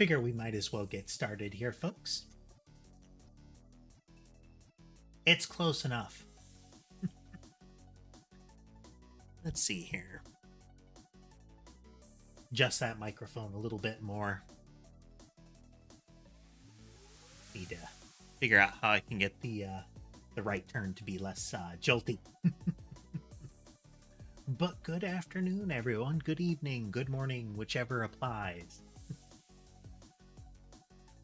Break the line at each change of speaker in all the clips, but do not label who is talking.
Figure we might as well get started here, folks. It's close enough. Let's see here. Just that microphone a little bit more. Need to figure out how I can get the right turn to be less jolty. But good afternoon, everyone. Good evening, good morning, whichever applies.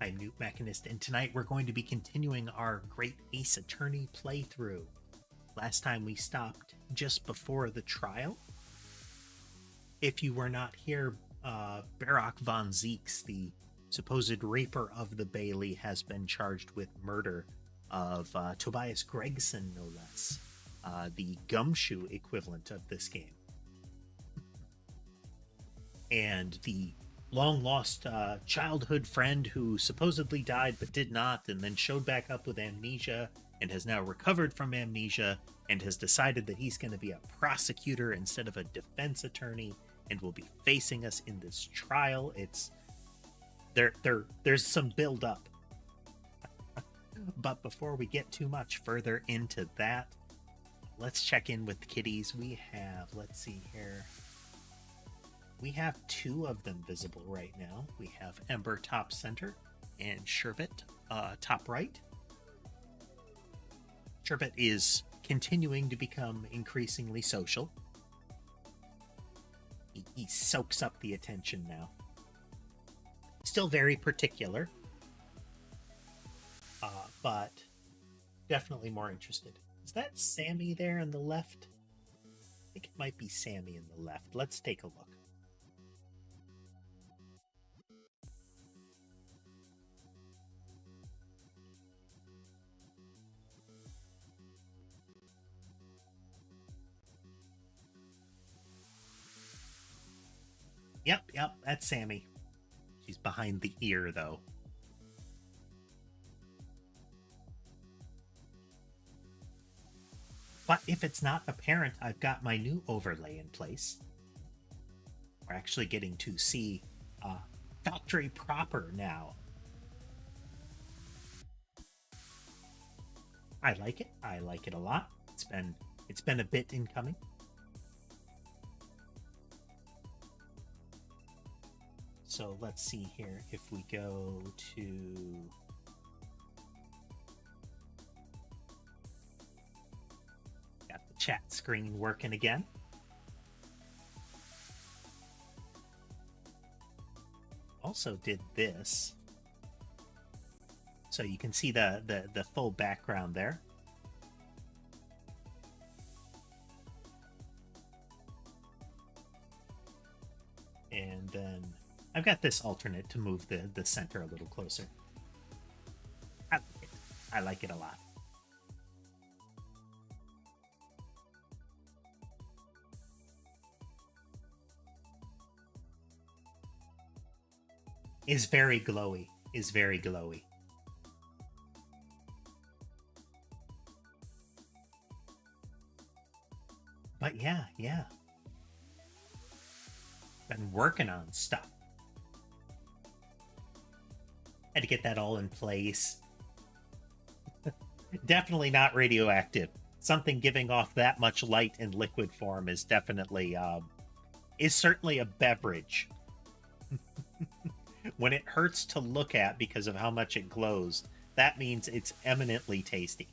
I'm newtmechanist, and tonight we're going to be continuing our Great Ace Attorney playthrough. Last time we stopped just before the trial. If you were not here, Barak von Zeeks, the supposed raper of the Bailey, has been charged with murder of Tobias Gregson, no less. The gumshoe equivalent of this game. And the long-lost childhood friend who supposedly died but did not, and then showed back up with amnesia, and has now recovered from amnesia, and has decided that he's going to be a prosecutor instead of a defense attorney, and will be facing us in this trial. It's there's some build-up. But before we get too much further into that, let's check in with kitties. We have, let's see here. We have two of them visible right now. We have Ember top center and Sherbet top right. Sherbet is continuing to become increasingly social. He soaks up the attention now. Still very particular, but definitely more interested. Is that Sammy there on the left? I think it might be Sammy in the left. Let's take a look. Yep, that's Sammy. She's behind the ear, though. But if it's not apparent, I've got my new overlay in place. We're actually getting to see factory proper now. I like it. I like it a lot. It's been a bit incoming. So let's see here if we go to got the chat screen working again. Also did this. So you can see the full background there. And then I've got this alternate to move the center a little closer. I like it a lot. Is very glowy. Is very glowy. But yeah. Been working on stuff. Had to get that all in place. Definitely not radioactive. Something giving off that much light in liquid form is definitely is certainly a beverage. When it hurts to look at because of how much it glows, that means it's eminently tasty.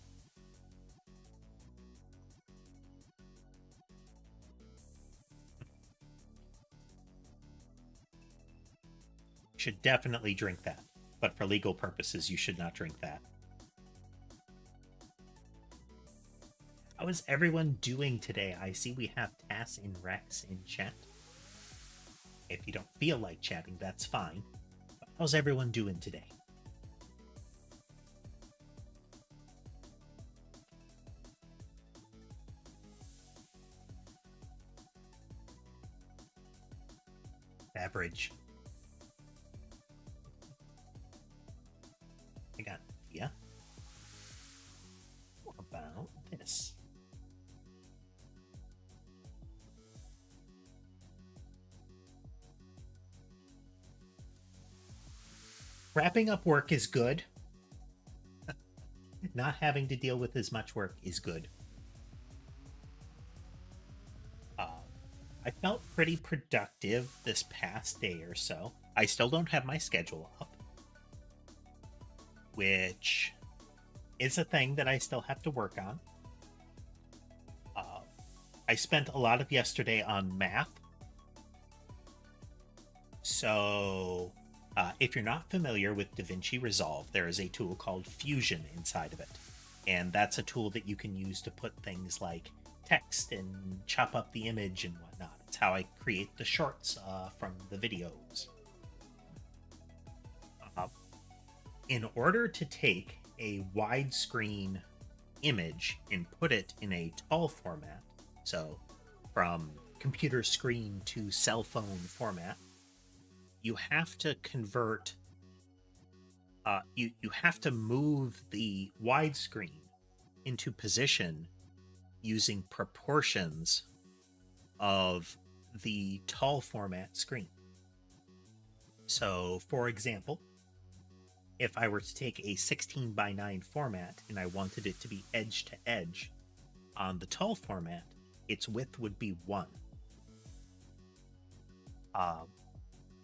Should definitely drink that. But for legal purposes, you should not drink that. How is everyone doing today? I see we have Tass and Rex in chat. If you don't feel like chatting, that's fine. But how's everyone doing today? Average. I got an idea. What about this? Wrapping up work is good. Not having to deal with as much work is good. I felt pretty productive this past day or so. I still don't have my schedule up, which is a thing that I still have to work on. I spent a lot of yesterday on math. So, if you're not familiar with DaVinci Resolve, there is a tool called Fusion inside of it. And that's a tool that you can use to put things like text and chop up the image and whatnot. It's how I create the shorts from the videos. In order to take a widescreen image and put it in a tall format, so from computer screen to cell phone format, you have to convert, you have to move the widescreen into position using proportions of the tall format screen. So, for example, if I were to take a 16:9 format and I wanted it to be edge to edge on the tall format, its width would be 1.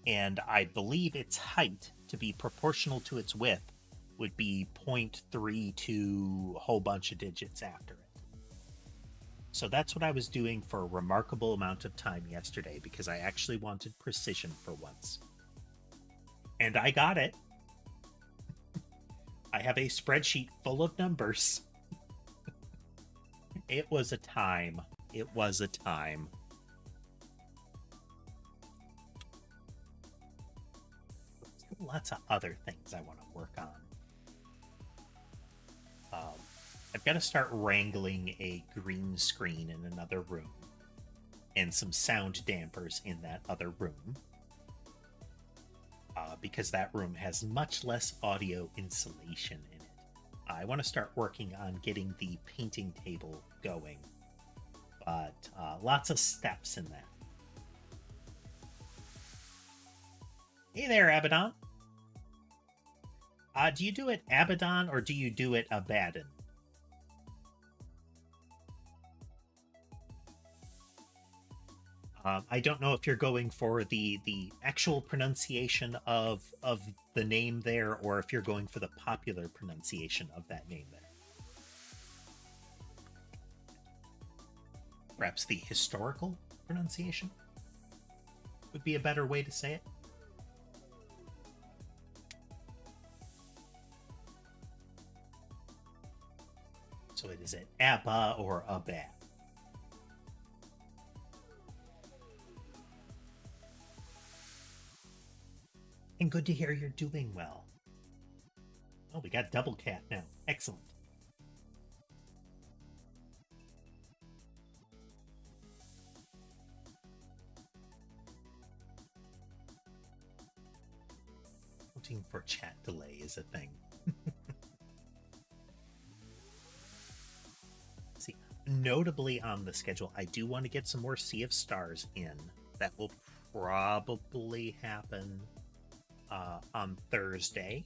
And I believe its height to be proportional to its width would be 0.32 a whole bunch of digits after it. So that's what I was doing for a remarkable amount of time yesterday because I actually wanted precision for once. And I got it. I have a spreadsheet full of numbers. It was a time. It was a time. Lots of other things I want to work on. I've got to start wrangling a green screen in another room and some sound dampers in that other room because that room has much less audio insulation in it. I want to start working on getting the painting table going, but lots of steps in that. Hey there, Abaddon. Do you do it Abaddon or do you do it Abaddon? I don't know if you're going for the actual pronunciation of the name there, or if you're going for the popular pronunciation of that name there. Perhaps the historical pronunciation would be a better way to say it. So it is an Abba or Abad. And good to hear you're doing well. Oh, we got double cat now. Excellent. Looking for chat delay is a thing. See, notably on the schedule, I do want to get some more Sea of Stars in. That will probably happen on Thursday.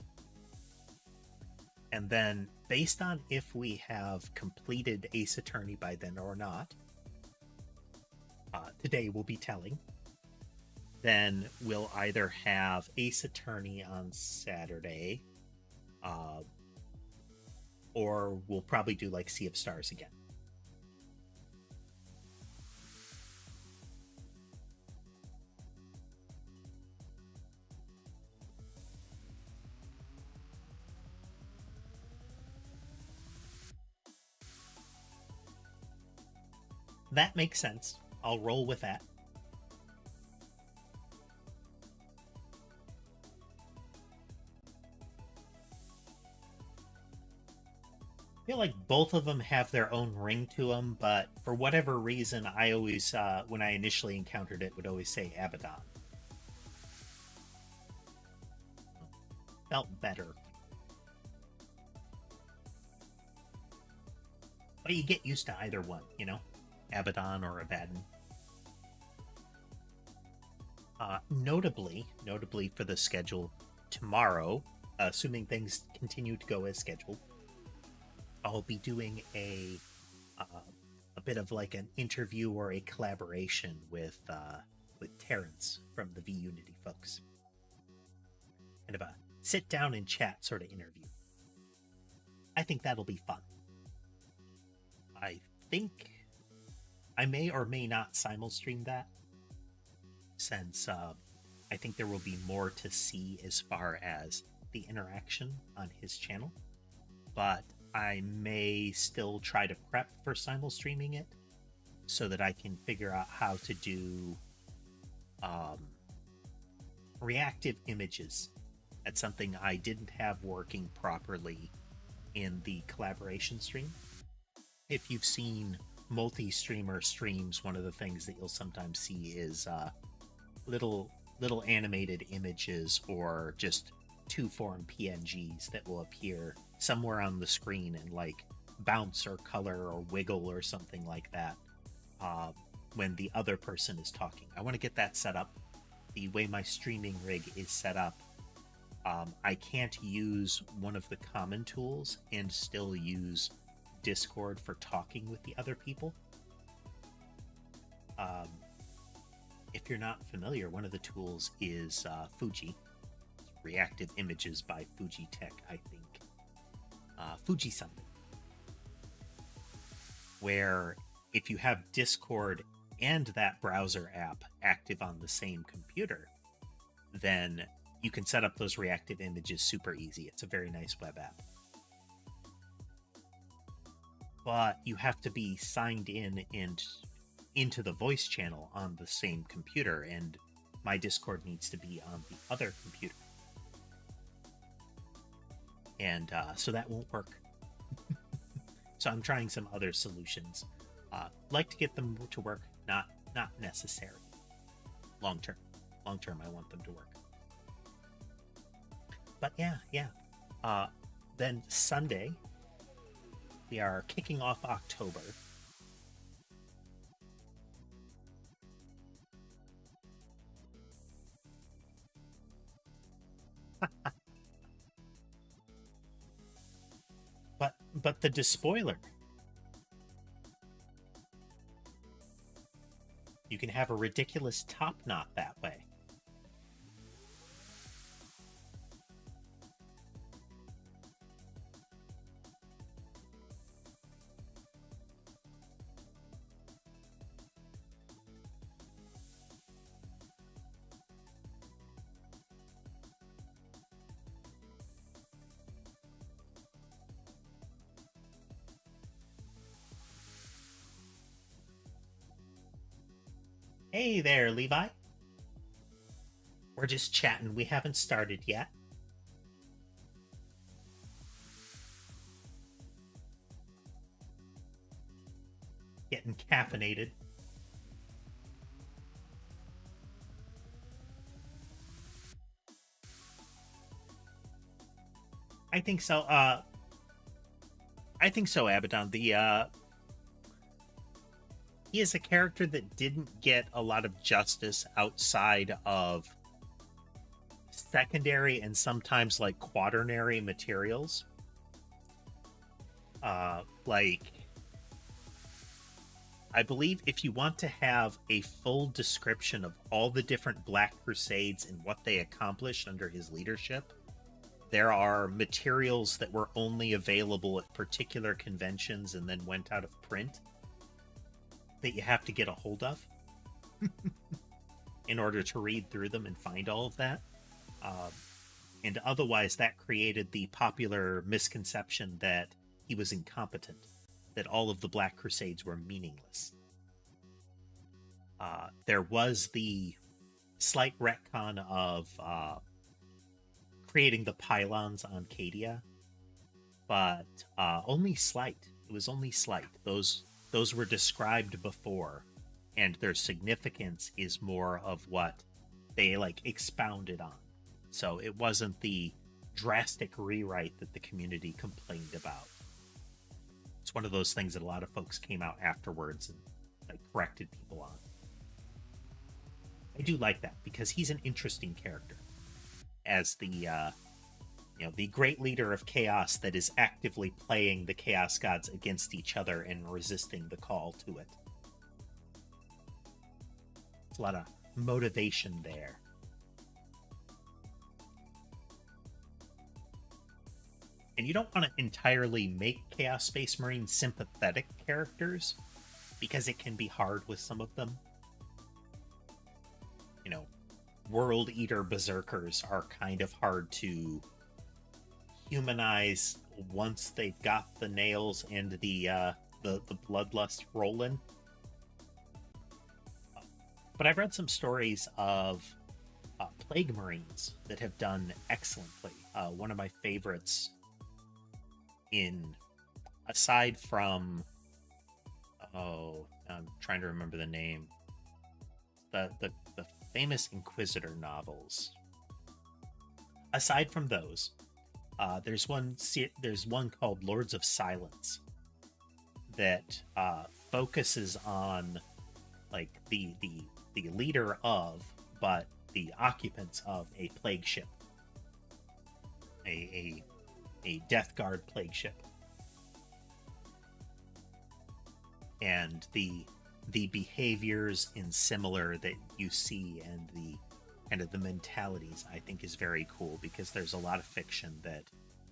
And then, based on if we have completed Ace Attorney by then or not, today will be telling. Then we'll either have Ace Attorney on Saturday, or we'll probably do like Sea of Stars again. That makes sense. I'll roll with that. I feel like both of them have their own ring to them, but for whatever reason, I always, when I initially encountered it, would always say Abaddon. Felt better. But you get used to either one, you know? Abaddon or Abaddon. Notably for the schedule, tomorrow assuming things continue to go as scheduled, I'll be doing a bit of like an interview or a collaboration with Terrence from the VUnity folks. Kind of a sit down and chat sort of interview. I think that'll be fun. I think I may or may not simul-stream that, since I think there will be more to see as far as the interaction on his channel. But I may still try to prep for simul-streaming it so that I can figure out how to do reactive images. That's something I didn't have working properly in the collaboration stream. If you've seen multi-streamer streams, one of the things that you'll sometimes see is little animated images or just two-form PNGs that will appear somewhere on the screen and like bounce or color or wiggle or something like that when the other person is talking. I want to get that set up. The way my streaming rig is set up, I can't use one of the common tools and still use Discord for talking with the other people. If you're not familiar, one of the tools is Fuji. Reactive Images by Fuji Tech, I think. Fuji something. Where if you have Discord and that browser app active on the same computer, then you can set up those reactive images super easy. It's a very nice web app. But you have to be signed in and into the voice channel on the same computer, and my Discord needs to be on the other computer. And so that won't work. So I'm trying some other solutions. Like to get them to work, not necessary. Long term, I want them to work. But yeah. Then Sunday, we are kicking off October. But the despoiler. You can have a ridiculous top knot that way. Hey there, Levi. We're just chatting. We haven't started yet. Getting caffeinated. I think so. I think so, Abaddon. He is a character that didn't get a lot of justice outside of secondary and sometimes like quaternary materials. Like, I believe if you want to have a full description of all the different Black Crusades and what they accomplished under his leadership, there are materials that were only available at particular conventions and then went out of print that you have to get a hold of in order to read through them and find all of that. And otherwise, that created the popular misconception that he was incompetent, that all of the Black Crusades were meaningless. There was the slight retcon of creating the pylons on Cadia, but only slight. It was only slight. Those were described before, and their significance is more of what they like expounded on. So it wasn't the drastic rewrite that the community complained about. It's one of those things that a lot of folks came out afterwards and like corrected people on. I do like that because he's an interesting character as the the great leader of chaos that is actively playing the chaos gods against each other and resisting the call to it. There's a lot of motivation there. And you don't want to entirely make Chaos Space Marines sympathetic characters, because it can be hard with some of them. World Eater Berserkers are kind of hard to humanize once they've got the nails and the bloodlust rolling. But I've read some stories of Plague Marines that have done excellently. One of my favorites, aside from, I'm trying to remember the name, the famous Inquisitor novels. Aside from those, there's one called Lords of Silence that focuses on like the leader of, but the occupants of a plague ship, a Death Guard plague ship, and the behaviors in similar that you see, and the kind of the mentalities, I think is very cool, because there's a lot of fiction that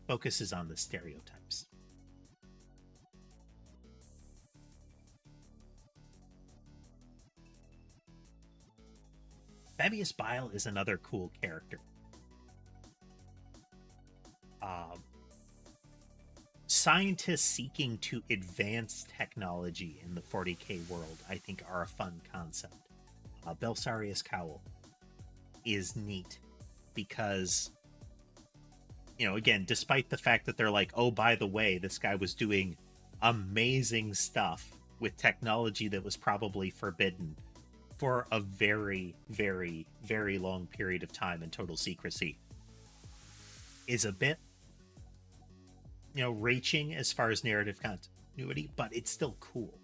focuses on the stereotypes. Fabius Bile is another cool character. Scientists seeking to advance technology in the 40k world, I think, are a fun concept. Belsarius Cowl is neat because, again, despite the fact that they're like, oh, by the way, this guy was doing amazing stuff with technology that was probably forbidden for a very, very, very long period of time in total secrecy, is a bit reaching as far as narrative continuity, but it's still cool.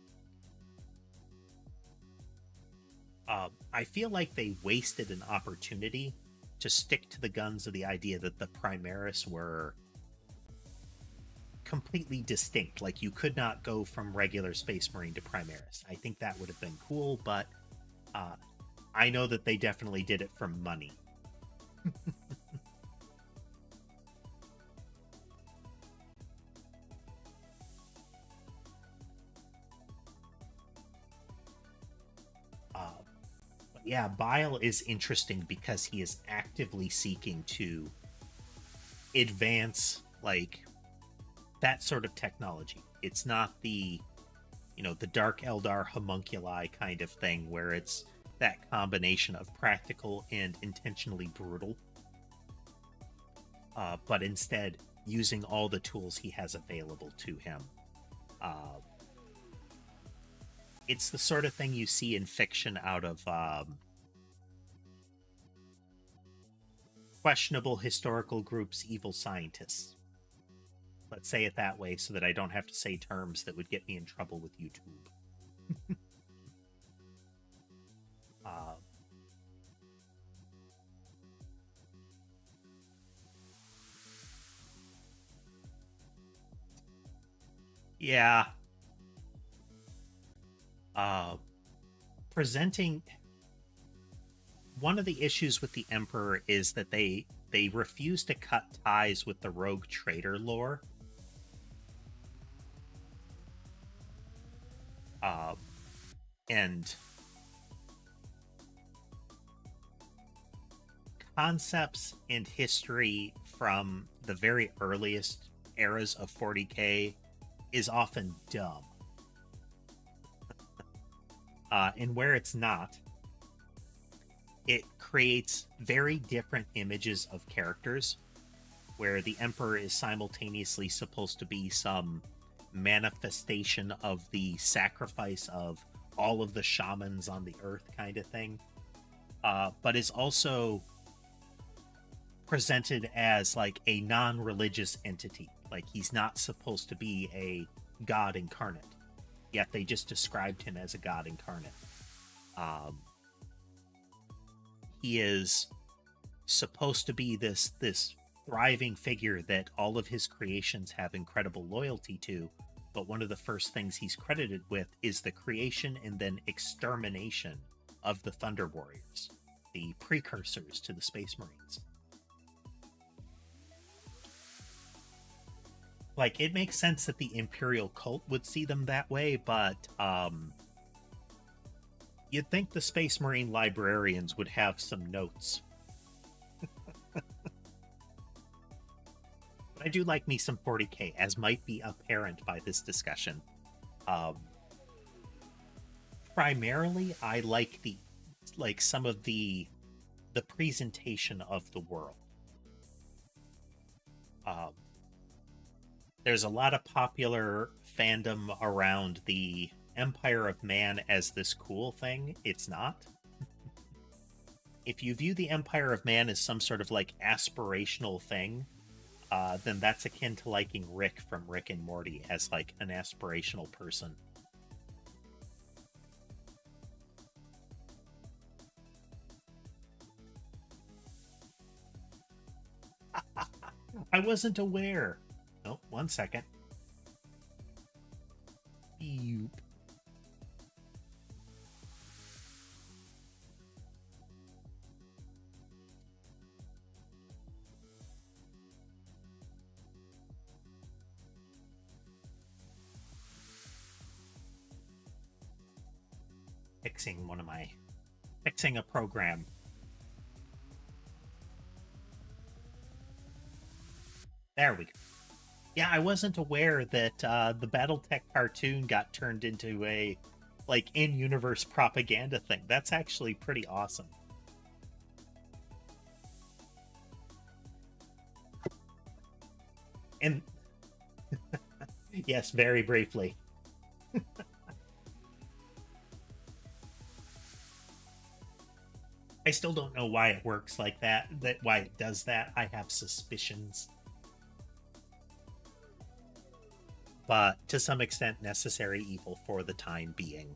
I feel like they wasted an opportunity to stick to the guns of the idea that the Primaris were completely distinct. Like, you could not go from regular Space Marine to Primaris. I think that would have been cool, but I know that they definitely did it for money. Yeah, Bile is interesting because he is actively seeking to advance, like, that sort of technology. It's not the Dark Eldar homunculi kind of thing, where it's that combination of practical and intentionally brutal. But instead, using all the tools he has available to him. It's the sort of thing you see in fiction out of questionable historical groups, evil scientists. Let's say it that way so that I don't have to say terms that would get me in trouble with YouTube. Yeah. Presenting... One of the issues with the Emperor is that they refuse to cut ties with the rogue trader lore. And concepts and history from the very earliest eras of 40k is often dumb. And where it's not, it creates very different images of characters, where the Emperor is simultaneously supposed to be some manifestation of the sacrifice of all of the shamans on the earth kind of thing, but is also presented as like a non-religious entity. Like, he's not supposed to be a god incarnate, yet they just described him as a god incarnate. He is supposed to be this thriving figure that all of his creations have incredible loyalty to, but one of the first things he's credited with is the creation and then extermination of the Thunder Warriors, the precursors to the Space Marines. Like, it makes sense that the Imperial cult would see them that way, but you'd think the Space Marine librarians would have some notes. But I do like me some 40k, as might be apparent by this discussion. Primarily, I like some of the presentation of the world. There's a lot of popular fandom around the Empire of Man as this cool thing. It's not. If you view the Empire of Man as some sort of like aspirational thing, then that's akin to liking Rick from Rick and Morty as like an aspirational person. I wasn't aware. Oh, 1 second. Beep. Fixing a program. There we go. Yeah, I wasn't aware that the BattleTech cartoon got turned into a like in-universe propaganda thing. That's actually pretty awesome. And yes, very briefly. I still don't know why it works like that, why it does that. I have suspicions. But to some extent, necessary evil for the time being.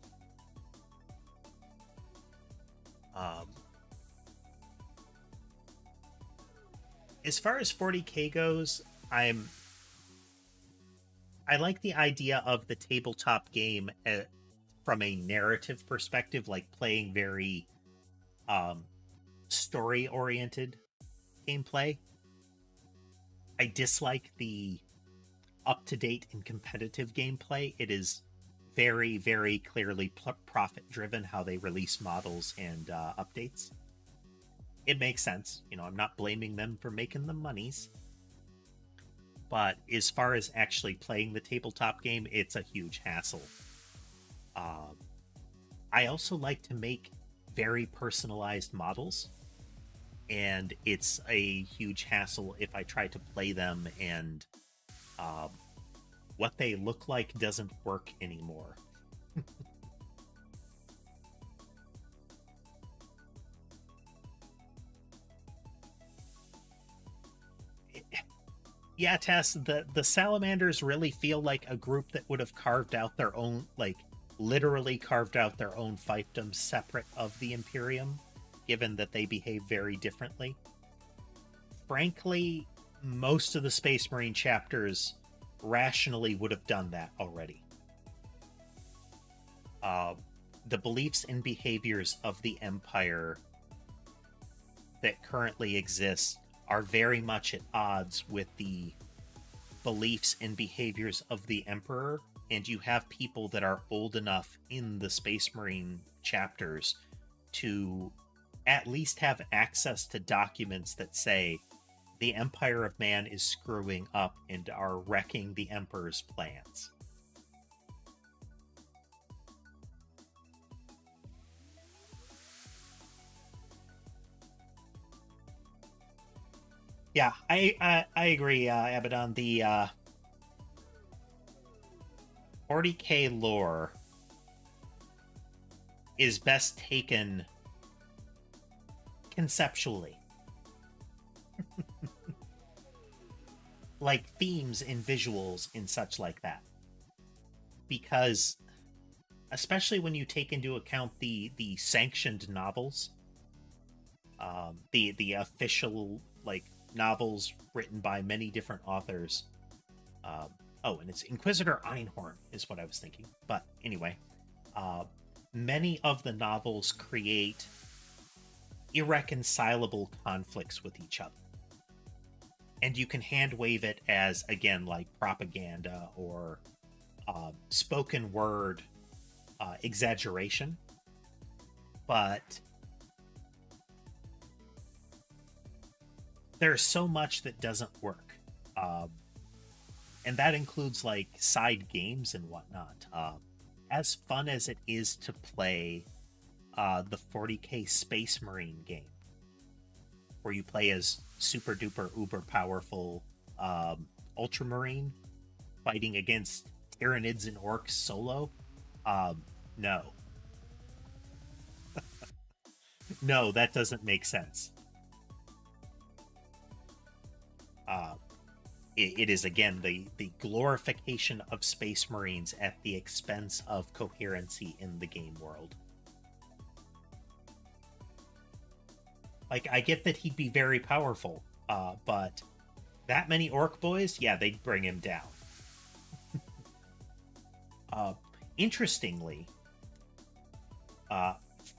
As far as 40k goes, I like the idea of the tabletop game from a narrative perspective, like playing very story-oriented gameplay. I dislike the up-to-date and competitive gameplay. It is very, very clearly profit-driven how they release models and updates. It makes sense. You know, I'm not blaming them for making the monies. But as far as actually playing the tabletop game, it's a huge hassle. I also like to make very personalized models, and it's a huge hassle if I try to play them and what they look like doesn't work anymore. Yeah, Tess, the salamanders really feel like a group that would have carved out their own, like, literally carved out their own fiefdom separate of the Imperium, given that they behave very differently. Frankly, most of the Space Marine chapters rationally would have done that already. The beliefs and behaviors of the Empire that currently exists are very much at odds with the beliefs and behaviors of the Emperor, and you have people that are old enough in the Space Marine chapters to at least have access to documents that say the Empire of Man is screwing up and are wrecking the Emperor's plans. Yeah, I agree, Abaddon. The 40k lore is best taken conceptually. Like themes and visuals and such like that. Because especially when you take into account the sanctioned novels, the official like novels written by many different authors. Oh, and it's Inquisitor Einhorn is what I was thinking. But anyway, many of the novels create irreconcilable conflicts with each other. And you can hand wave it as, again, like propaganda or spoken word exaggeration. But there's so much that doesn't work. And that includes like side games and whatnot. As fun as it is to play the 40k Space Marine game, where you play as super duper uber powerful Ultramarine fighting against Tyranids and Orcs solo, no. No, that doesn't make sense. It is, again, the glorification of Space Marines at the expense of coherency in the game world. Like, I get that he'd be very powerful, but that many orc boys, yeah, they'd bring him down. Interestingly,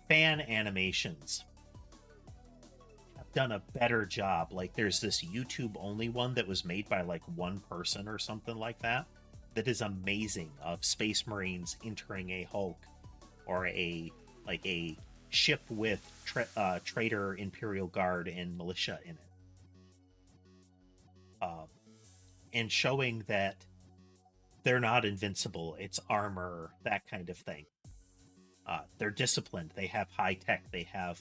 fan animations have done a better job. Like, there's this YouTube only one that was made by like one person or something like that is amazing, of Space Marines entering a Hulk or a ship with traitor Imperial Guard and militia in it, and showing that they're not invincible. It's armor, that kind of thing. They're disciplined. They have high tech. They have,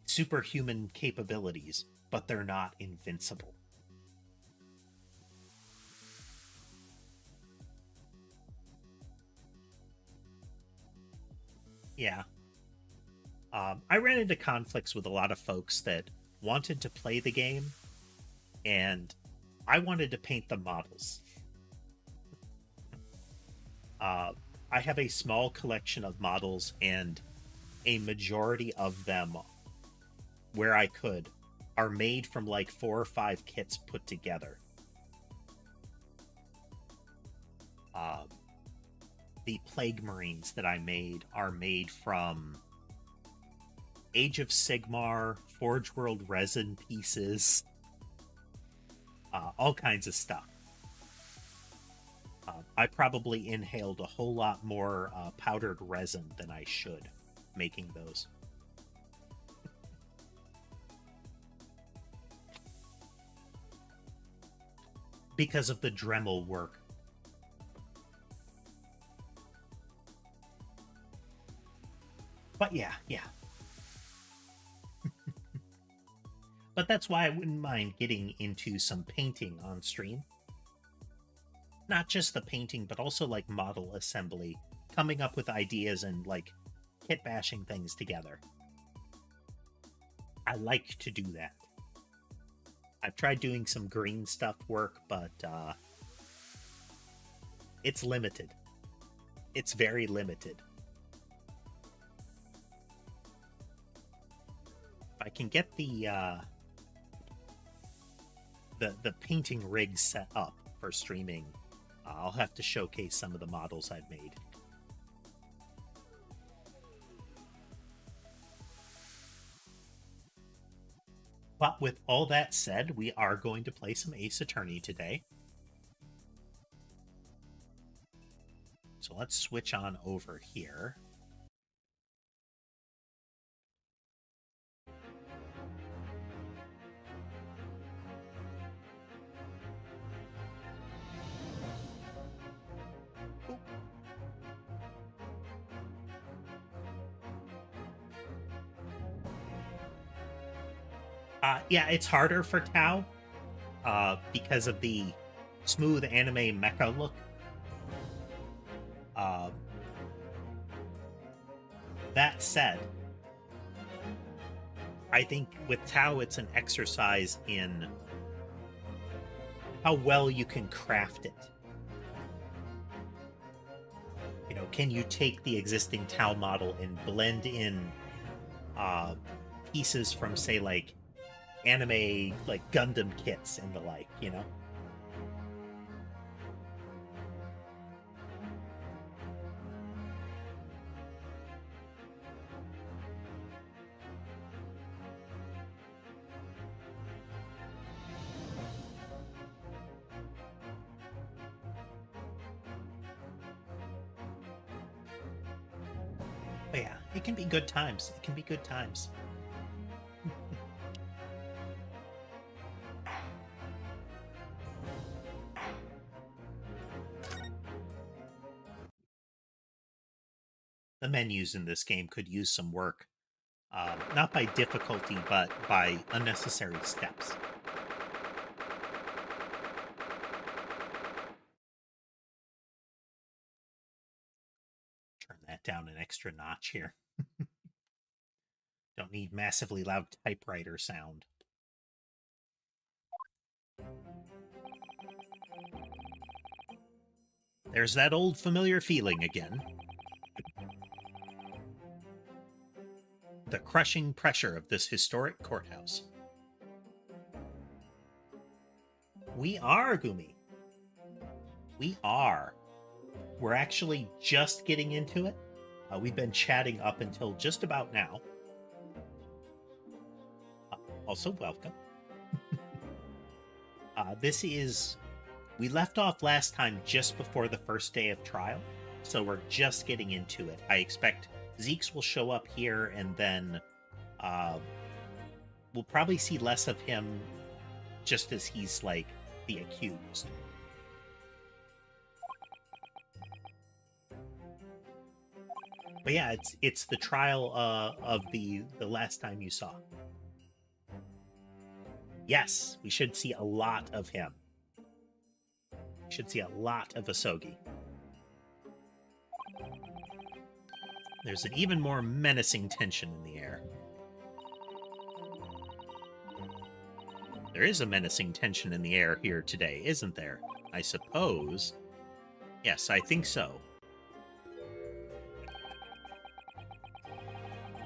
superhuman capabilities, but they're not invincible. Yeah. I ran into conflicts with a lot of folks that wanted to play the game, and I wanted to paint the models. I have a small collection of models, and a majority of them, where I could, are made from like 4 or 5 kits put together. The Plague Marines that I made are made from Age of Sigmar, Forge World resin pieces, all kinds of stuff. I probably inhaled a whole lot more powdered resin than I should making those. Because of the Dremel work. But yeah. But that's why I wouldn't mind getting into some painting on stream. Not just the painting, but also like model assembly, coming up with ideas and like kit bashing things together. I like to do that. I've tried doing some green stuff work, but it's limited. It's very limited. If I can get the painting rig set up for streaming, I'll have to showcase some of the models I've made. But with all that said, we are going to play some Ace Attorney today. So let's switch on over here. Yeah, it's harder for Tau because of the smooth anime mecha look. That said, I think with Tau, it's an exercise in how well you can craft it. Can you take the existing Tau model and blend in pieces from, say, like anime, like, Gundam kits and the like, you know? But yeah, it can be good times. It can be good times. The menus in this game could use some work. Not by difficulty, but by unnecessary steps. Turn that down an extra notch here. Don't need massively loud typewriter sound. There's that old familiar feeling again. The crushing pressure of this historic courthouse. We are, Gumi. We are. We're actually just getting into it. We've been chatting up until just about now. Also, welcome. This is... We left off last time just before the first day of trial, so we're just getting into it. I expect Zeke's will show up here, and then we'll probably see less of him just as he's, like, the accused. But yeah, it's the trial of the last time you saw. Yes, we should see a lot of him. We should see a lot of Asogi. There's an even more menacing tension in the air. There is a menacing tension in the air here today, isn't there? I suppose. Yes, I think so.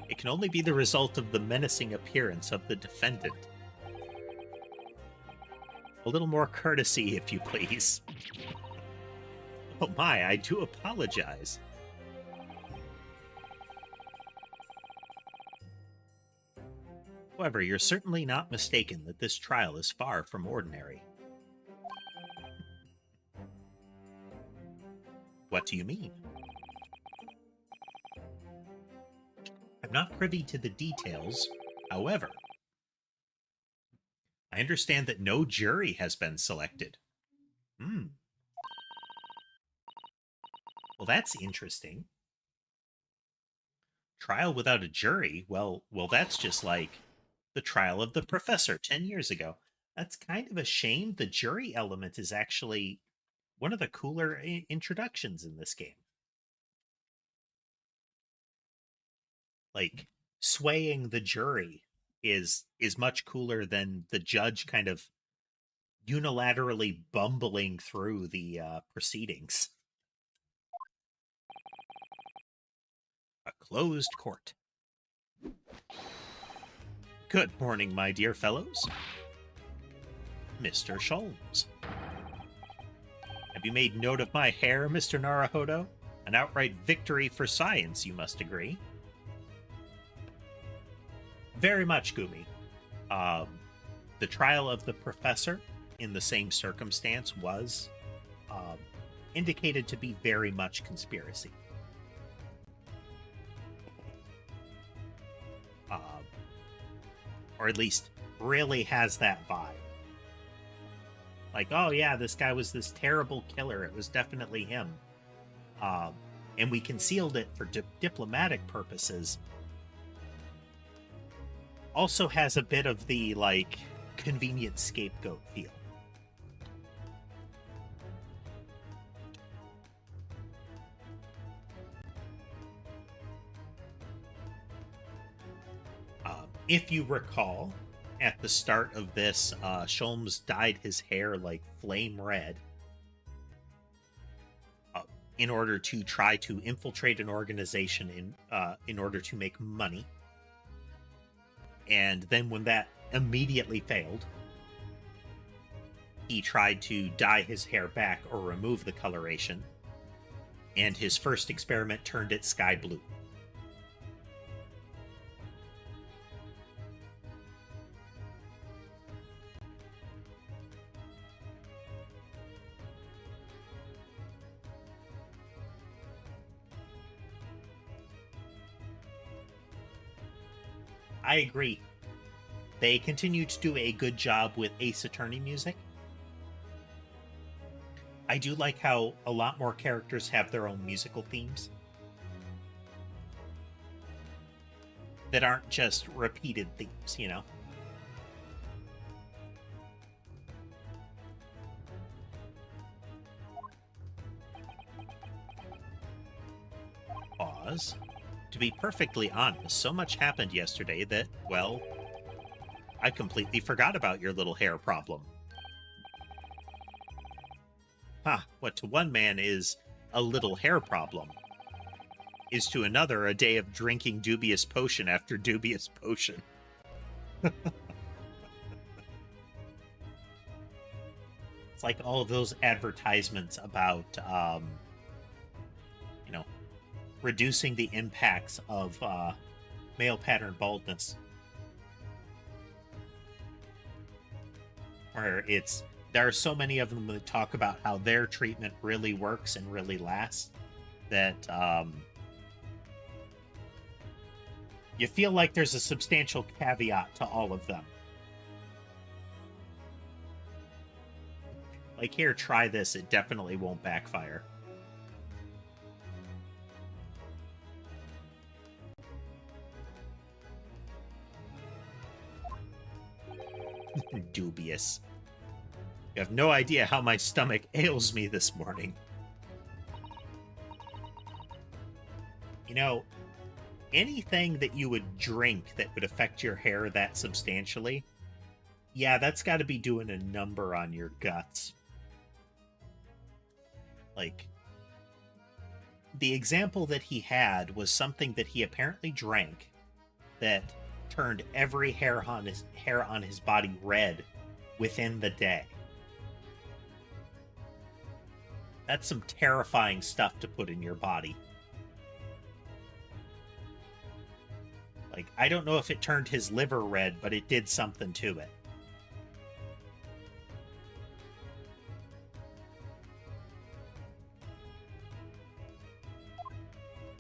It can only be the result of the menacing appearance of the defendant. A little more courtesy, if you please. Oh my, I do apologize. However, you're certainly not mistaken that this trial is far from ordinary. What do you mean? I'm not privy to the details. However, I understand that no jury has been selected. Well, that's interesting. Trial without a jury? Well, that's just like the trial of the professor 10 years ago. That's kind of a shame. The jury element is actually one of the cooler introductions in this game. Like, swaying the jury is much cooler than the judge kind of unilaterally bumbling through the proceedings. A closed court. Good morning, my dear fellows. Mr. Sholmes. Have you made note of my hair, Mr. Naruhodo? An outright victory for science, you must agree. Very much, Gumi. The trial of the professor in the same circumstance was indicated to be very much conspiracy. Or at least really has that vibe. Like, oh yeah, this guy was this terrible killer. It was definitely him. And we concealed it for diplomatic purposes. Also has a bit of the, like, convenient scapegoat feel. If you recall, at the start of this, Sholmes dyed his hair like flame red in order to try to infiltrate an organization in order to make money. And then when that immediately failed. He tried to dye his hair back or remove the coloration, and his first experiment turned it sky blue. I agree. They continue to do a good job with Ace Attorney music. I do like how a lot more characters have their own musical themes that aren't just repeated themes, you know? Pause. To be perfectly honest, so much happened yesterday that, well, I completely forgot about your little hair problem. What to one man is a little hair problem is to another a day of drinking dubious potion after dubious potion. It's like all of those advertisements about, you know, reducing the impacts of male pattern baldness. Where there are so many of them that talk about how their treatment really works and really lasts that you feel like there's a substantial caveat to all of them. Like, here, try this. It definitely won't backfire. Dubious. You have no idea how my stomach ails me this morning. You know, anything that you would drink that would affect your hair that substantially, yeah, that's got to be doing a number on your guts. Like, the example that he had was something that he apparently drank that turned every hair on his body red within the day. That's some terrifying stuff to put in your body. Like, I don't know if it turned his liver red, but it did something to it.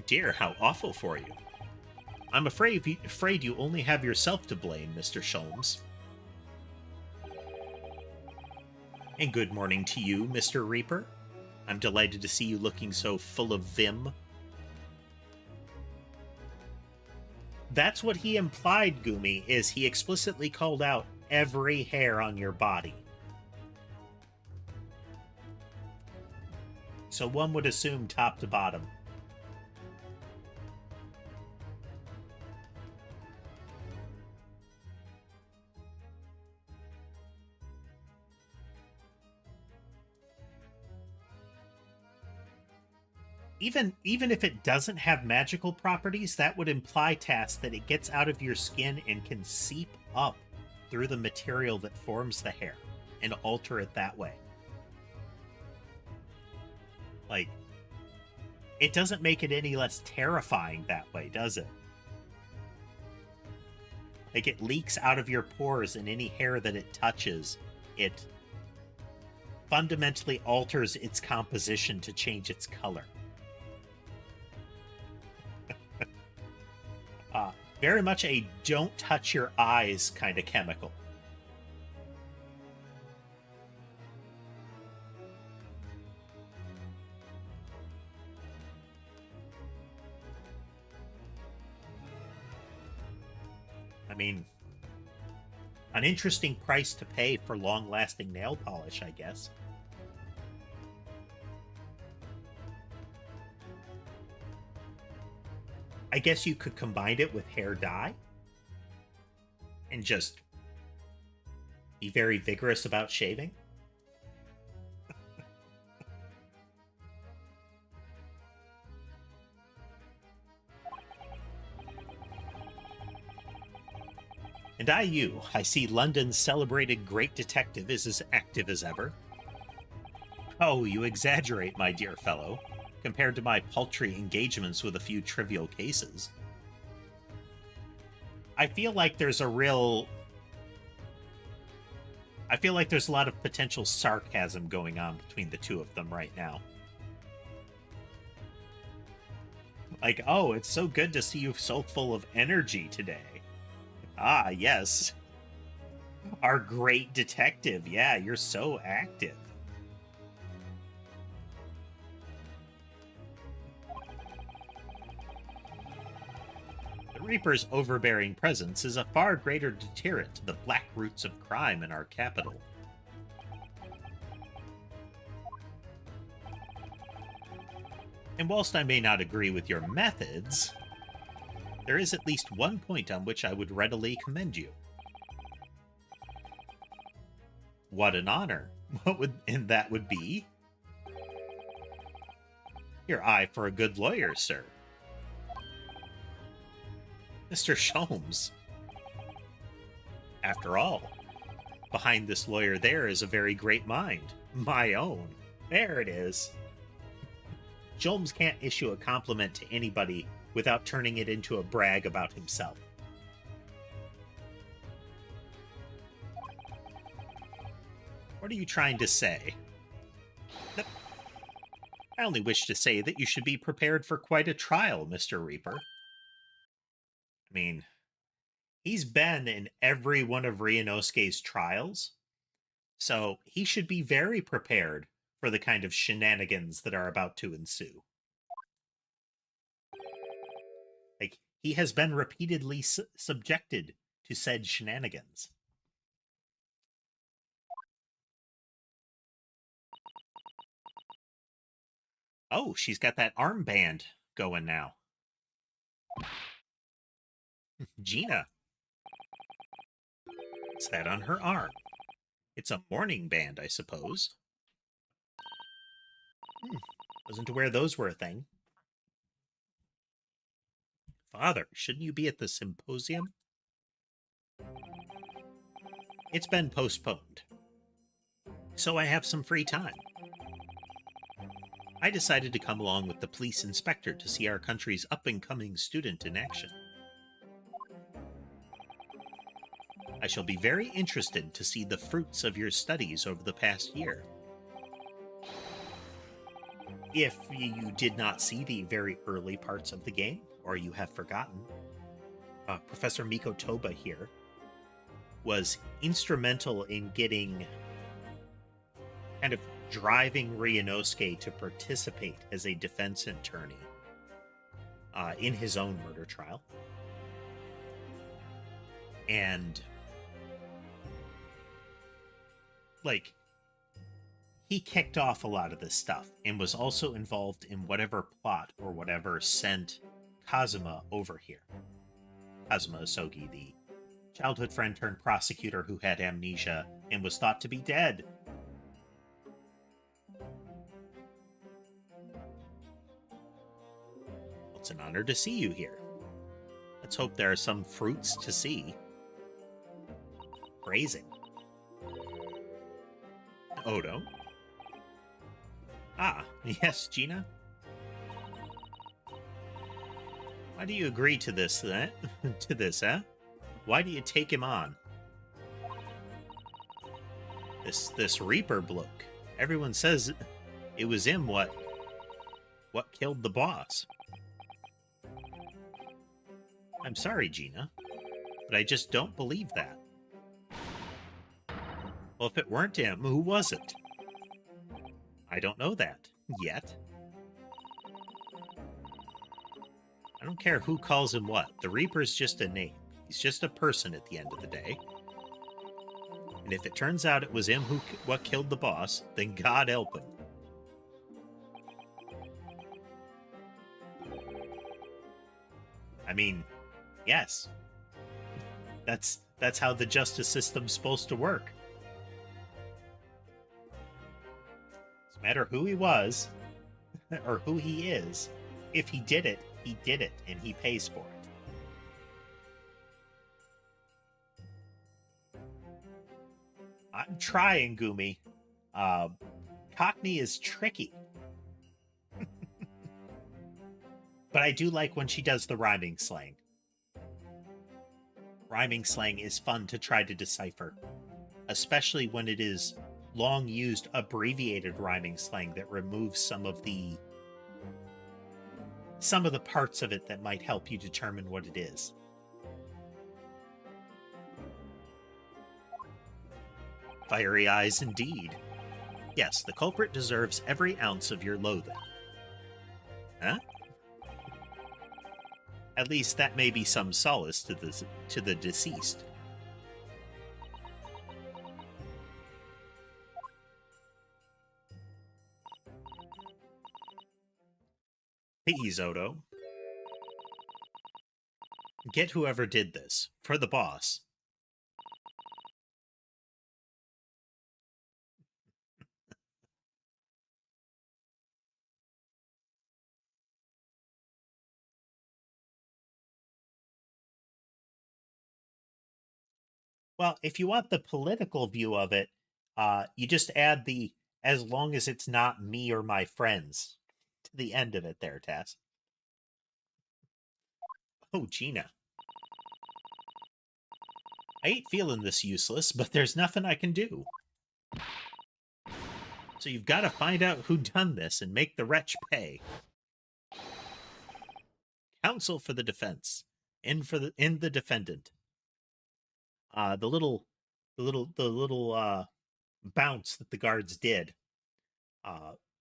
Dear, how awful for you. I'm afraid you only have yourself to blame, Mr. Sholmes. And good morning to you, Mr. Reaper. I'm delighted to see you looking so full of vim. That's what he implied, Gumi, is he explicitly called out every hair on your body. So one would assume top to bottom. Even if it doesn't have magical properties, that would imply, Tass, that it gets out of your skin and can seep up through the material that forms the hair and alter it that way. Like, it doesn't make it any less terrifying that way, does it? Like, it leaks out of your pores, and any hair that it touches, it fundamentally alters its composition to change its color. Very much a don't touch your eyes kind of chemical. I mean, an interesting price to pay for long-lasting nail polish, I guess. I guess you could combine it with hair dye and just be very vigorous about shaving. And I see London's celebrated great detective is as active as ever. Oh, you exaggerate, my dear fellow, compared to my paltry engagements with a few trivial cases. I feel like there's a lot of potential sarcasm going on between the two of them right now. Like, oh, it's so good to see you so full of energy today. Ah, yes. Our great detective. Yeah, you're so active. The Reaper's overbearing presence is a far greater deterrent to the black roots of crime in our capital. And whilst I may not agree with your methods, there is at least one point on which I would readily commend you. What an honor. That would be? Your eye for a good lawyer, sir. Mr. Sholmes. After all, behind this lawyer there is a very great mind. My own. There it is. Sholmes can't issue a compliment to anybody without turning it into a brag about himself. What are you trying to say? I only wish to say that you should be prepared for quite a trial, Mr. Reaper. I mean, he's been in every one of Ryunosuke's trials, so he should be very prepared for the kind of shenanigans that are about to ensue. Like, he has been repeatedly subjected to said shenanigans. Oh, she's got that armband going now. Gina. What's that on her arm? It's a mourning band, I suppose. Wasn't aware those were a thing. Father, shouldn't you be at the symposium? It's been postponed. So I have some free time. I decided to come along with the police inspector to see our country's up-and-coming student in action. I shall be very interested to see the fruits of your studies over the past year. If you did not see the very early parts of the game, or you have forgotten, Professor Miko Toba here was instrumental in getting kind of driving Ryunosuke to participate as a defense attorney in his own murder trial. And like, he kicked off a lot of this stuff and was also involved in whatever plot or whatever sent Kazuma over here. Kazuma Asogi, the childhood friend turned prosecutor who had amnesia and was thought to be dead. It's an honor to see you here. Let's hope there are some fruits to see. Phrasing. Odo. Ah, yes, Gina? Why do you agree to this, eh? Why do you take him on? This Reaper bloke. Everyone says it was him what killed the boss. I'm sorry, Gina, but I just don't believe that. Well, if it weren't him, who was it? I don't know that. Yet. I don't care who calls him what. The Reaper's just a name. He's just a person at the end of the day. And if it turns out it was him what killed the boss, then God help him. I mean, yes. That's how the justice system's supposed to work. No matter who he was, or who he is, if he did it, and he pays for it. I'm trying, Gumi. Cockney is tricky. But I do like when she does the rhyming slang. Rhyming slang is fun to try to decipher, especially when it is long used abbreviated rhyming slang that removes some of the parts of it that might help you determine what it is. Fiery eyes indeed. Yes, the culprit deserves every ounce of your loathing. Huh? At least that may be some solace to the deceased. Please, Odo. Get whoever did this. For the boss. Well, if you want the political view of it, you just add the "as long as it's not me or my friends" to the end of it there, Tess. Oh, Gina. I ain't feeling this useless, but there's nothing I can do. So you've got to find out who done this and make the wretch pay. Counsel for the defense. In the defendant. The little bounce that the guards did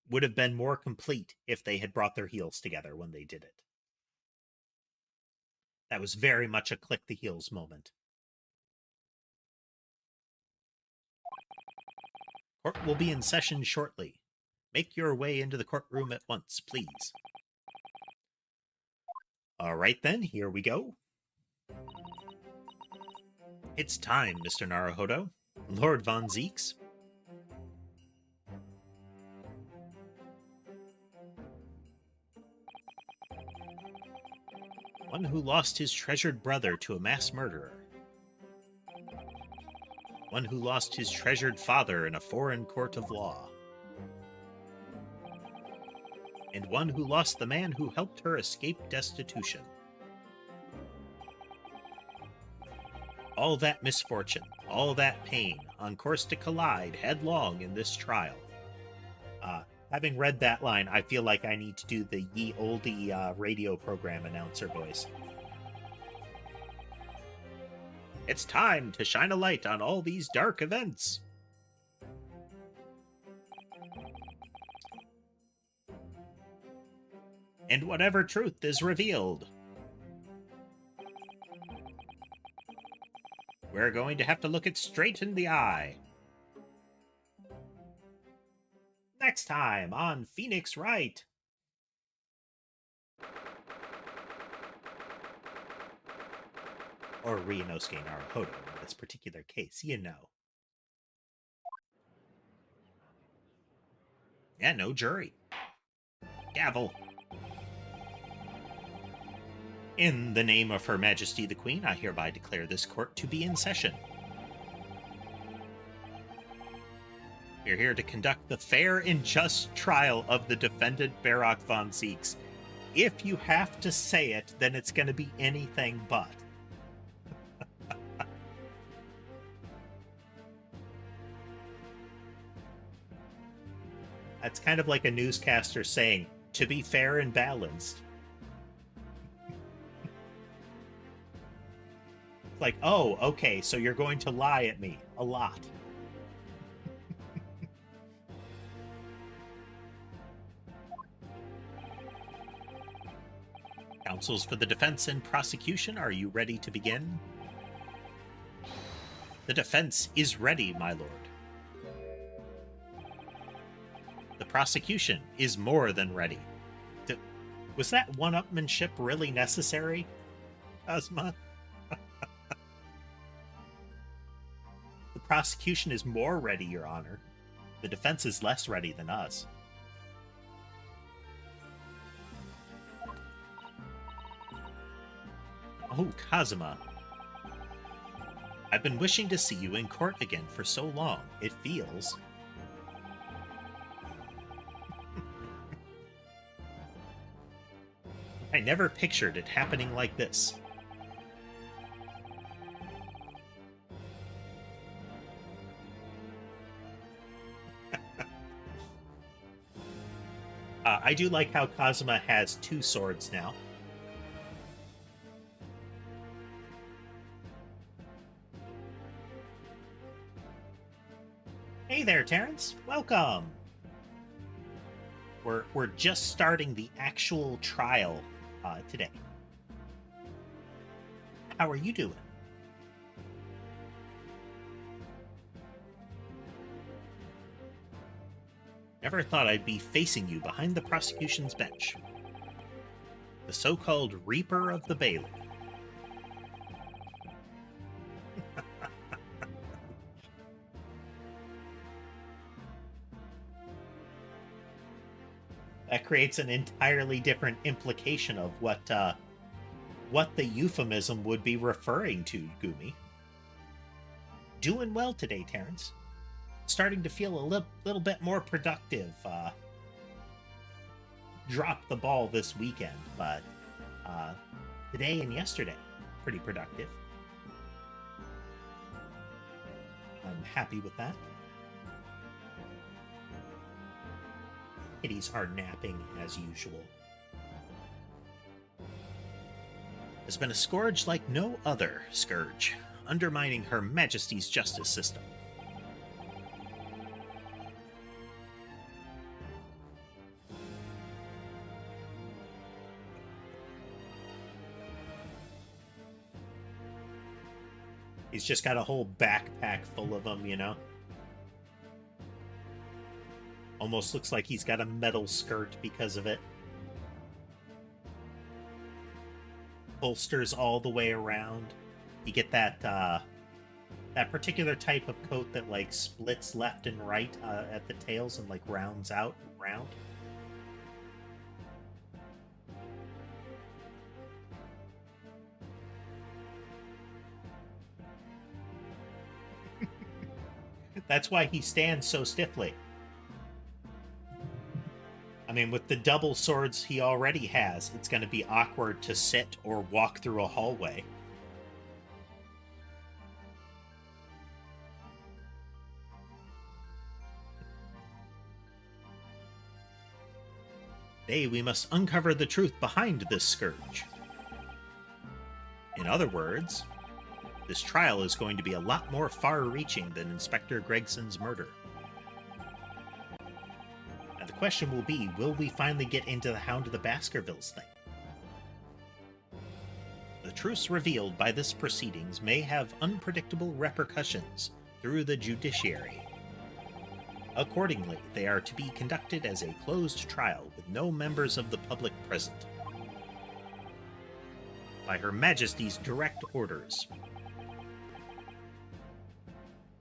would have been more complete if they had brought their heels together when they did it. That was very much a click the heels moment. Court will be in session shortly. Make your way into the courtroom at once, please. All right then, here we go. It's time, Mr. Naruhodo. Lord Von Zeeks. One who lost his treasured brother to a mass murderer. One who lost his treasured father in a foreign court of law. And one who lost the man who helped her escape destitution. All that misfortune, all that pain, on course to collide headlong in this trial. Having read that line, I feel like I need to do the ye olde radio program announcer voice. It's time to shine a light on all these dark events. And whatever truth is revealed, we're going to have to look it straight in the eye. Next time on Phoenix Wright. Or Ryunosuke Naruhodo in this particular case, you know. Yeah, no jury. Gavel. In the name of Her Majesty the Queen, I hereby declare this court to be in session. We're here to conduct the fair and just trial of the defendant Barak von Zeeks. If you have to say it, then it's going to be anything but. That's kind of like a newscaster saying, to be fair and balanced. Like, oh, okay, so you're going to lie at me a lot. Counsels for the defense and prosecution, are you ready to begin? The defense is ready, my lord. The prosecution is more than ready. Was that one-upmanship really necessary, Cosma? The prosecution is more ready, Your Honor. The defense is less ready than us. Oh, Kazuma. I've been wishing to see you in court again for so long. It feels... I never pictured it happening like this. I do like how Kazuma has 2 swords now. Hey there, Terrence. Welcome. We're just starting the actual trial today. How are you doing? Never thought I'd be facing you behind the prosecution's bench. The so-called Reaper of the Bailey. That creates an entirely different implication of what the euphemism would be referring to, Gumi. Doing well today, Terrence. Starting to feel a little bit more productive. Dropped the ball this weekend, but today and yesterday, pretty productive. I'm happy with that. Kitties are napping as usual. Has been a scourge like no other scourge, undermining Her Majesty's justice system. He's just got a whole backpack full of them, you know? Almost looks like he's got a metal skirt because of it. Holsters all the way around. You get that that particular type of coat that like splits left and right at the tails and like rounds out round. That's why he stands so stiffly. I mean, with the double swords he already has, it's going to be awkward to sit or walk through a hallway. Today we must uncover the truth behind this scourge. In other words, this trial is going to be a lot more far-reaching than Inspector Gregson's murder. And the question will be, will we finally get into the Hound of the Baskervilles thing? The truths revealed by this proceedings may have unpredictable repercussions through the judiciary. Accordingly, they are to be conducted as a closed trial with no members of the public present. By Her Majesty's direct orders.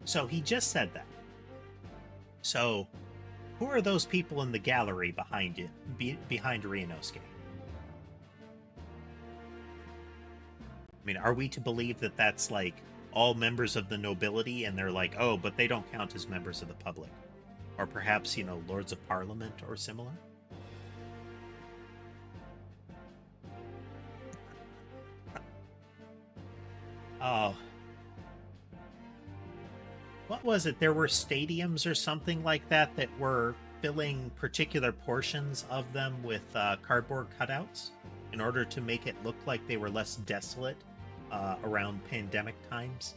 So he just said that. So, who are those people in the gallery behind it, behind Ryunosuke? I mean, are we to believe that that's like all members of the nobility and they're like, oh, but they don't count as members of the public? Or perhaps, you know, Lords of Parliament or similar? Oh. What was it? There were stadiums or something like that that were filling particular portions of them with cardboard cutouts in order to make it look like they were less desolate around pandemic times.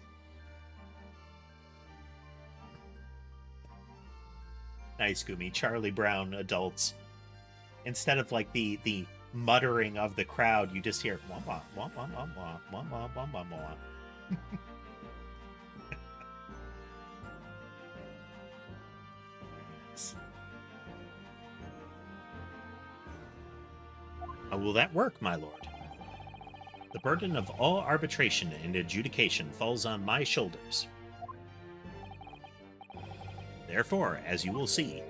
Nice, Gumi. Charlie Brown adults. Instead of like the muttering of the crowd, you just hear wah wah wah wah wah wah wah wah wah wah. How will that work, my lord? The burden of all arbitration and adjudication falls on my shoulders. Therefore, as you will see,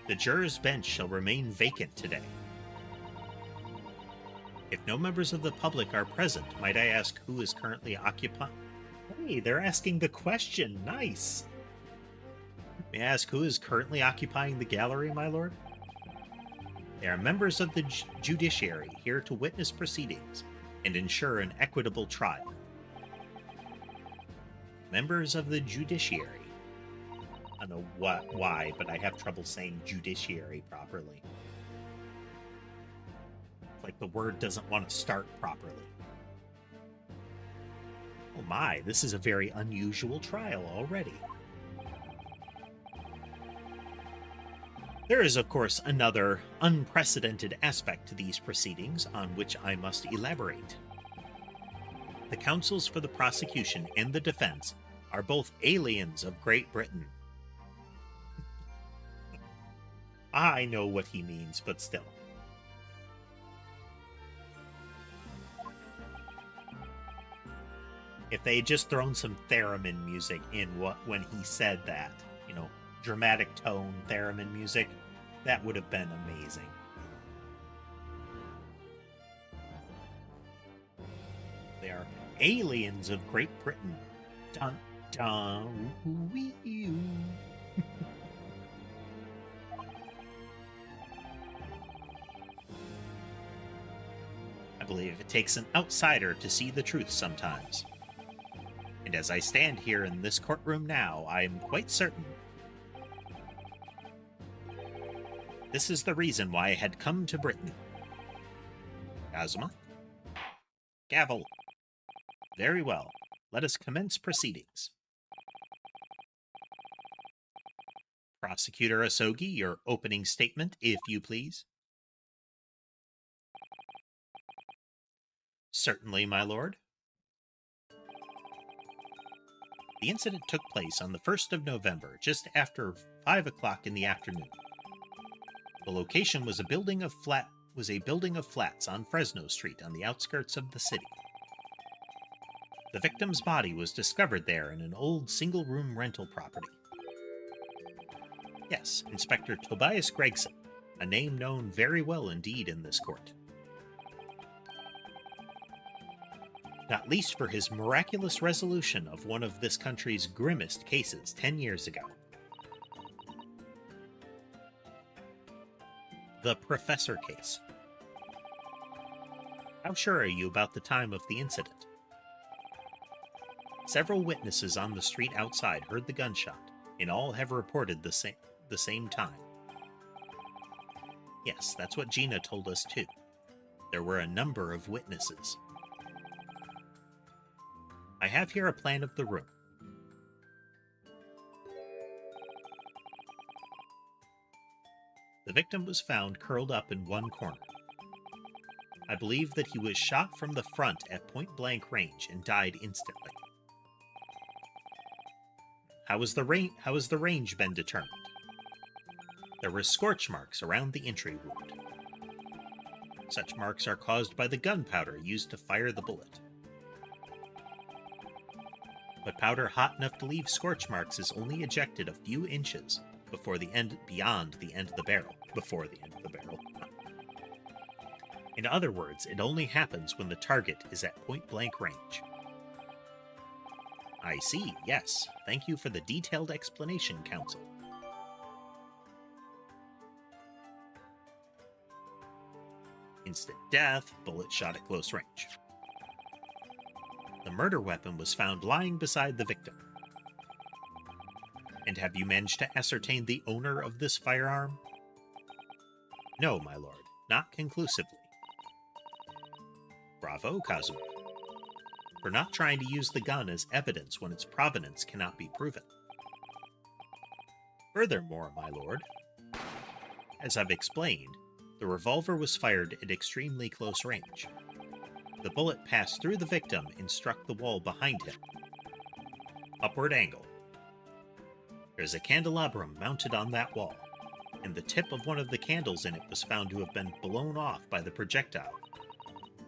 the jurors' bench shall remain vacant today. If no members of the public are present, might I ask who is currently Hey, they're asking the question. Nice. May I ask who is currently occupying the gallery, my lord? They are members of the judiciary here to witness proceedings and ensure an equitable trial. Members of the judiciary. I don't know why, but I have trouble saying judiciary properly. It's like the word doesn't want to start properly. Oh my, this is a very unusual trial already. There is, of course, another unprecedented aspect to these proceedings on which I must elaborate. The counsels for the prosecution and the defense are both aliens of Great Britain. I know what he means, but still. If they had just thrown some theremin music in when he said that, you know, dramatic tone theremin music, that would have been amazing. They are aliens of Great Britain. Dun dun wee. I believe it takes an outsider to see the truth sometimes. And as I stand here in this courtroom now, I am quite certain this is the reason why I had come to Britain. Kazuma? Gavel. Very well. Let us commence proceedings. Prosecutor Asogi, your opening statement, if you please. Certainly, my lord. The incident took place on the 1st of November, just after 5 o'clock in the afternoon. The location was a building of flats on Fresno Street on the outskirts of the city. The victim's body was discovered there in an old single-room rental property. Yes, Inspector Tobias Gregson, a name known very well indeed in this court. Not least for his miraculous resolution of one of this country's grimmest cases 10 years ago. The Professor case. How sure are you about the time of the incident? Several witnesses on the street outside heard the gunshot, and all have reported the same time. Yes, that's what Gina told us too. There were a number of witnesses. I have here a plan of the room. The victim was found curled up in one corner. I believe that he was shot from the front at point-blank range and died instantly. How has the range been determined? There were scorch marks around the entry wound. Such marks are caused by the gunpowder used to fire the bullet. But powder hot enough to leave scorch marks is only ejected a few inches beyond the end of the barrel. In other words, it only happens when the target is at point-blank range. I see, yes. Thank you for the detailed explanation, counsel. Instant death, bullet shot at close range. The murder weapon was found lying beside the victim. And have you managed to ascertain the owner of this firearm? No, my lord, not conclusively. Bravo, Kazuma, for not trying to use the gun as evidence when its provenance cannot be proven. Furthermore, my lord, as I've explained, the revolver was fired at extremely close range. The bullet passed through the victim and struck the wall behind him. Upward angle. There's a candelabrum mounted on that wall, and the tip of one of the candles in it was found to have been blown off by the projectile,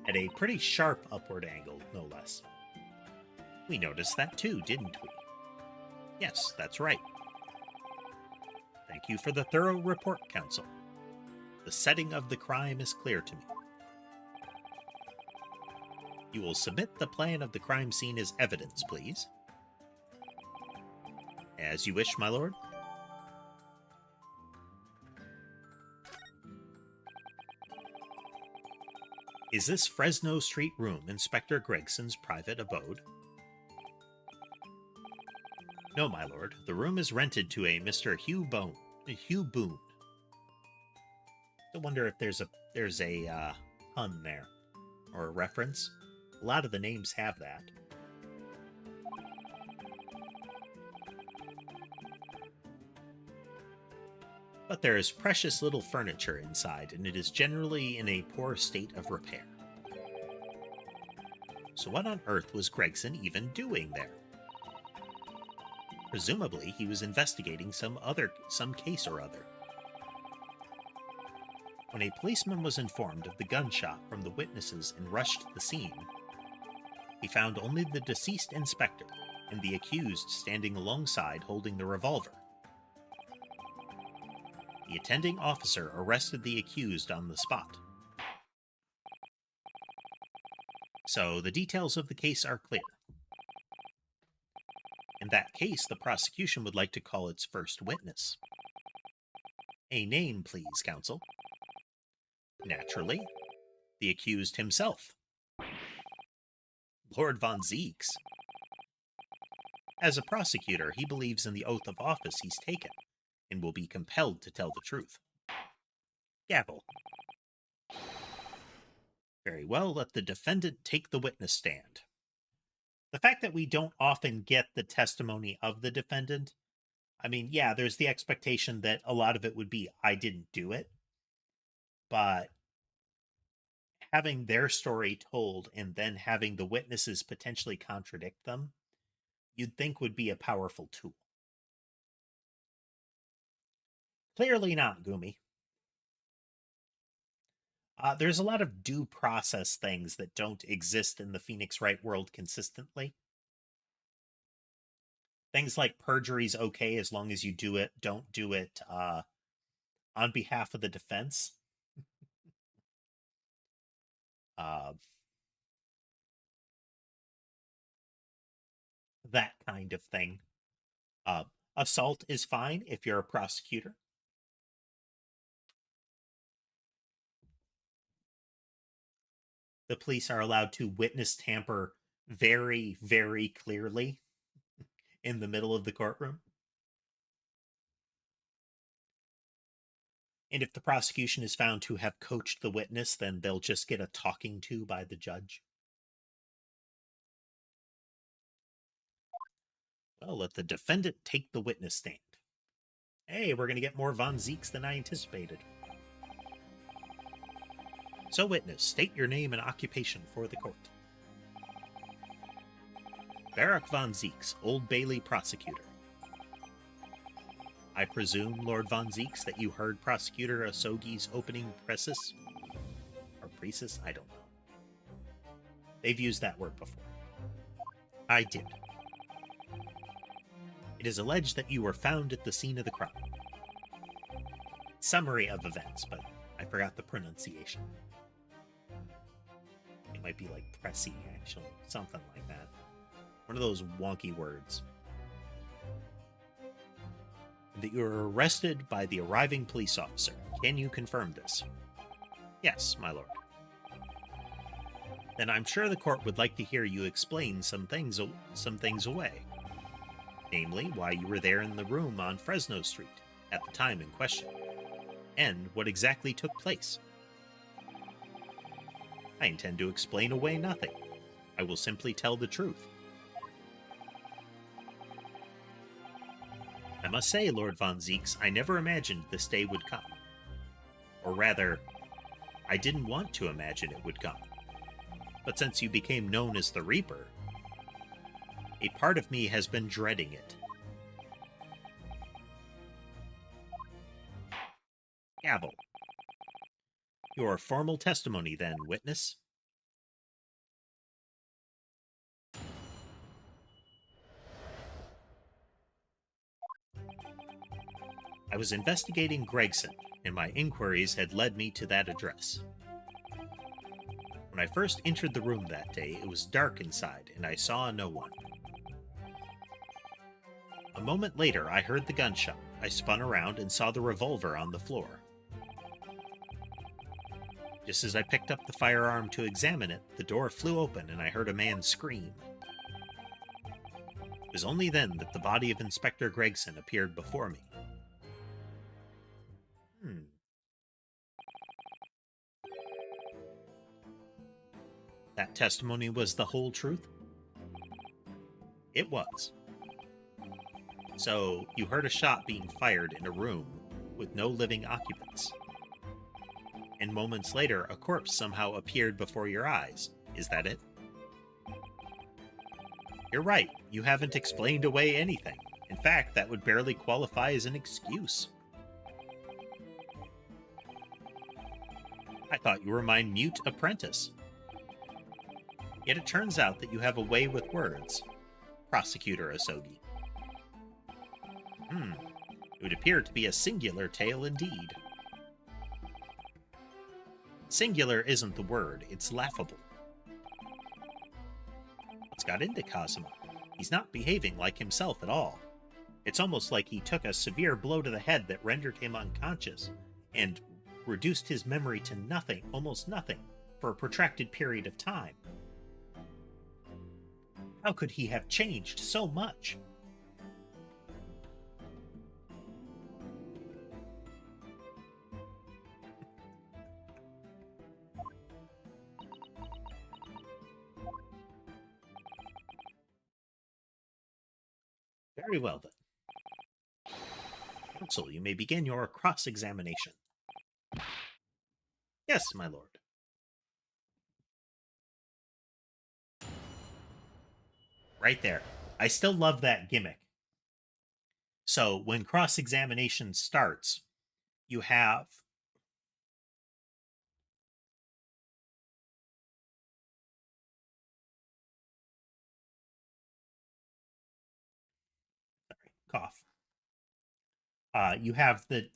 at a pretty sharp upward angle, no less. We noticed that too, didn't we? Yes, that's right. Thank you for the thorough report, counsel. The setting of the crime is clear to me. You will submit the plan of the crime scene as evidence, please. As you wish, my lord. Is this Fresno Street room Inspector Gregson's private abode? No, my lord. The room is rented to a Mr. Hugh Boone. I wonder if there's a pun there, or a reference. A lot of the names have that. But there is precious little furniture inside, and it is generally in a poor state of repair. So what on earth was Gregson even doing there? Presumably, he was investigating some case or other. When a policeman was informed of the gunshot from the witnesses and rushed to the scene, he found only the deceased inspector and the accused standing alongside holding the revolver. The attending officer arrested the accused on the spot. So the details of the case are clear. In that case, the prosecution would like to call its first witness. A name, please, counsel. Naturally, the accused himself. Lord von Zieks. As a prosecutor, he believes in the oath of office he's taken, and will be compelled to tell the truth. Gavel. Very well, let the defendant take the witness stand. The fact that we don't often get the testimony of the defendant, I mean, yeah, there's the expectation that a lot of it would be, I didn't do it. But having their story told and then having the witnesses potentially contradict them, you'd think would be a powerful tool. Clearly not, Gumi. There's a lot of due process things that don't exist in the Phoenix Wright world consistently. Things like perjury's okay as long as you don't do it on behalf of the defense. That kind of thing. Assault is fine if you're a prosecutor. The police are allowed to witness tamper very, very clearly in the middle of the courtroom. And if the prosecution is found to have coached the witness, then they'll just get a talking to by the judge. Well, let the defendant take the witness stand. Hey, we're going to get more Von Zieks than I anticipated. So, witness, state your name and occupation for the court. Barak Von Zieks, Old Bailey prosecutor. I presume, Lord Von Zieks, that you heard Prosecutor Asogi's opening precis? Or precis? I don't know. They've used that word before. I did. It is alleged that you were found at the scene of the crime. Summary of events, but I forgot the pronunciation. It might be like Pressy, actually. Something like that. One of those wonky words. That you were arrested by the arriving police officer. Can you confirm this? Yes, my lord. Then I'm sure the court would like to hear you explain some things away. Namely, why you were there in the room on Fresno Street at the time in question, and what exactly took place. I intend to explain away nothing. I will simply tell the truth. I must say, Lord Von Zieks, I never imagined this day would come. Or rather, I didn't want to imagine it would come. But since you became known as the Reaper, a part of me has been dreading it. Gavel. Your formal testimony, then, witness. I was investigating Gregson, and my inquiries had led me to that address. When I first entered the room that day, it was dark inside, and I saw no one. A moment later, I heard the gunshot. I spun around and saw the revolver on the floor. Just as I picked up the firearm to examine it, the door flew open and I heard a man scream. It was only then that the body of Inspector Gregson appeared before me. That testimony was the whole truth? It was. So, you heard a shot being fired in a room with no living occupants. And moments later, a corpse somehow appeared before your eyes. Is that it? You're right. You haven't explained away anything. In fact, that would barely qualify as an excuse. I thought you were my mute apprentice. Yet it turns out that you have a way with words, Prosecutor Asogi. It would appear to be a singular tale indeed. Singular isn't the word, it's laughable. What's got into Kazuma? He's not behaving like himself at all. It's almost like he took a severe blow to the head that rendered him unconscious and reduced his memory to nothing, almost nothing, for a protracted period of time. How could he have changed so much? Very well, then. Counsel, you may begin your cross-examination. Yes, my lord. Right there. I still love that gimmick. So when cross-examination starts, you have cough. You have the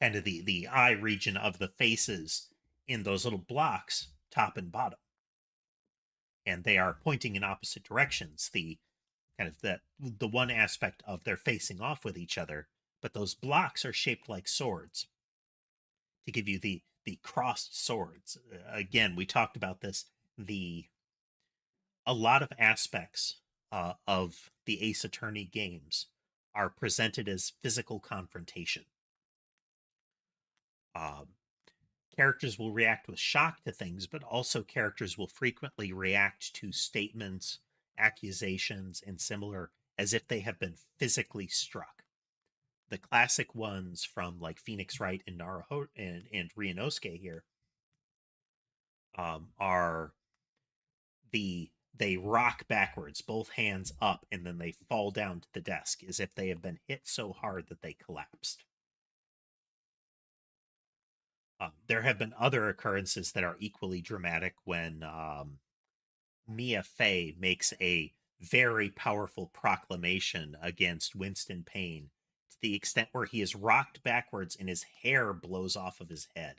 kind of the eye region of the faces in those little blocks, top and bottom, and they are pointing in opposite directions. The kind of the one aspect of they're facing off with each other, but those blocks are shaped like swords to give you the crossed swords. Again, we talked about this. A lot of aspects of the Ace Attorney games are presented as physical confrontation. Um, Characters will react with shock to things, but also characters will frequently react to statements, accusations, and similar as if they have been physically struck. The classic ones from like Phoenix Wright and Naruhodo and Ryunosuke here are they rock backwards, both hands up, and then they fall down to the desk as if they have been hit so hard that they collapsed. There have been other occurrences that are equally dramatic when Mia Fey makes a very powerful proclamation against Winston Payne to the extent where he is rocked backwards and his hair blows off of his head.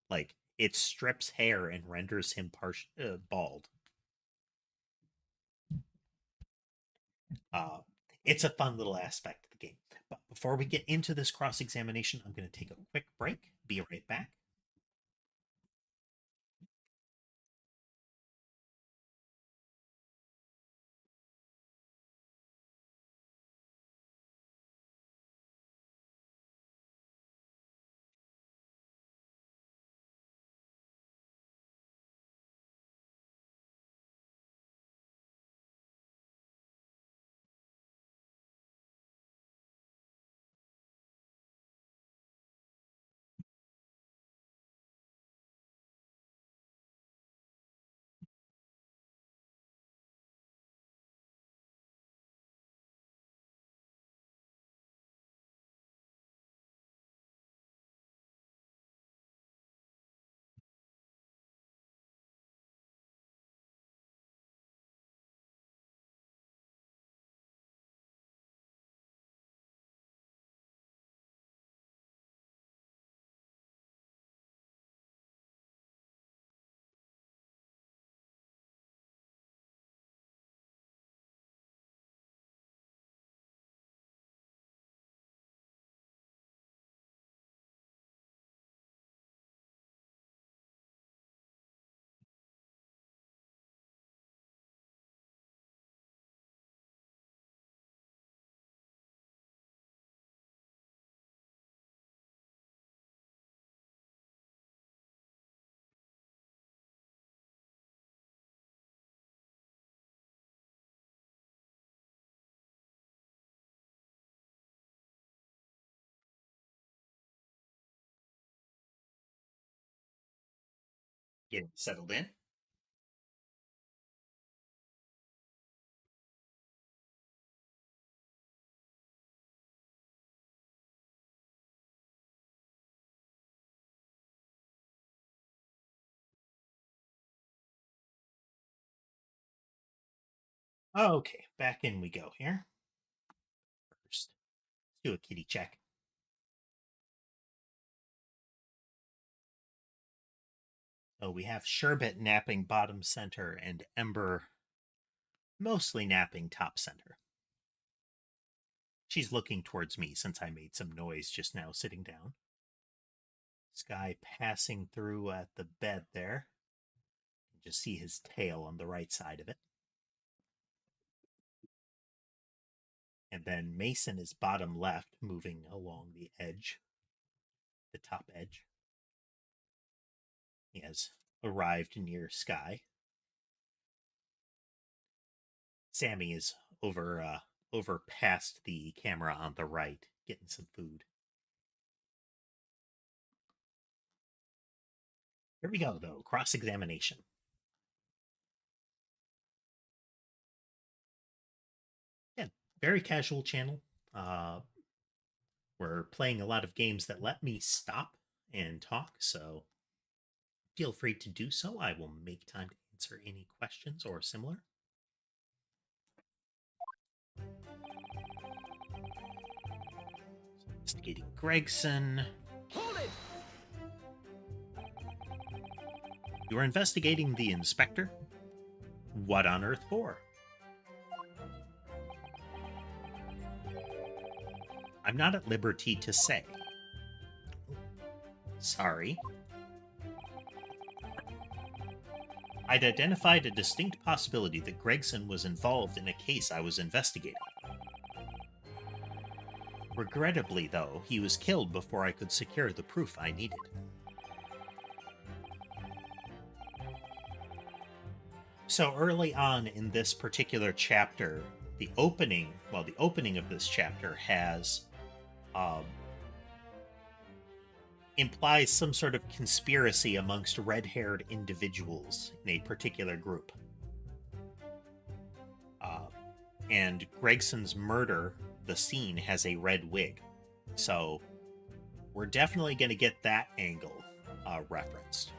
Like, it strips hair and renders him bald. Uh, it's a fun little aspect of the game. But before we get into this cross examination, I'm going to take a quick break. Be right back. Getting settled in. Okay, back in we go here. First, let's do a kitty check. So we have Sherbet napping bottom center and Ember mostly napping top center. She's looking towards me since I made some noise just now sitting down. Sky passing through at the bed there. You just see his tail on the right side of it. And then Mason is bottom left, moving along the edge, the top edge. He has arrived near Sky. Sammy is over past the camera on the right, getting some food. Here we go, though. Cross-examination. Yeah, very casual channel. We're playing a lot of games that let me stop and talk, so feel free to do so. I will make time to answer any questions or similar. Investigating Gregson.
Hold it!
You are investigating the inspector? What on earth for? I'm not at liberty to say. Sorry. I'd identified a distinct possibility that Gregson was involved in a case I was investigating. Regrettably, though, he was killed before I could secure the proof I needed. So early on in this particular chapter, the opening of this chapter has implies some sort of conspiracy amongst red-haired individuals in a particular group. And Gregson's murder, the scene, has a red wig. So we're definitely going to get that angle referenced.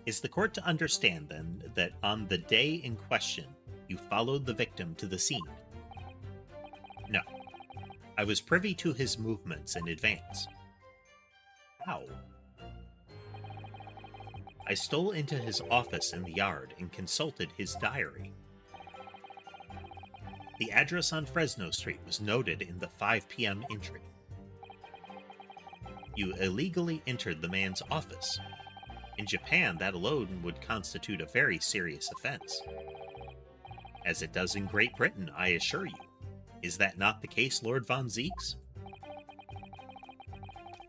Is the court to understand, then, that on the day in question, you followed the victim to the scene? No. I was privy to his movements in advance. How? I stole into his office in the yard and consulted his diary. The address on Fresno Street was noted in the 5 p.m. entry. You illegally entered the man's office. In Japan, that alone would constitute a very serious offense. As it does in Great Britain, I assure you. Is that not the case, Lord Von Zeeks?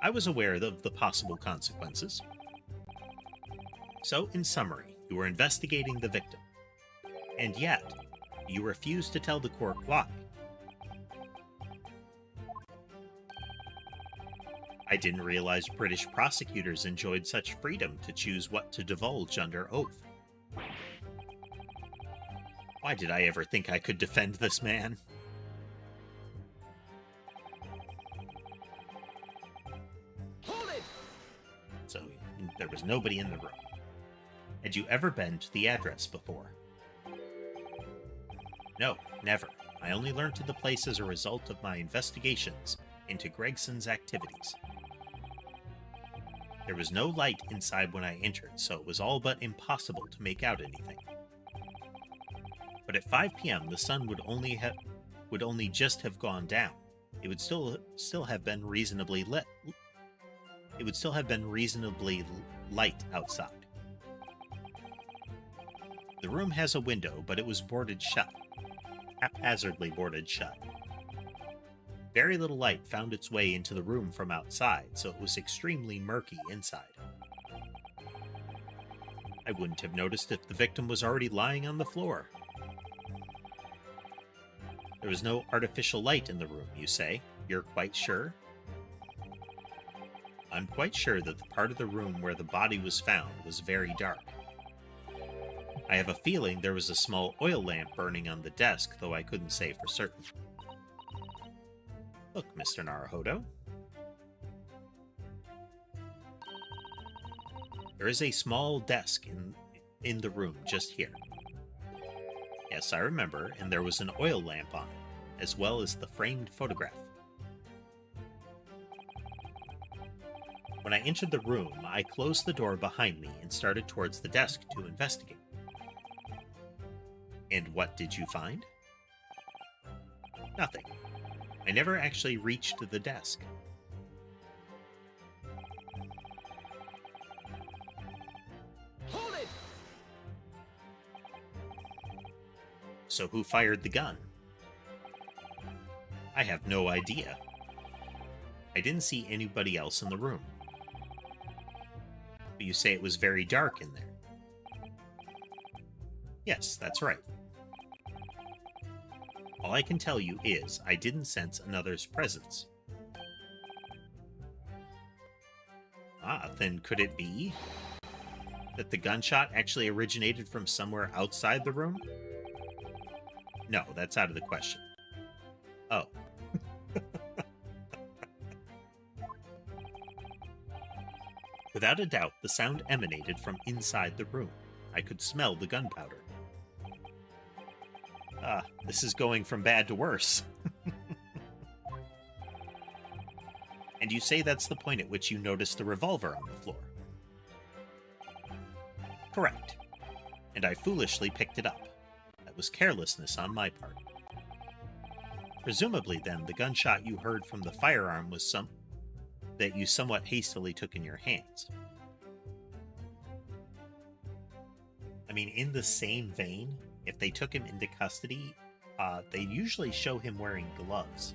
I was aware of the possible consequences. So, in summary, you were investigating the victim. And yet, you refused to tell the court why. I didn't realize British prosecutors enjoyed such freedom to choose what to divulge under oath. Why did I ever think I could defend this man?
Hold it!
So, there was nobody in the room. Had you ever been to the address before? No, never. I only learned to the place as a result of my investigations into Gregson's activities. There was no light inside when I entered, so it was all but impossible to make out anything. But at 5 p.m., the sun would only just have gone down. It would still have been reasonably lit. It would still have been reasonably light outside. The room has a window, but it was boarded shut. Haphazardly boarded shut. Very little light found its way into the room from outside, so it was extremely murky inside. I wouldn't have noticed if the victim was already lying on the floor. There was no artificial light in the room, you say? You're quite sure? I'm quite sure that the part of the room where the body was found was very dark. I have a feeling there was a small oil lamp burning on the desk, though I couldn't say for certain. Look, Mr. Naruhodo. There is a small desk in the room just here. Yes, I remember, and there was an oil lamp on it, as well as the framed photograph. When I entered the room, I closed the door behind me and started towards the desk to investigate. And what did you find? Nothing. I never actually reached the desk.
Hold it!
So who fired the gun? I have no idea. I didn't see anybody else in the room. But you say it was very dark in there. Yes, that's right. All I can tell you is I didn't sense another's presence. Ah, then could it be that the gunshot actually originated from somewhere outside the room? No, that's out of the question. Oh. Without a doubt, the sound emanated from inside the room. I could smell the gunpowder. Ah, this is going from bad to worse. And you say that's the point at which you noticed the revolver on the floor? Correct. And I foolishly picked it up. That was carelessness on my part. Presumably, then, the gunshot you heard from the firearm was that you somewhat hastily took in your hands. I mean, in the same vein, if they took him into custody, they usually show him wearing gloves.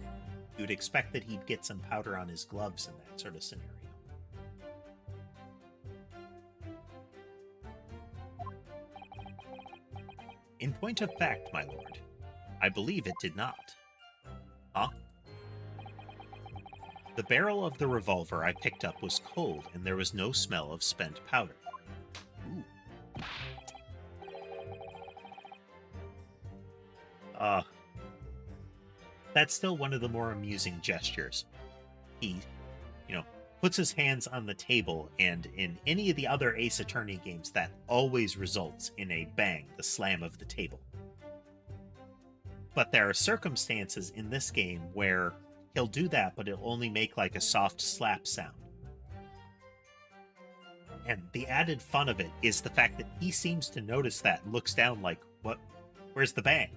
You'd expect that he'd get some powder on his gloves in that sort of scenario. In point of fact, my lord, I believe it did not. Huh? The barrel of the revolver I picked up was cold, and there was no smell of spent powder. Ooh. That's still one of the more amusing gestures. He, puts his hands on the table, and in any of the other Ace Attorney games, that always results in a bang, the slam of the table. But there are circumstances in this game where he'll do that, but it'll only make like a soft slap sound. And the added fun of it is the fact that he seems to notice that and looks down like, what? Where's the bang?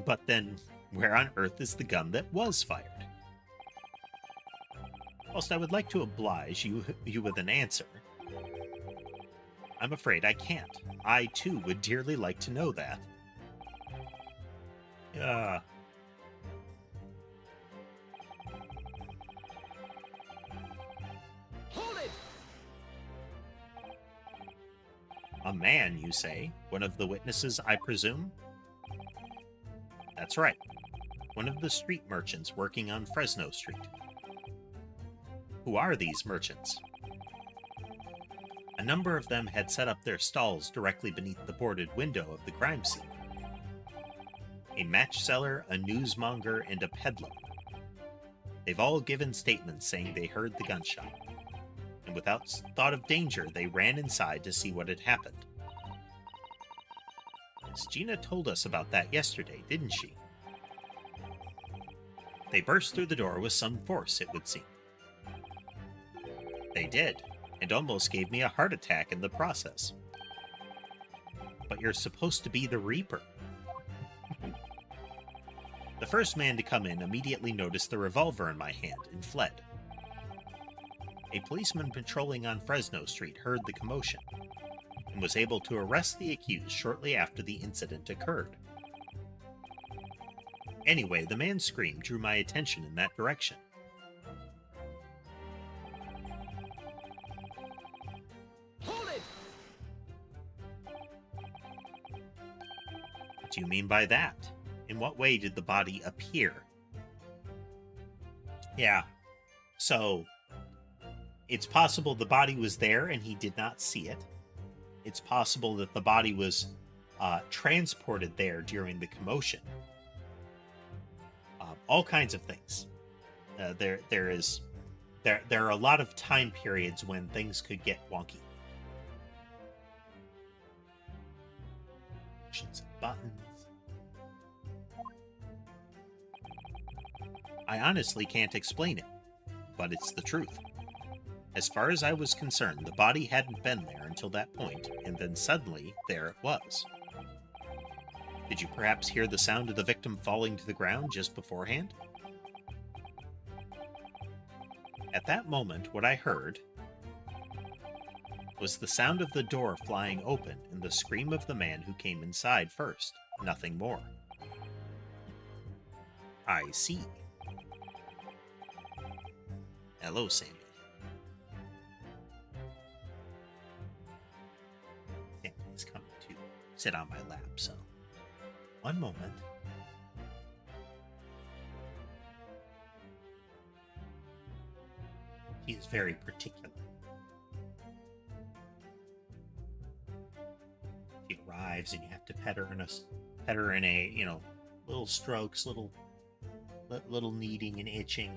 But then, where on earth is the gun that was fired? Whilst I would like to oblige you with an answer, I'm afraid I can't. I, too, would dearly like to know that.
Hold it!
A man, you say? One of the witnesses, I presume? That's right. One of the street merchants working on Fresno Street. Who are these merchants? A number of them had set up their stalls directly beneath the boarded window of the crime scene. A match seller, a newsmonger, and a peddler. They've all given statements saying they heard the gunshot, and without thought of danger, they ran inside to see what had happened. Miss Gina told us about that yesterday, didn't she? They burst through the door with some force, it would seem. They did, and almost gave me a heart attack in the process. But you're supposed to be the Reaper. The first man to come in immediately noticed the revolver in my hand and fled. A policeman patrolling on Fresno Street heard the commotion and was able to arrest the accused shortly after the incident occurred. Anyway, the man's scream drew my attention in that direction.
Hold it!
What do you mean by that? In what way did the body appear Yeah. So it's possible the body was there and he did not see it. It's possible that the body was transported there during the commotion. All kinds of things. There are a lot of time periods when things could get wonky. Options and buttons. I honestly can't explain it, but it's the truth. As far as I was concerned, the body hadn't been there until that point, and then suddenly there it was. Did you perhaps hear the sound of the victim falling to the ground just beforehand? At that moment, what I heard was the sound of the door flying open and the scream of the man who came inside first. Nothing more. I see. Hello, Sammy. Sammy's coming to sit on my lap, so one moment. She is very particular. She arrives and you have to pet her in a little strokes, little kneading and itching.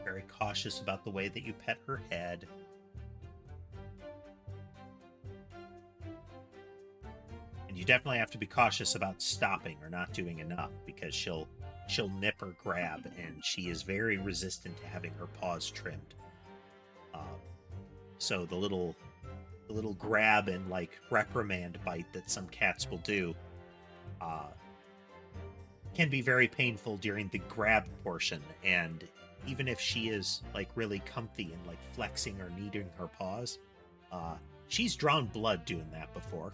Very cautious about the way that you pet her head. And you definitely have to be cautious about stopping or not doing enough, because she'll nip or grab, and she is very resistant to having her paws trimmed. So the little grab and reprimand bite that some cats will do can be very painful during the grab portion, and even if she is really comfy and flexing or kneading her paws, she's drawn blood doing that before.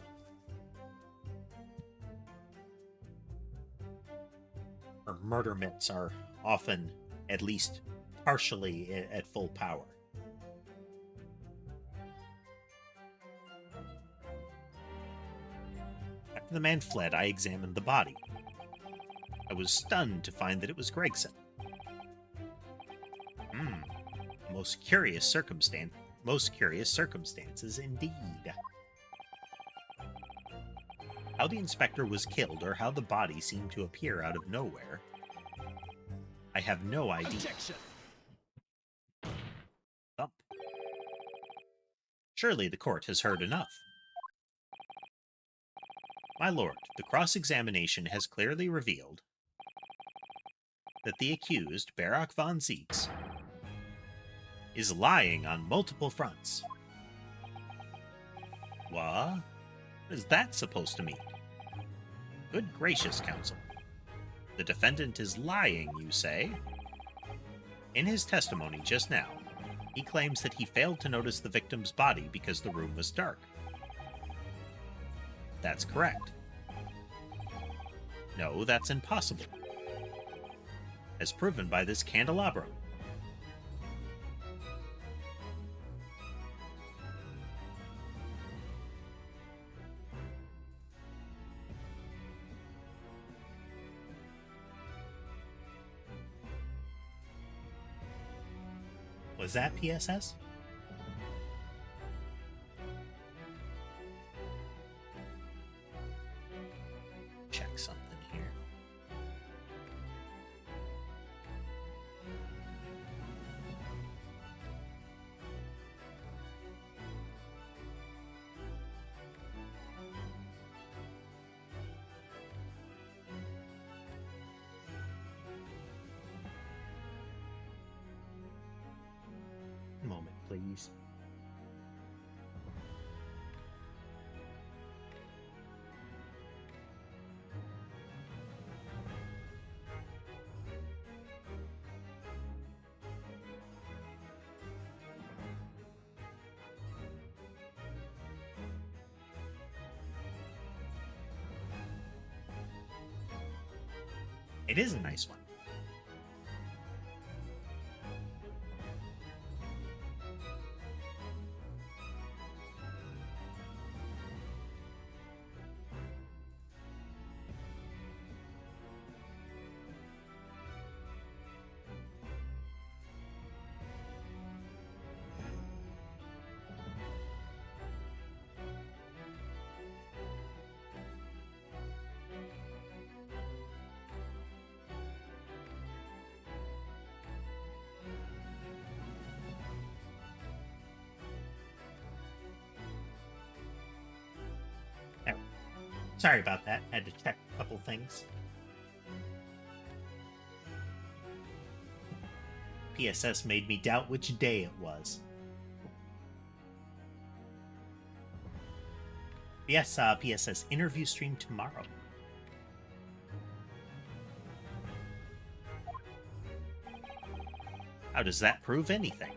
Her murder mitts are often at least partially at full power. After the man fled, I examined the body. I was stunned to find that it was Gregson. Most curious circumstances indeed. How the inspector was killed, or how the body seemed to appear out of nowhere, I have no idea.
Objection.
Thump. Surely the court has heard enough. My lord, the cross-examination has clearly revealed that the accused, Barak von Zieks, is lying on multiple fronts. What? What is that supposed to mean? Good gracious, counsel. The defendant is lying, you say? In his testimony just now, he claims that he failed to notice the victim's body because the room was dark. That's correct. No, that's impossible, as proven by this candelabrum. Was that PSS? Check something here. A moment, please. It is a nice one. Sorry about that. Had to check a couple things. PSS made me doubt which day it was. Yes, PSS interview stream tomorrow. How does that prove anything?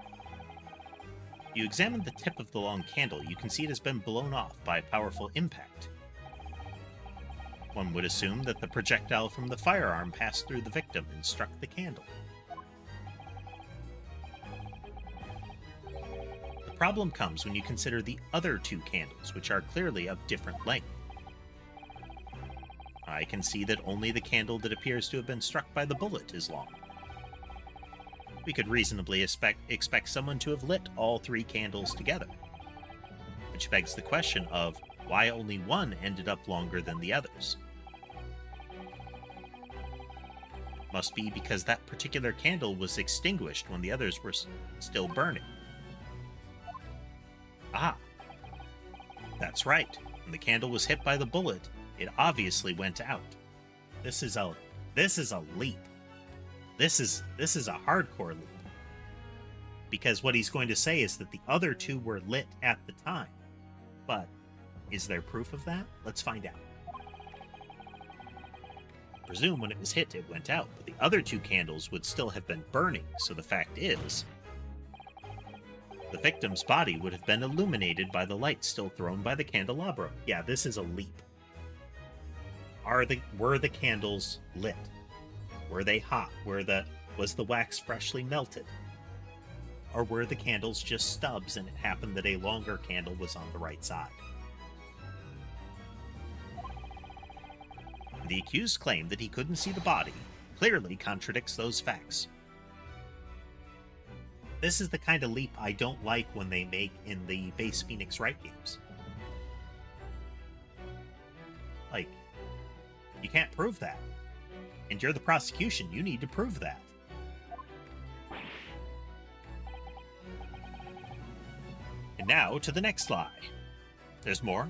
If you examine the tip of the long candle, you can see it has been blown off by a powerful impact. One would assume that the projectile from the firearm passed through the victim and struck the candle. The problem comes when you consider the other two candles, which are clearly of different length. I can see that only the candle that appears to have been struck by the bullet is long. We could reasonably expect someone to have lit all three candles together, which begs the question of why only one ended up longer than the others. Must be because that particular candle was extinguished when the others were still burning. Ah, that's right. When the candle was hit by the bullet, it obviously went out. This is a leap. This is a hardcore leap. Because what he's going to say is that the other two were lit at the time. But is there proof of that? Let's find out. I presume when it was hit, it went out, but the other two candles would still have been burning, so the fact is, the victim's body would have been illuminated by the light still thrown by the candelabra. Yeah, this is a leap. Were the candles lit? Were they hot? Was the wax freshly melted? Or were the candles just stubs and it happened that a longer candle was on the right side? The accused claim that he couldn't see the body clearly contradicts those facts. This is the kind of leap I don't like when they make in the base Phoenix Wright games. Like, you can't prove that. And you're the prosecution, you need to prove that. And now to the next lie. There's more.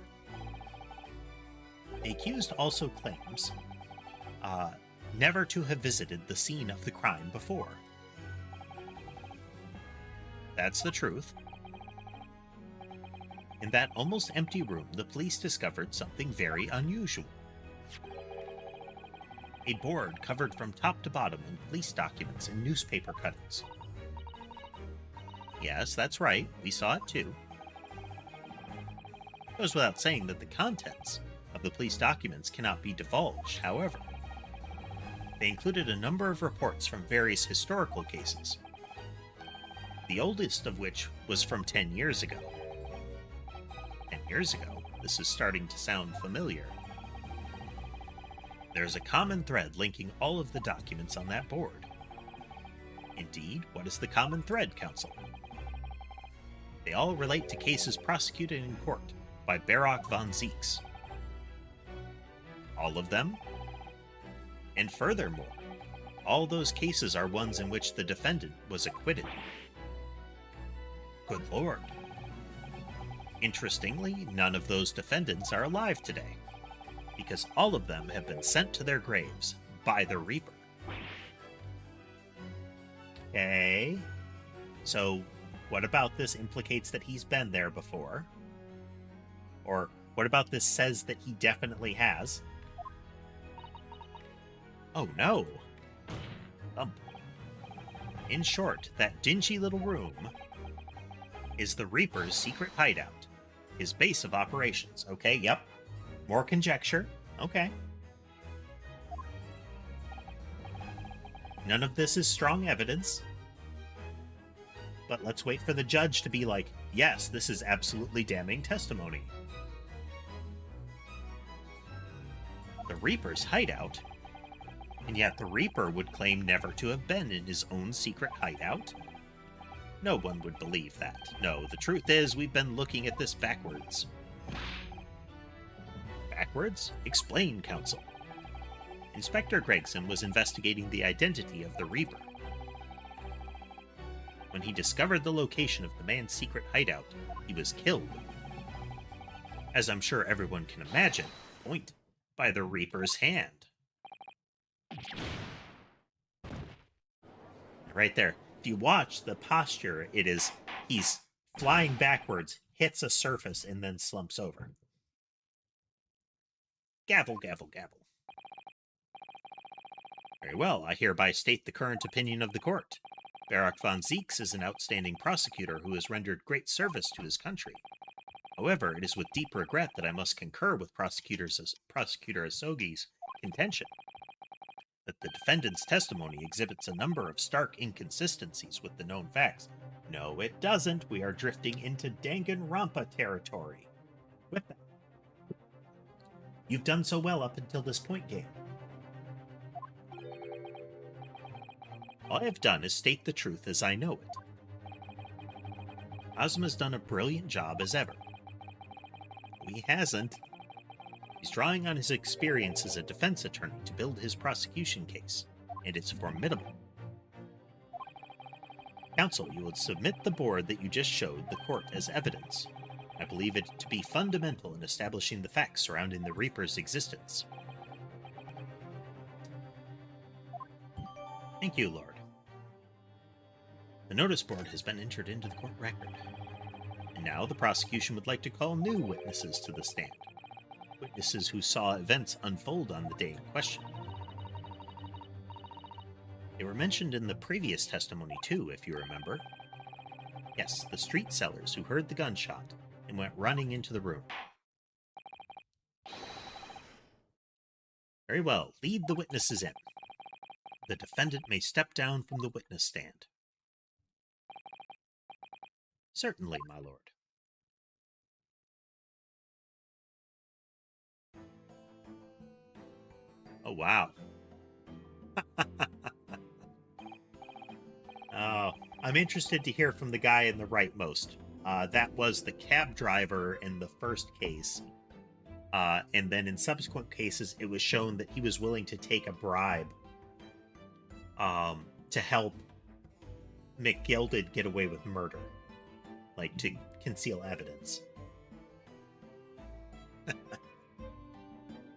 The accused also claims never to have visited the scene of the crime before. That's the truth. In that almost empty room, the police discovered something very unusual. A board covered from top to bottom in police documents and newspaper cuttings. Yes, that's right, we saw it too. It goes without saying that the contents of the police documents cannot be divulged, however. They included a number of reports from various historical cases, the oldest of which was from 10 years ago. 10 years ago? This is starting to sound familiar. There's a common thread linking all of the documents on that board. Indeed, what is the common thread, counsel? They all relate to cases prosecuted in court by Barock von Zieks. All of them? And furthermore, all those cases are ones in which the defendant was acquitted. Good Lord. Interestingly, none of those defendants are alive today, because all of them have been sent to their graves by the Reaper. Okay. So, what about this implicates that he's been there before? Or what about this says that he definitely has? Oh no! In short, that dingy little room is the Reaper's secret hideout, his base of operations. Okay, yep. More conjecture. Okay. None of this is strong evidence. But let's wait for the judge to be like, yes, this is absolutely damning testimony. The Reaper's hideout? And yet the Reaper would claim never to have been in his own secret hideout? No one would believe that. No, the truth is, we've been looking at this backwards. Backwards? Explain, counsel. Inspector Gregson was investigating the identity of the Reaper. When he discovered the location of the man's secret hideout, he was killed. As I'm sure everyone can imagine, point by the Reaper's hand. Right there. If you watch the posture, he's flying backwards, hits a surface, and then slumps over. Gavel, gavel, gavel. Very well, I hereby state the current opinion of the court. Barak von Zieks is an outstanding prosecutor who has rendered great service to his country. However, it is with deep regret that I must concur with Prosecutor Asogi's contention that the defendant's testimony exhibits a number of stark inconsistencies with the known facts. No, it doesn't. We are drifting into Danganronpa territory. With that, you've done so well up until this point, game. All I have done is state the truth as I know it. Ozma's done a brilliant job as ever. He hasn't. He's drawing on his experience as a defense attorney to build his prosecution case, and it's formidable. Counsel, you will submit the board that you just showed the court as evidence. I believe it to be fundamental in establishing the facts surrounding the Reaper's existence. Thank you, Lord. The notice board has been entered into the court record. And now the prosecution would like to call new witnesses to the stand. Witnesses who saw events unfold on the day in question. They were mentioned in the previous testimony too, if you remember. Yes, the street sellers who heard the gunshot and went running into the room. Very well, lead the witnesses in. The defendant may step down from the witness stand. Certainly, my lord. Oh, wow. Oh, I'm interested to hear from the guy in the rightmost. That was the cab driver in the first case. And then in subsequent cases, it was shown that he was willing to take a bribe to help McGilded get away with murder. Like, to conceal evidence.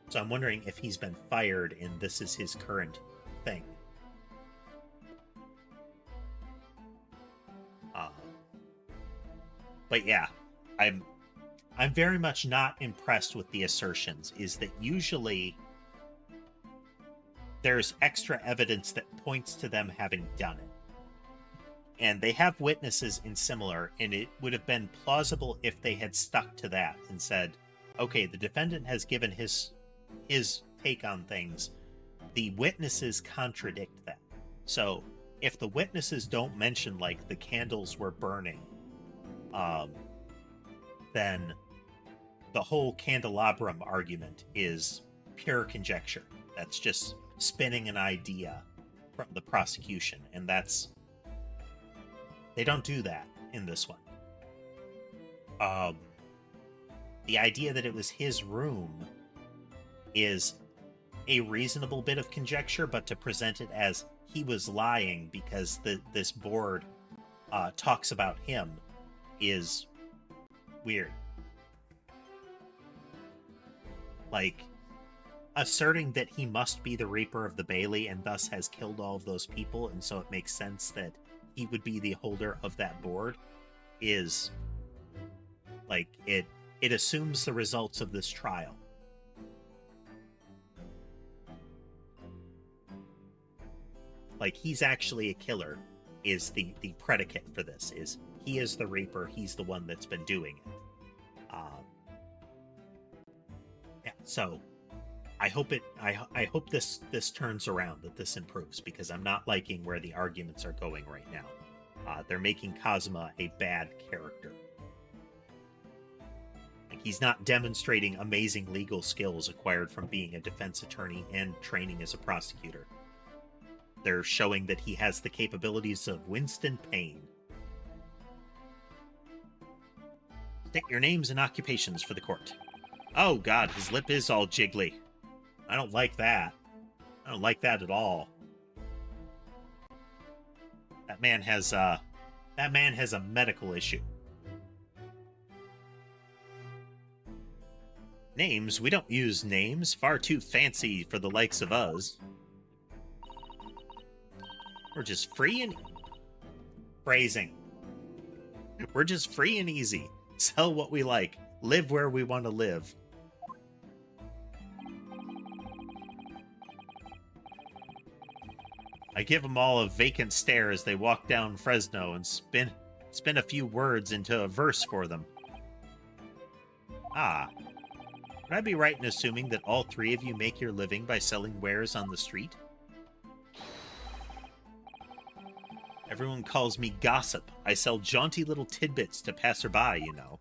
So I'm wondering if he's been fired and this is his current thing. But yeah, I'm very much not impressed with the assertions. Is that usually there's extra evidence that points to them having done it. And they have witnesses in similar, and it would have been plausible if they had stuck to that and said, okay, the defendant has given his take on things. The witnesses contradict that. So if the witnesses don't mention, like, the candles were burning, then the whole candelabrum argument is pure conjecture. That's just spinning an idea from the prosecution, and that's... They don't do that in this one. The idea that it was his room is a reasonable bit of conjecture, but to present it as he was lying because this board talks about him is weird. Like, asserting that he must be the Reaper of the Bailey and thus has killed all of those people, and so it makes sense that he would be the holder of that board is, like, it assumes the results of this trial. Like, he's actually a killer is the predicate for this, is he is the Reaper, he's the one that's been doing it. Yeah, so I hope this turns around, that this improves, because I'm not liking where the arguments are going right now. They're making Kazuma a bad character. Like, he's not demonstrating amazing legal skills acquired from being a defense attorney and training as a prosecutor. They're showing that he has the capabilities of Winston Payne. State your names and occupations for the court. Oh god, his lip is all jiggly. I don't like that. I don't like that at all. That man has a medical issue. Names? We don't use names. Far too fancy for the likes of us. We're just free and... Phrasing. We're just free and easy. Sell what we like. Live where we want to live. I give them all a vacant stare as they walk down Fresno and spin a few words into a verse for them. Ah. Would I be right in assuming that all three of you make your living by selling wares on the street? Everyone calls me gossip. I sell jaunty little tidbits to passerby, you know.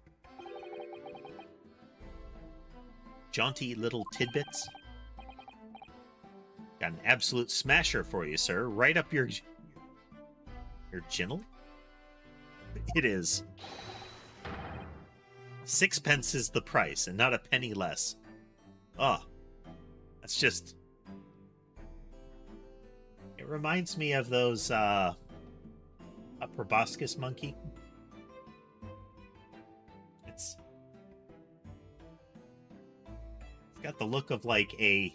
Jaunty little tidbits? Got an absolute smasher for you, sir. Right up your ginnel? It is. 6 pence is the price, and not a penny less. Oh, that's just... It reminds me of those, a proboscis monkey. It's got the look of like a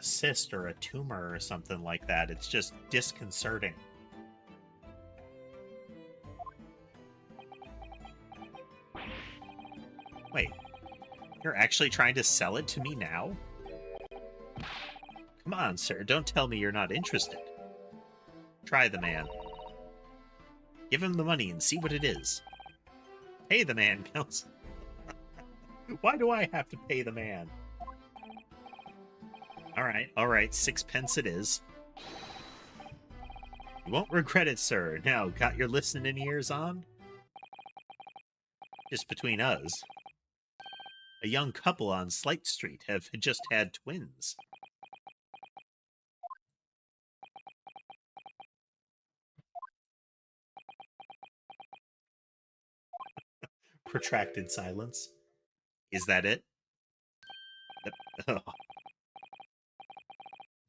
cyst or a tumor or something like that. It's just disconcerting. Wait, you're actually trying to sell it to me now? Come on, sir, don't tell me you're not interested. Try the man. Give him the money and see what it is. Pay the man, Council. Why do I have to pay the man? Alright, 6 pence it is. You won't regret it, sir. Now, got your listening ears on? Just between us. A young couple on Slight Street have just had twins. Protracted silence. Is that it? Oh.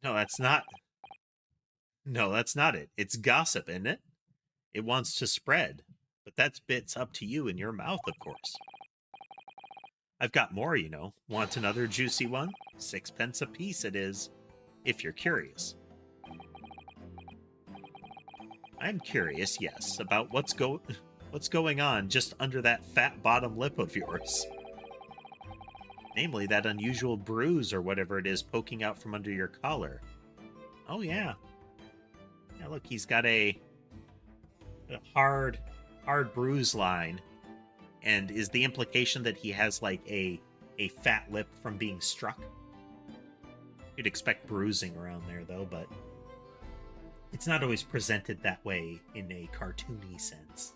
No, that's not. No, that's not it. It's gossip, isn't it? It wants to spread. But that's bits up to you in your mouth, of course. I've got more, you know. Want another juicy one? 6 pence a piece it is, if you're curious. I'm curious, yes, about what's going on just under that fat bottom lip of yours. Namely, that unusual bruise or whatever it is poking out from under your collar. Oh, yeah. Yeah, look, he's got a hard bruise line. And is the implication that he has, like, a fat lip from being struck? You'd expect bruising around there, though, but it's not always presented that way in a cartoony sense.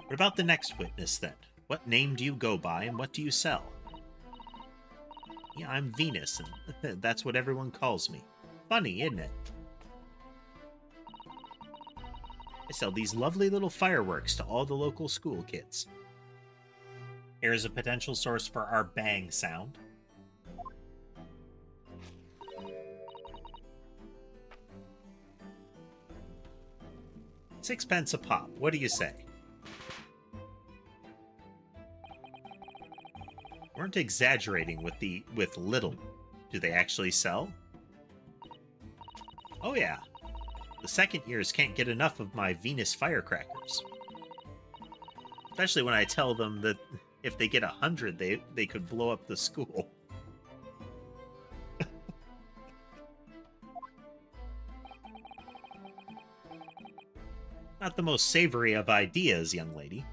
What about the next witness, then? What name do you go by, and what do you sell? Yeah, I'm Venus, and that's what everyone calls me. Funny, isn't it? I sell these lovely little fireworks to all the local school kids. Here's a potential source for our bang sound. £6 a pop. What do you say? Weren't exaggerating with little. Do they actually sell? Oh yeah. The second years can't get enough of my Venus firecrackers. Especially when I tell them that if they get 100, they could blow up the school. Not the most savory of ideas, young lady.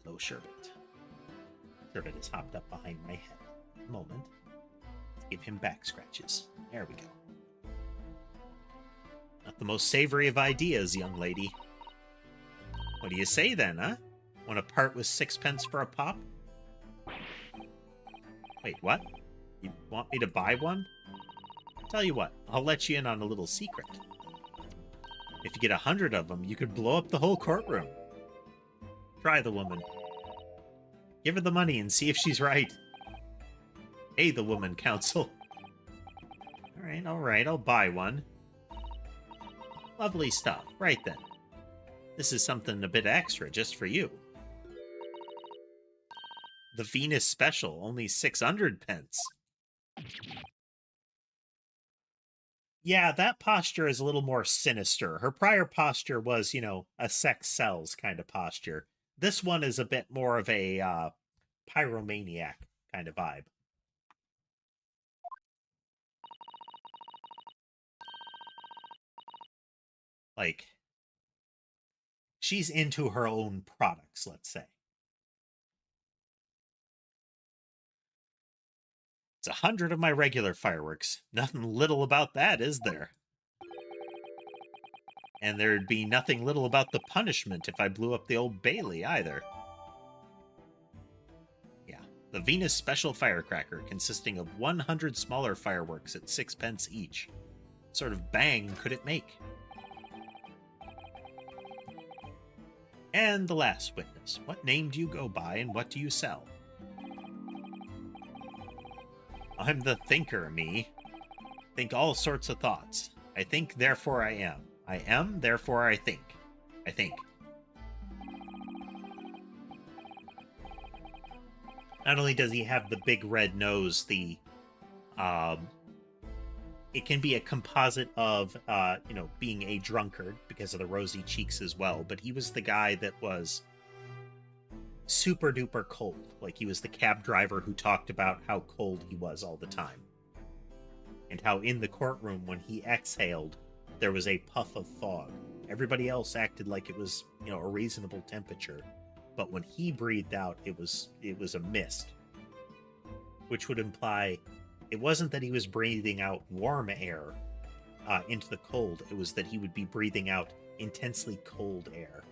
Hello, Sherbet. Sherbet has hopped up behind my head. A moment. Let's give him back scratches. There we go. Not the most savory of ideas, young lady. What do you say then, huh? Want to part with 6 pence for a pop? Wait, what? You want me to buy one? Tell you what, I'll let you in on a little secret. If you get 100 of them, you could blow up the whole courtroom. Try the woman. Give her the money and see if she's right. Pay the woman, counsel. Alright, I'll buy one. Lovely stuff. Right then. This is something a bit extra just for you. The Venus special, only 600 pence. Yeah, that posture is a little more sinister. Her prior posture was, a sex sells kind of posture. This one is a bit more of a pyromaniac kind of vibe. Like, she's into her own products, let's say. It's 100 of my regular fireworks. Nothing little about that, is there? And there'd be nothing little about the punishment if I blew up the Old Bailey, either. Yeah, the Venus Special Firecracker, consisting of 100 smaller fireworks at 6 pence each. What sort of bang could it make? And the last witness. What name do you go by and what do you sell? I'm the thinker, me. Think all sorts of thoughts. I think, therefore I am. I am, therefore I think. I think. Not only does he have the big red nose, it can be a composite of, being a drunkard because of the rosy cheeks as well, but he was the guy that was super duper cold. Like, he was the cab driver who talked about how cold he was all the time. And how in the courtroom, when he exhaled, there was a puff of fog. Everybody else acted like it was, a reasonable temperature. But when he breathed out, it was a mist. Which would imply it wasn't that he was breathing out warm air into the cold. It was that he would be breathing out intensely cold air.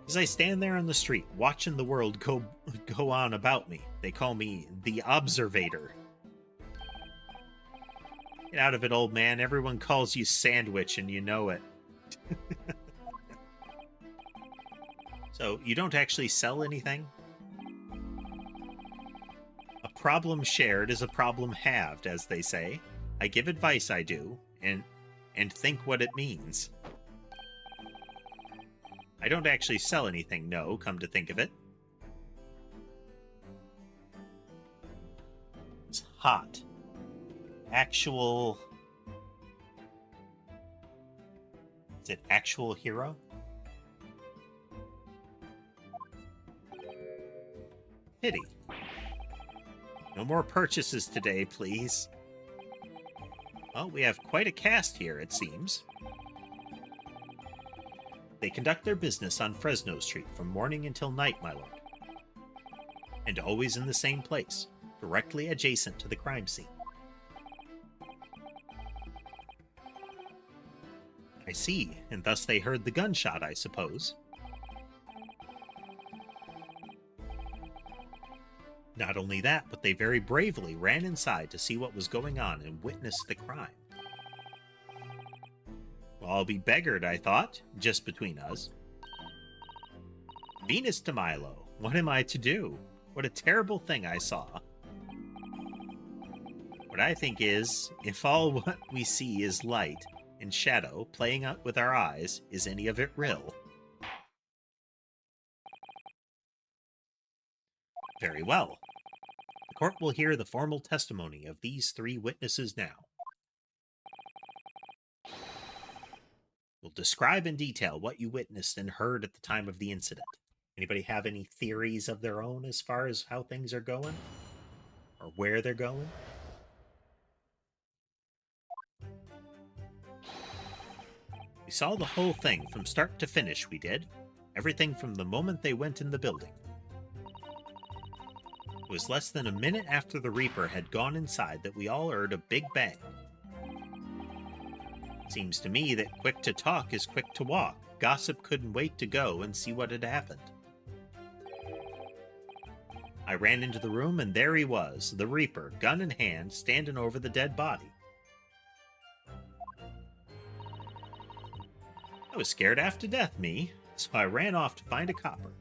As I stand there on the street, watching the world go on about me, they call me the Observator. Get out of it, old man. Everyone calls you Sandwich, and you know it. So, you don't actually sell anything? A problem shared is a problem halved, as they say. I give advice, I do, and think what it means. I don't actually sell anything, no, come to think of it. It's hot. Actual... Is it actual hero? Pity. No more purchases today, please. Well, we have quite a cast here, it seems. They conduct their business on Fresno Street from morning until night, my lord. And always in the same place, directly adjacent to the crime scene. I see, and thus they heard the gunshot, I suppose. Not only that, but they very bravely ran inside to see what was going on and witnessed the crime. Well, I'll be beggared, I thought, just between us. Venus de Milo, what am I to do? What a terrible thing I saw. What I think is, if all what we see is light and shadow playing out with our eyes, is any of it real? Very well. The court will hear the formal testimony of these 3 witnesses now. We'll describe in detail what you witnessed and heard at the time of the incident. Anybody have any theories of their own as far as how things are going? Or where they're going? We saw the whole thing from start to finish, we did. Everything from the moment they went in the building. It was less than a minute after the Reaper had gone inside that we all heard a big bang. Seems to me that quick to talk is quick to walk. Gossip couldn't wait to go and see what had happened. I ran into the room, and there he was, the Reaper, gun in hand, standing over the dead body. I was scared half to death, me, so I ran off to find a copper.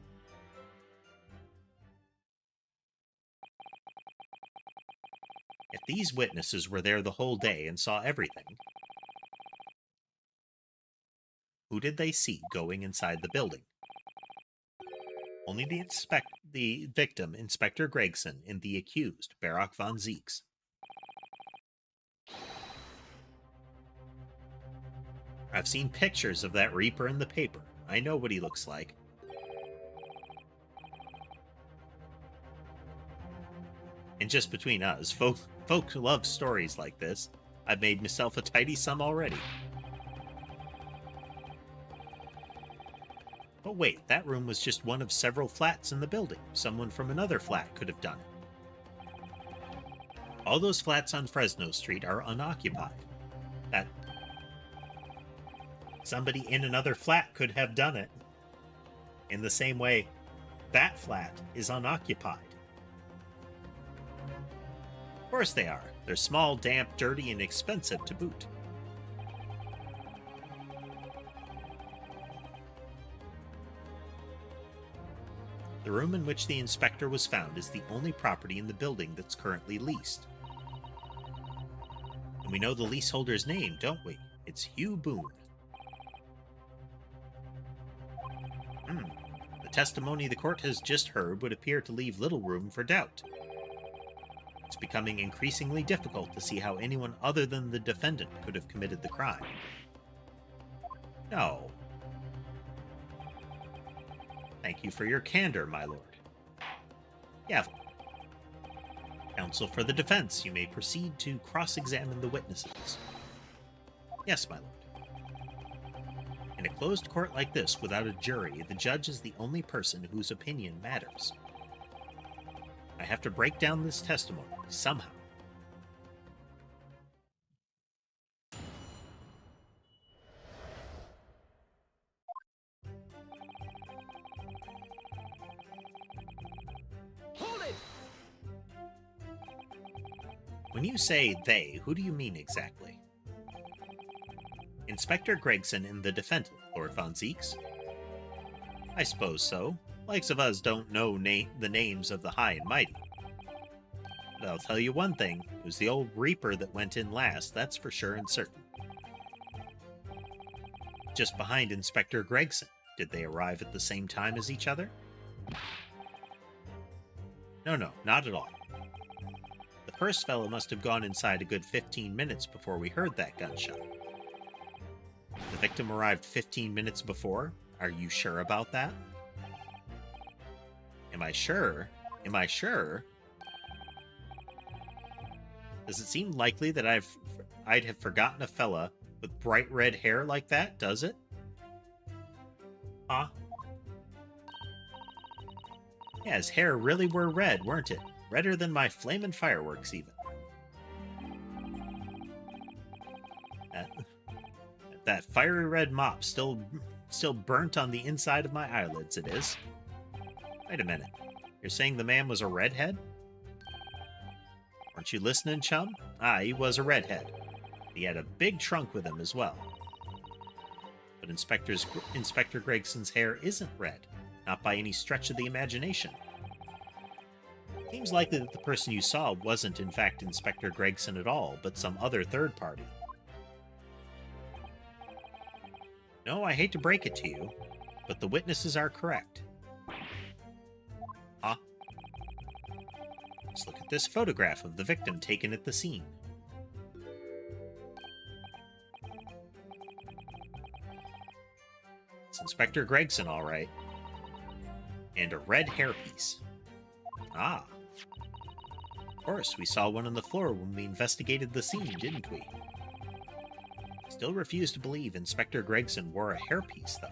If these witnesses were there the whole day and saw everything, Who did they see going inside the building? Only the victim, Inspector Gregson, and the accused, Barak von Zieks. I've seen pictures of that Reaper in the paper. I know what he looks like. And just between us, folk love stories like this. I've made myself a tidy sum already. But wait, that room was just one of several flats in the building. Someone from another flat could have done it. All those flats on Fresno Street are unoccupied. That somebody in another flat could have done it. In the same way, that flat is unoccupied. Of course they are. They're small, damp, dirty, and expensive to boot. The room in which the inspector was found is the only property in the building that's currently leased. And we know the leaseholder's name, don't we? It's Hugh Boone. The testimony the court has just heard would appear to leave little room for doubt. It's becoming increasingly difficult to see how anyone other than the defendant could have committed the crime. No. Thank you for your candor, my lord. Gavel. Counsel for the defense, you may proceed to cross-examine the witnesses. Yes, my lord. In a closed court like this, without a jury, the judge is the only person whose opinion matters. I have to break down this testimony, somehow.
Hold it!
When you say they, who do you mean exactly? Inspector Gregson and the defendant, Lord von Zieks? I suppose so. Likes of us don't know the names of the high and mighty. But I'll tell you one thing, it was the old Reaper that went in last, that's for sure and certain. Just behind Inspector Gregson. Did they arrive at the same time as each other? No, not at all. The first fellow must have gone inside a good 15 minutes before we heard that gunshot. The victim arrived 15 minutes before? Are you sure about that? Am I sure? Am I sure? Does it seem likely that I'd have forgotten a fella with bright red hair like that, does it? Huh? Yeah, his hair really were red, weren't it? Redder than my flamin' fireworks, even. That fiery red mop still burnt on the inside of my eyelids, it is. Wait a minute. You're saying the man was a redhead? Weren't you listening, chum? Ah, he was a redhead. He had a big trunk with him as well. But Inspector Gregson's hair isn't red. Not by any stretch of the imagination. Seems likely that the person you saw wasn't in fact Inspector Gregson at all, but some other third party. No, I hate to break it to you, but the witnesses are correct. Huh? Let's look at this photograph of the victim taken at the scene. It's Inspector Gregson, all right. And a red hairpiece. Ah. Of course, we saw one on the floor when we investigated the scene, didn't we? Still refuse to believe Inspector Gregson wore a hairpiece, though.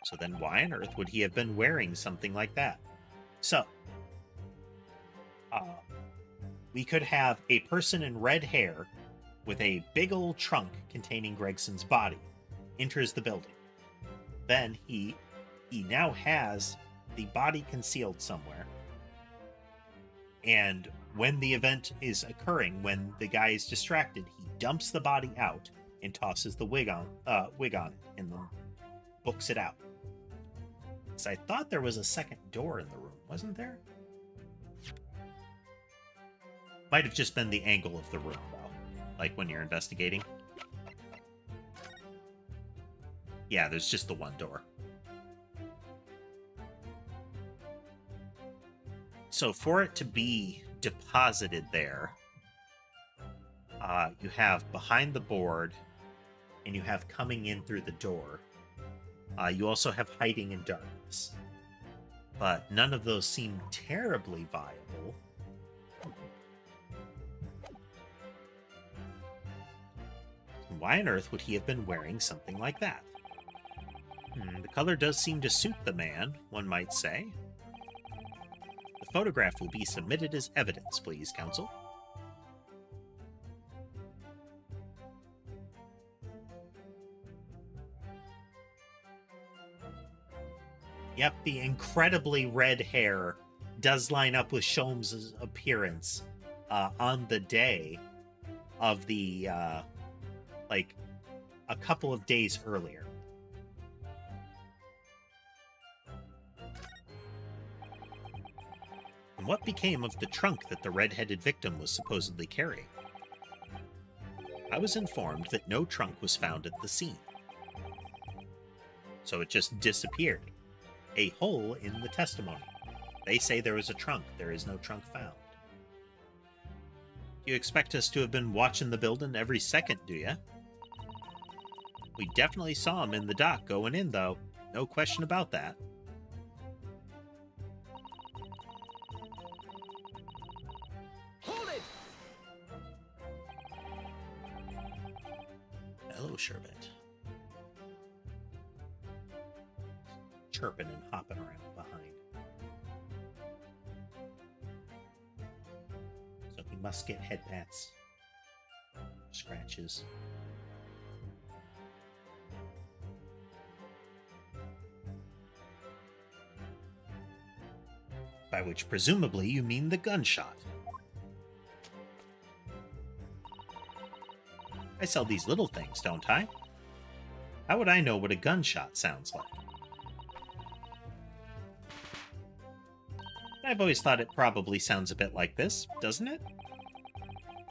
So then why on earth would he have been wearing something like that? So, we could have a person in red hair with a big old trunk containing Gregson's body enters the building. Then he now has the body concealed somewhere. And when the event is occurring, when the guy is distracted, he dumps the body out and tosses the wig on it and then books it out. So I thought there was a second door in the room, wasn't there? Might have just been the angle of the room, though, like when you're investigating. Yeah, there's just the one door. So for it to be deposited there, you have behind the board, and you have coming in through the door. You also have hiding in darkness. But none of those seem terribly viable. Why on earth would he have been wearing something like that? The color does seem to suit the man, one might say. The photograph will be submitted as evidence, please, counsel. Yep, the incredibly red hair does line up with Sholmes' appearance on the day of the, like, a couple of days earlier. And what became of the trunk that the red-headed victim was supposedly carrying? I was informed that no trunk was found at the scene. So it just disappeared. A hole in the testimony. They say there was a trunk. There is no trunk found. You expect us to have been watching the building every second, do you? We definitely saw him in the dock going in, though. No question about that.
Hold it!
Hello, Sherbet. Chirping and hopping around behind. So he must get head pats. Scratches. By which presumably you mean the gunshot. I sell these little things, don't I? How would I know what a gunshot sounds like? I've always thought it probably sounds a bit like this, doesn't it?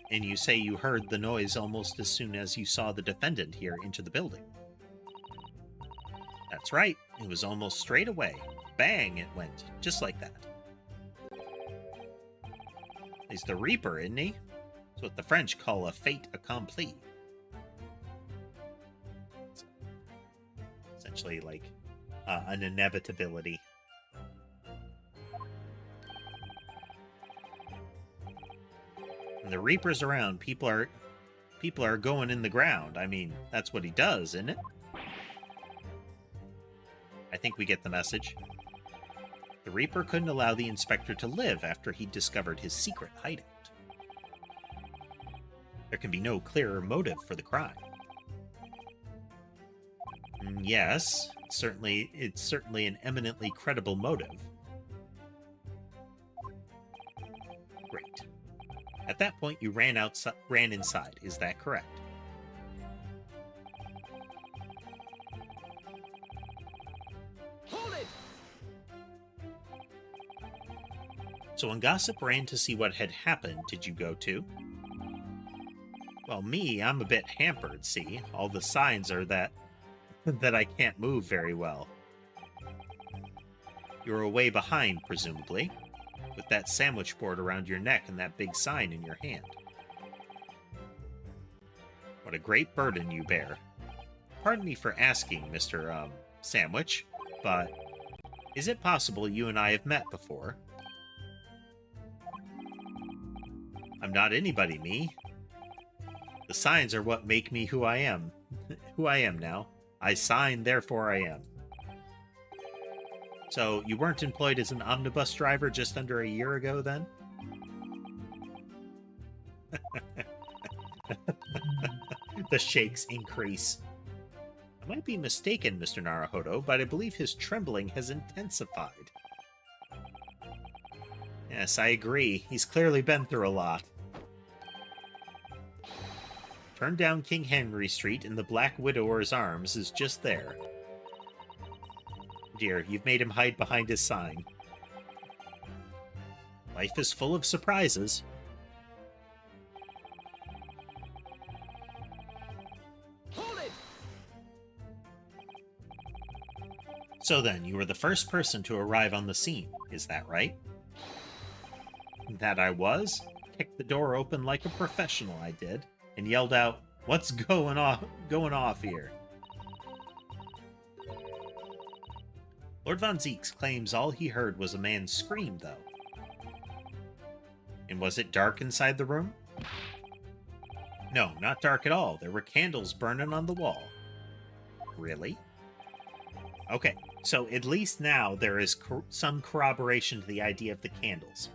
And you say you heard the noise almost as soon as you saw the defendant here into the building. That's right, it was almost straight away. Bang, it went, just like that. He's the Reaper, isn't he? It's what the French call a fait accompli. Essentially like an inevitability. When the Reaper's around, people are going in the ground. I mean, that's what he does, isn't it? I think we get the message. The Reaper couldn't allow the inspector to live after he discovered his secret hideout. There can be no clearer motive for the crime. Yes, it's certainly an eminently credible motive. Great. At that point, you ran inside. Is that correct?
Hold it!
So when Gossip ran to see what had happened, did you go too? Well, me, I'm a bit hampered, see? All the signs are that I can't move very well. You're away behind, presumably, with that sandwich board around your neck and that big sign in your hand. What a great burden you bear. Pardon me for asking, Mr. Sandwich, but is it possible you and I have met before? I'm not anybody, me. The signs are what make me who I am. Who I am now. I sign, therefore I am. So, you weren't employed as an omnibus driver just under a year ago, then? The shakes increase. I might be mistaken, Mr. Naruhodo, but I believe his trembling has intensified. Yes, I agree. He's clearly been through a lot. Turn down King Henry Street and the Black Widower's Arms is just there. Dear, you've made him hide behind his sign. Life is full of surprises.
Hold it!
So then, you were the first person to arrive on the scene, is that right? That I was. Kicked the door open like a professional, I did, and yelled out, "What's going off here?" Lord Von Zeeks claims all he heard was a man scream, though. And was it dark inside the room? No, not dark at all. There were candles burning on the wall. Really? Okay, so at least now there is some corroboration to the idea of the candles.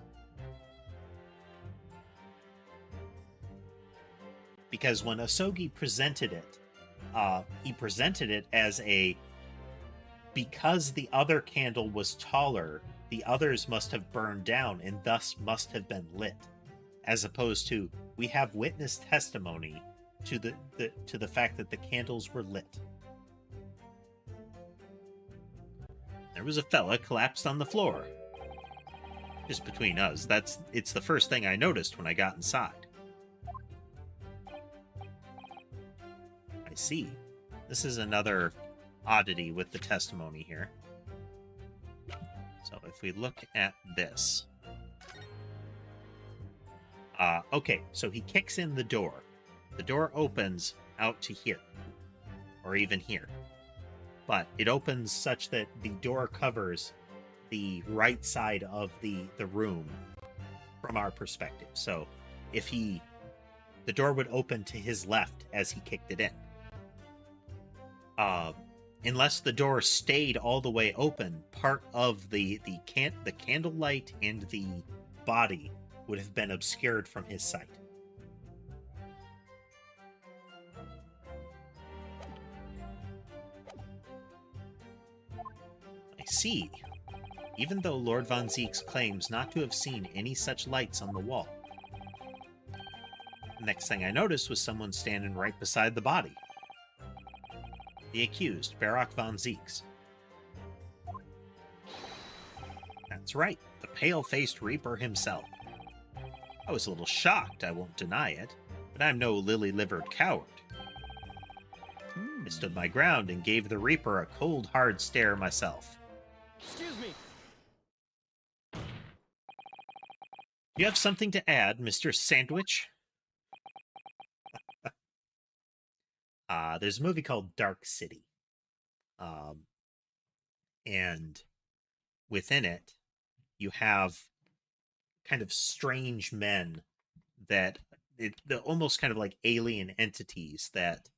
Because when Osogi presented it, he presented it as because the other candle was taller, the others must have burned down and thus must have been lit, as opposed to we have witness testimony to the fact that the candles were lit. There was a fella collapsed on the floor. Just between us, it's the first thing I noticed when I got inside. I see. This is another oddity with the testimony here. So if we look at this. Okay, so he kicks in the door. The door opens out to here. Or even here. But it opens such that the door covers the right side of the room from our perspective. So if the door would open to his left as he kicked it in. Unless the door stayed all the way open, part of the candlelight and the body would have been obscured from his sight. I see. Even though Lord Von Zeeks claims not to have seen any such lights on the wall. The next thing I noticed was someone standing right beside the body. The accused, Barak Von Zeeks. That's right, the pale-faced Reaper himself. I was a little shocked, I won't deny it, but I'm no lily-livered coward. I stood my ground and gave the Reaper a cold, hard stare myself.
Excuse me.
You have something to add, Mr. Sandwich? There's a movie called Dark City. And within it, you have kind of strange men that they're almost kind of like alien entities that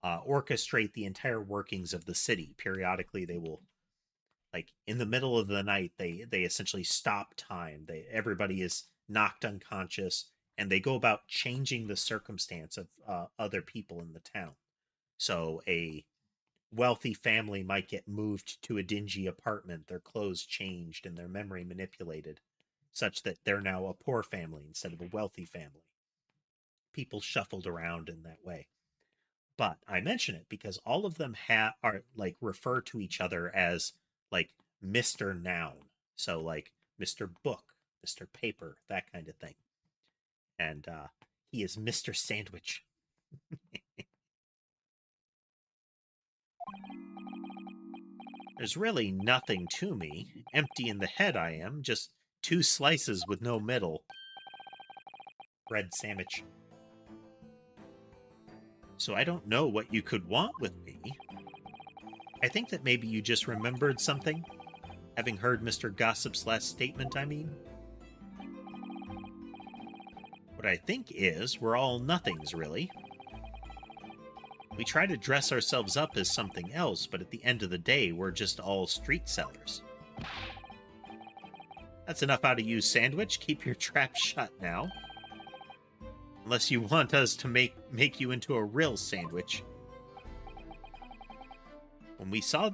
orchestrate the entire workings of the city. Periodically, they will, like in the middle of the night, they essentially stop time. Everybody is knocked unconscious, and they go about changing the circumstance of other people in the town. So a wealthy family might get moved to a dingy apartment, their clothes changed, and their memory manipulated, such that they're now a poor family instead of a wealthy family. People shuffled around in that way. But I mention it because all of them are like refer to each other as like Mr. Noun. So like Mr. Book, Mr. Paper, that kind of thing. And he is Mr. Sandwich. There's really nothing to me. Empty in the head I am, just 2 slices with no middle. Bread sandwich. So I don't know what you could want with me. I think that maybe you just remembered something. Having heard Mr. Gossip's last statement, I mean. What I think is, we're all nothings, really. We try to dress ourselves up as something else, but at the end of the day, we're just all street sellers. That's enough out of you, Sandwich. Keep your trap shut now. Unless you want us to make you into a real sandwich. When he saw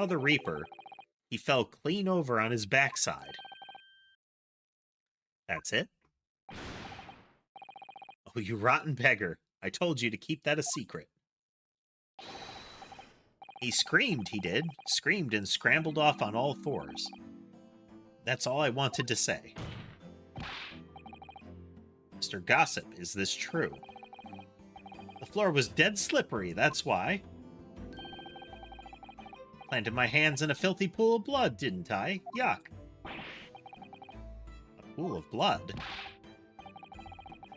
the Reaper, he fell clean over on his backside. That's it? Oh, you rotten beggar. I told you to keep that a secret. He screamed, he did. Screamed and scrambled off on all 4s. That's all I wanted to say. Mr. Gossip, is this true? The floor was dead slippery, that's why. Planted my hands in a filthy pool of blood, didn't I? Yuck. A pool of blood?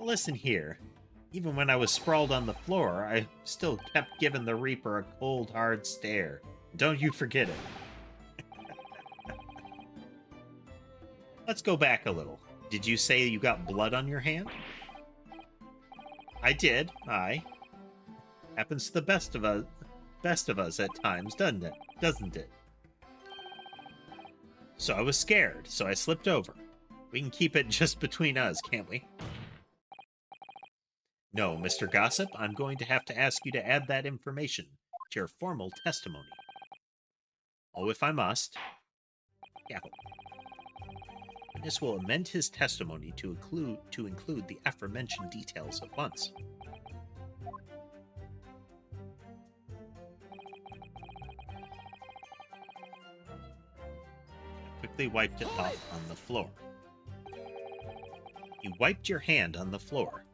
Listen here. Even when I was sprawled on the floor, I still kept giving the Reaper a cold, hard stare. Don't you forget it. Let's go back a little. Did you say you got blood on your hand? I did, aye. Happens to the best of us at times, doesn't it? So I was scared, so I slipped over. We can keep it just between us, can't we? No, Mr. Gossip, I'm going to have to ask you to add that information to your formal testimony. Oh, if I must. Gavel. Witness will amend his testimony to include the aforementioned details at once. I quickly wiped it off on the floor. You wiped your hand on the floor.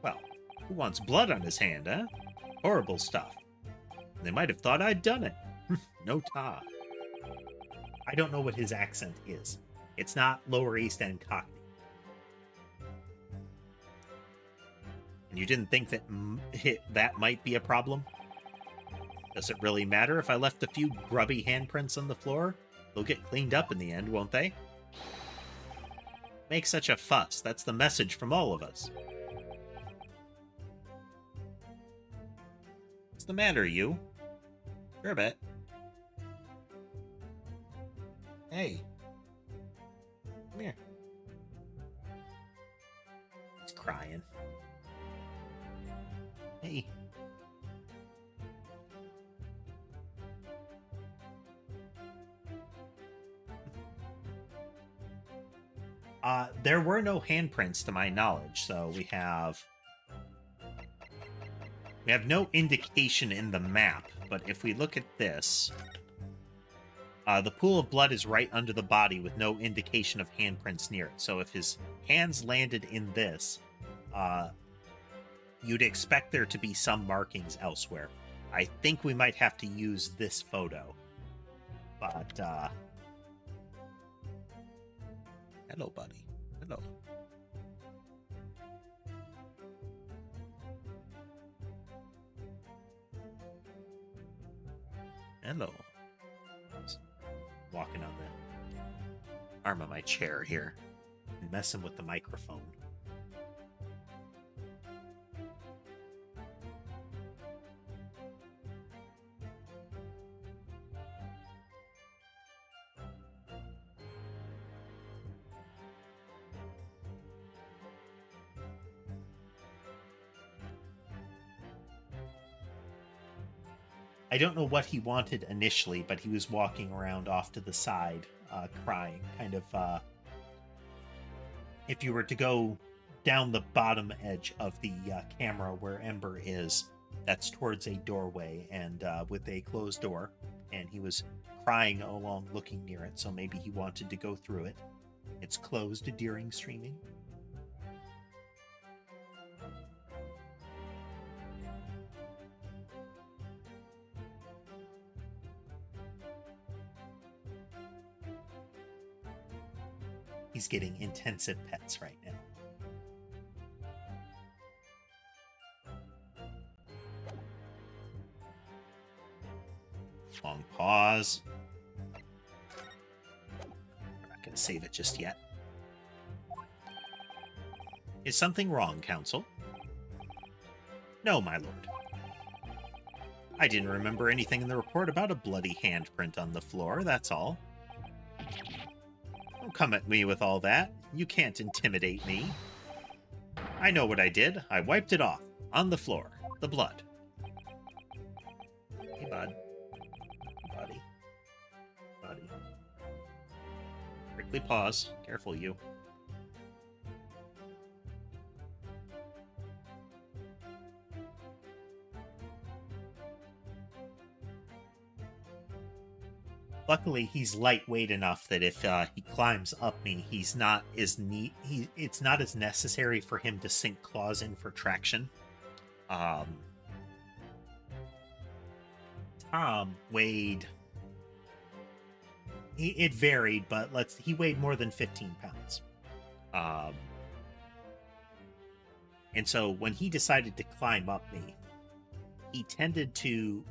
Well, who wants blood on his hand, huh? Horrible stuff. They might have thought I'd done it. No ta. I don't know what his accent is. It's not Lower East End Cockney. And you didn't think that that might be a problem? Does it really matter if I left a few grubby handprints on the floor? They'll get cleaned up in the end, won't they? Make such a fuss. That's the message from all of us. What's the matter, you? Sure, bet. Hey. Come here. He's crying. Hey. There were no handprints to my knowledge, so we have no indication in the map, but if we look at this, the pool of blood is right under the body with no indication of handprints near it. So if his hands landed in this, you'd expect there to be some markings elsewhere. I think we might have to use this photo. But, hello, buddy. Hello. Hello. Walking on the arm of my chair here and messing with the microphone. I don't know what he wanted initially, but he was walking around off to the side, crying. Kind of, if you were to go down the bottom edge of the camera where Ember is, that's towards a doorway and with a closed door. And he was crying along looking near it, so maybe he wanted to go through it. It's closed during streaming. He's getting intensive pets right now. Long pause. We're not going to save it just yet. Is something wrong, Counsel? No, my lord. I didn't remember anything in the report about a bloody handprint on the floor, that's all. Don't come at me with all that. You can't intimidate me. I know what I did. I wiped it off. On the floor. The blood. Hey, bud. Buddy. Buddy. Quickly pause. Careful, you. Luckily, he's lightweight enough that if he climbs up me, he's not as neat. It's not as necessary for him to sink claws in for traction. Weighed... It varied, but he weighed more than 15 pounds. And so when he decided to climb up me, he tended to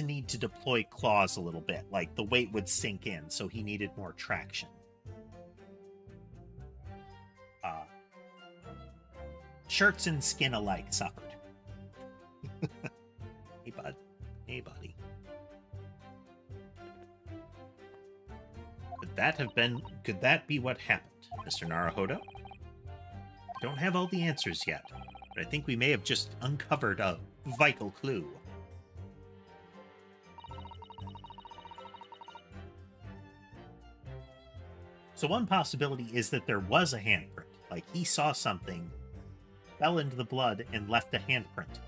need to deploy claws a little bit. Like, the weight would sink in, so he needed more traction. Shirts and skin alike suffered. Hey, bud. Hey, buddy. Could that be what happened, Mr. Naruhodo? I don't have all the answers yet, but I think we may have just uncovered a vital clue. So one possibility is that there was a handprint. Like, he saw something, fell into the blood, and left a handprint.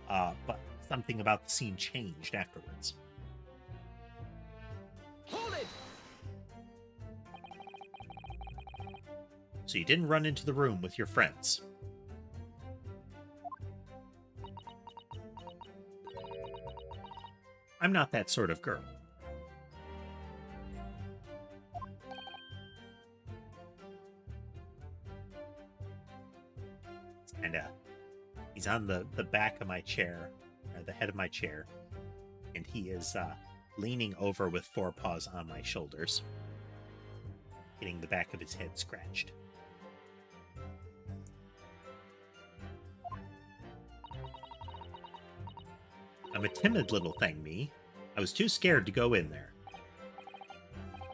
But something about the scene changed afterwards.
Hold it!
So you didn't run into the room with your friends. I'm not that sort of girl. And he's on the back of my chair, or the head of my chair, and he is leaning over with forepaws on my shoulders, getting the back of his head scratched. I'm a timid little thing, me. I was too scared to go in there.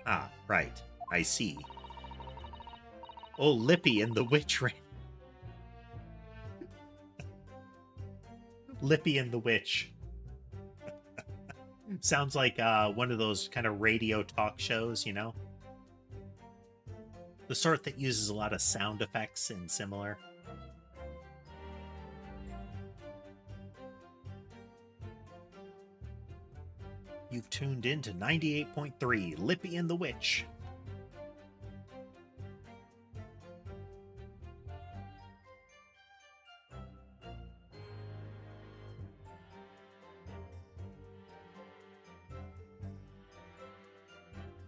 Ah, right. I see. Oh, Lippy and the witch ran. Lippy and the witch. Sounds like one of those kind of radio talk shows, you know? The sort that uses a lot of sound effects and similar. You've tuned in to 98.3, Lippy and the Witch.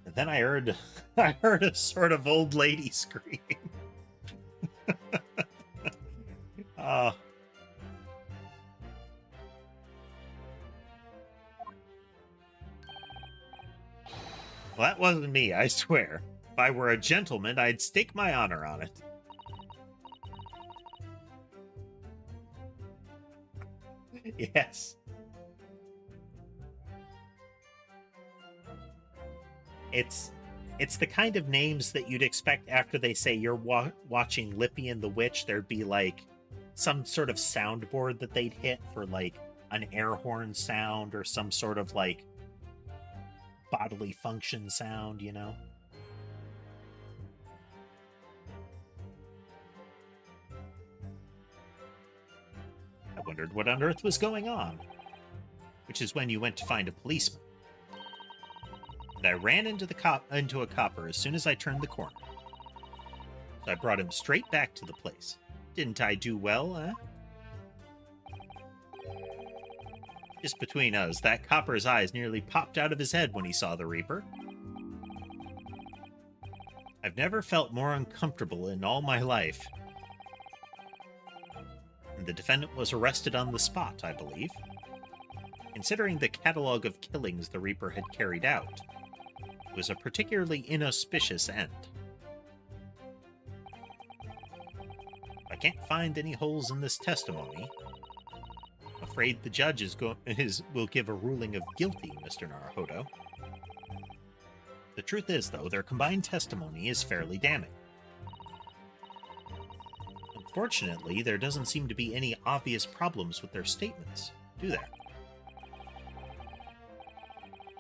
And then I heard a sort of old lady scream. Well, that wasn't me, I swear. If I were a gentleman, I'd stake my honor on it. Yes. It's the kind of names that you'd expect after they say you're watching Lippy and the Witch. There'd be like some sort of soundboard that they'd hit for like an air horn sound or some sort of like bodily function sound, you know? I wondered what on earth was going on, which is when you went to find a policeman. And I ran into a copper as soon as I turned the corner. So I brought him straight back to the place. Didn't I do well, eh? Just between us, that copper's eyes nearly popped out of his head when he saw the Reaper. I've never felt more uncomfortable in all my life. And the defendant was arrested on the spot, I believe. Considering the catalog of killings the Reaper had carried out, it was a particularly inauspicious end. I can't find any holes in this testimony. I'm afraid the judge will give a ruling of guilty, Mr. Naruhodo. The truth is, though, their combined testimony is fairly damning. Unfortunately, there doesn't seem to be any obvious problems with their statements, do there?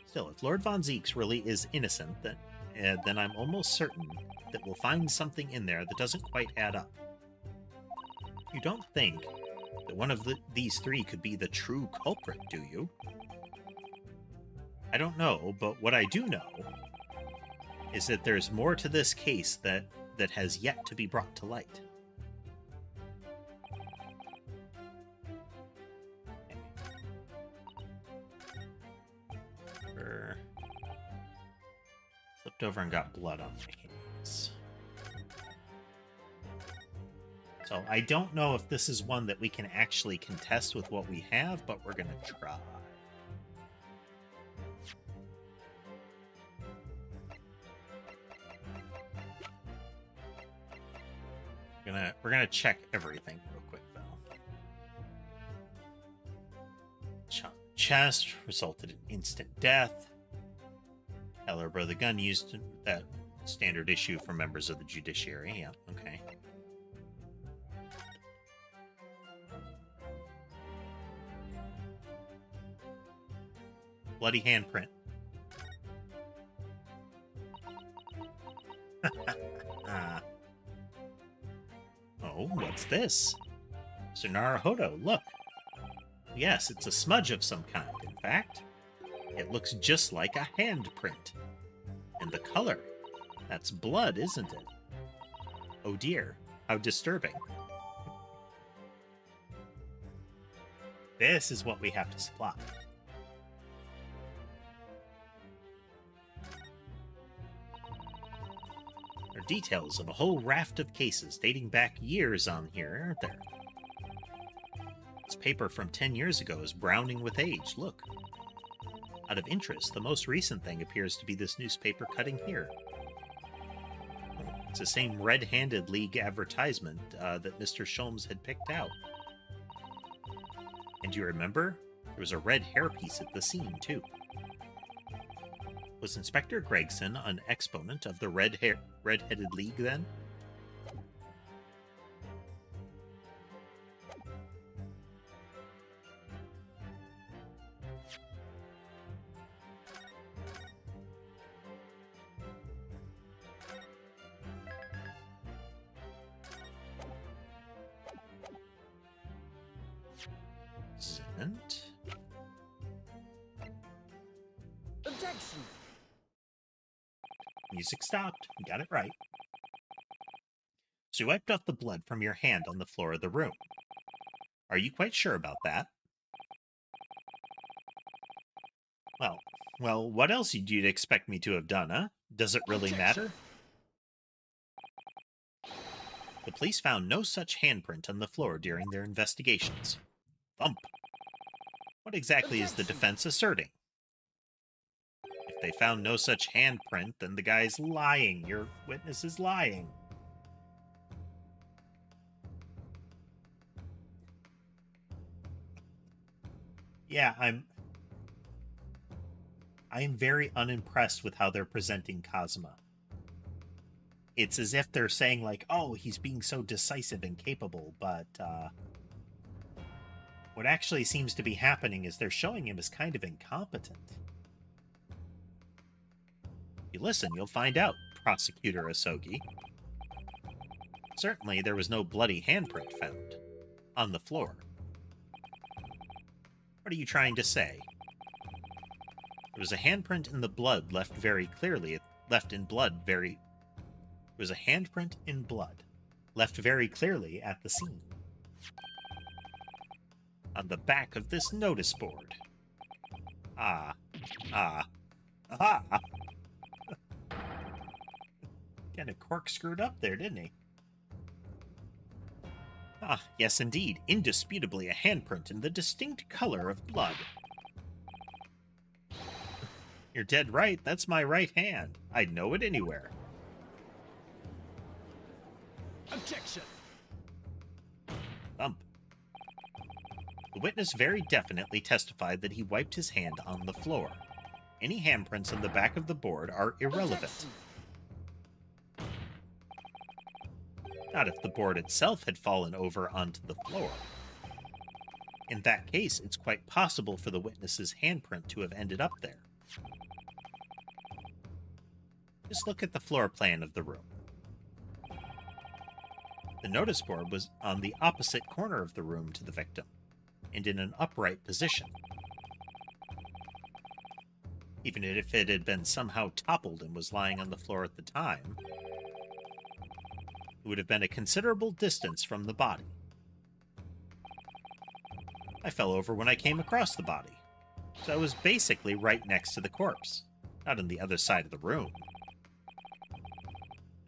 Still, if Lord Von Zeeks really is innocent, then I'm almost certain that we'll find something in there that doesn't quite add up. You don't think that one of these three could be the true culprit, do you? I don't know, but what I do know is that there's more to this case that has yet to be brought to light. stepped over and got blood on my hands. So I don't know if this is one that we can actually contest with what we have, but we're going to try. We're gonna check everything real quick though. Chest resulted in instant death. Caliber of the gun used that standard issue for members of the judiciary. Yeah, okay. Bloody handprint. Oh, what's this? Mr. Naruhodo, look. Yes, it's a smudge of some kind, in fact. It looks just like a handprint. And the color. That's blood, isn't it? Oh dear, how disturbing. This is what we have to supply. There are details of a whole raft of cases dating back years on here, aren't there? This paper from 10 years ago is browning with age, look. Out of interest, the most recent thing appears to be this newspaper cutting here. It's the same Red-Handed League advertisement that Mr. Sholmes had picked out. And you remember? There was a red hairpiece at the scene, too. Was Inspector Gregson an exponent of the Red-Headed League, then? Isn't.
Objection!
Music stopped. You got it right. So you wiped off the blood from your hand on the floor of the room. Are you quite sure about that? Well, what else did you expect me to have done, huh? Does it really matter? The police found no such handprint on the floor during their investigations. Thump. What exactly is the defense asserting? If they found no such handprint, then the guy's lying. Your witness is lying. Yeah, I'm very unimpressed with how they're presenting Kazuma. It's as if they're saying, like, oh, he's being so decisive and capable, but what actually seems to be happening is they're showing him as kind of incompetent. If you listen, you'll find out, Prosecutor Asogi. Certainly, there was no bloody handprint found on the floor. What are you trying to say? There was a handprint in the blood left very clearly. There was a handprint in blood left very clearly at the scene. On the back of this notice board. Kind of corkscrewed up there, didn't he? Ah, yes indeed. Indisputably a handprint in the distinct color of blood. You're dead right. That's my right hand. I'd know it anywhere.
Objection!
Thump. The witness very definitely testified that he wiped his hand on the floor. Any handprints on the back of the board are irrelevant.
Objection.
Not if the board itself had fallen over onto the floor. In that case, it's quite possible for the witness's handprint to have ended up there. Just look at the floor plan of the room. The notice board was on the opposite corner of the room to the victim, and in an upright position. Even if it had been somehow toppled and was lying on the floor at the time, it would have been a considerable distance from the body. I fell over when I came across the body, so I was basically right next to the corpse, not on the other side of the room.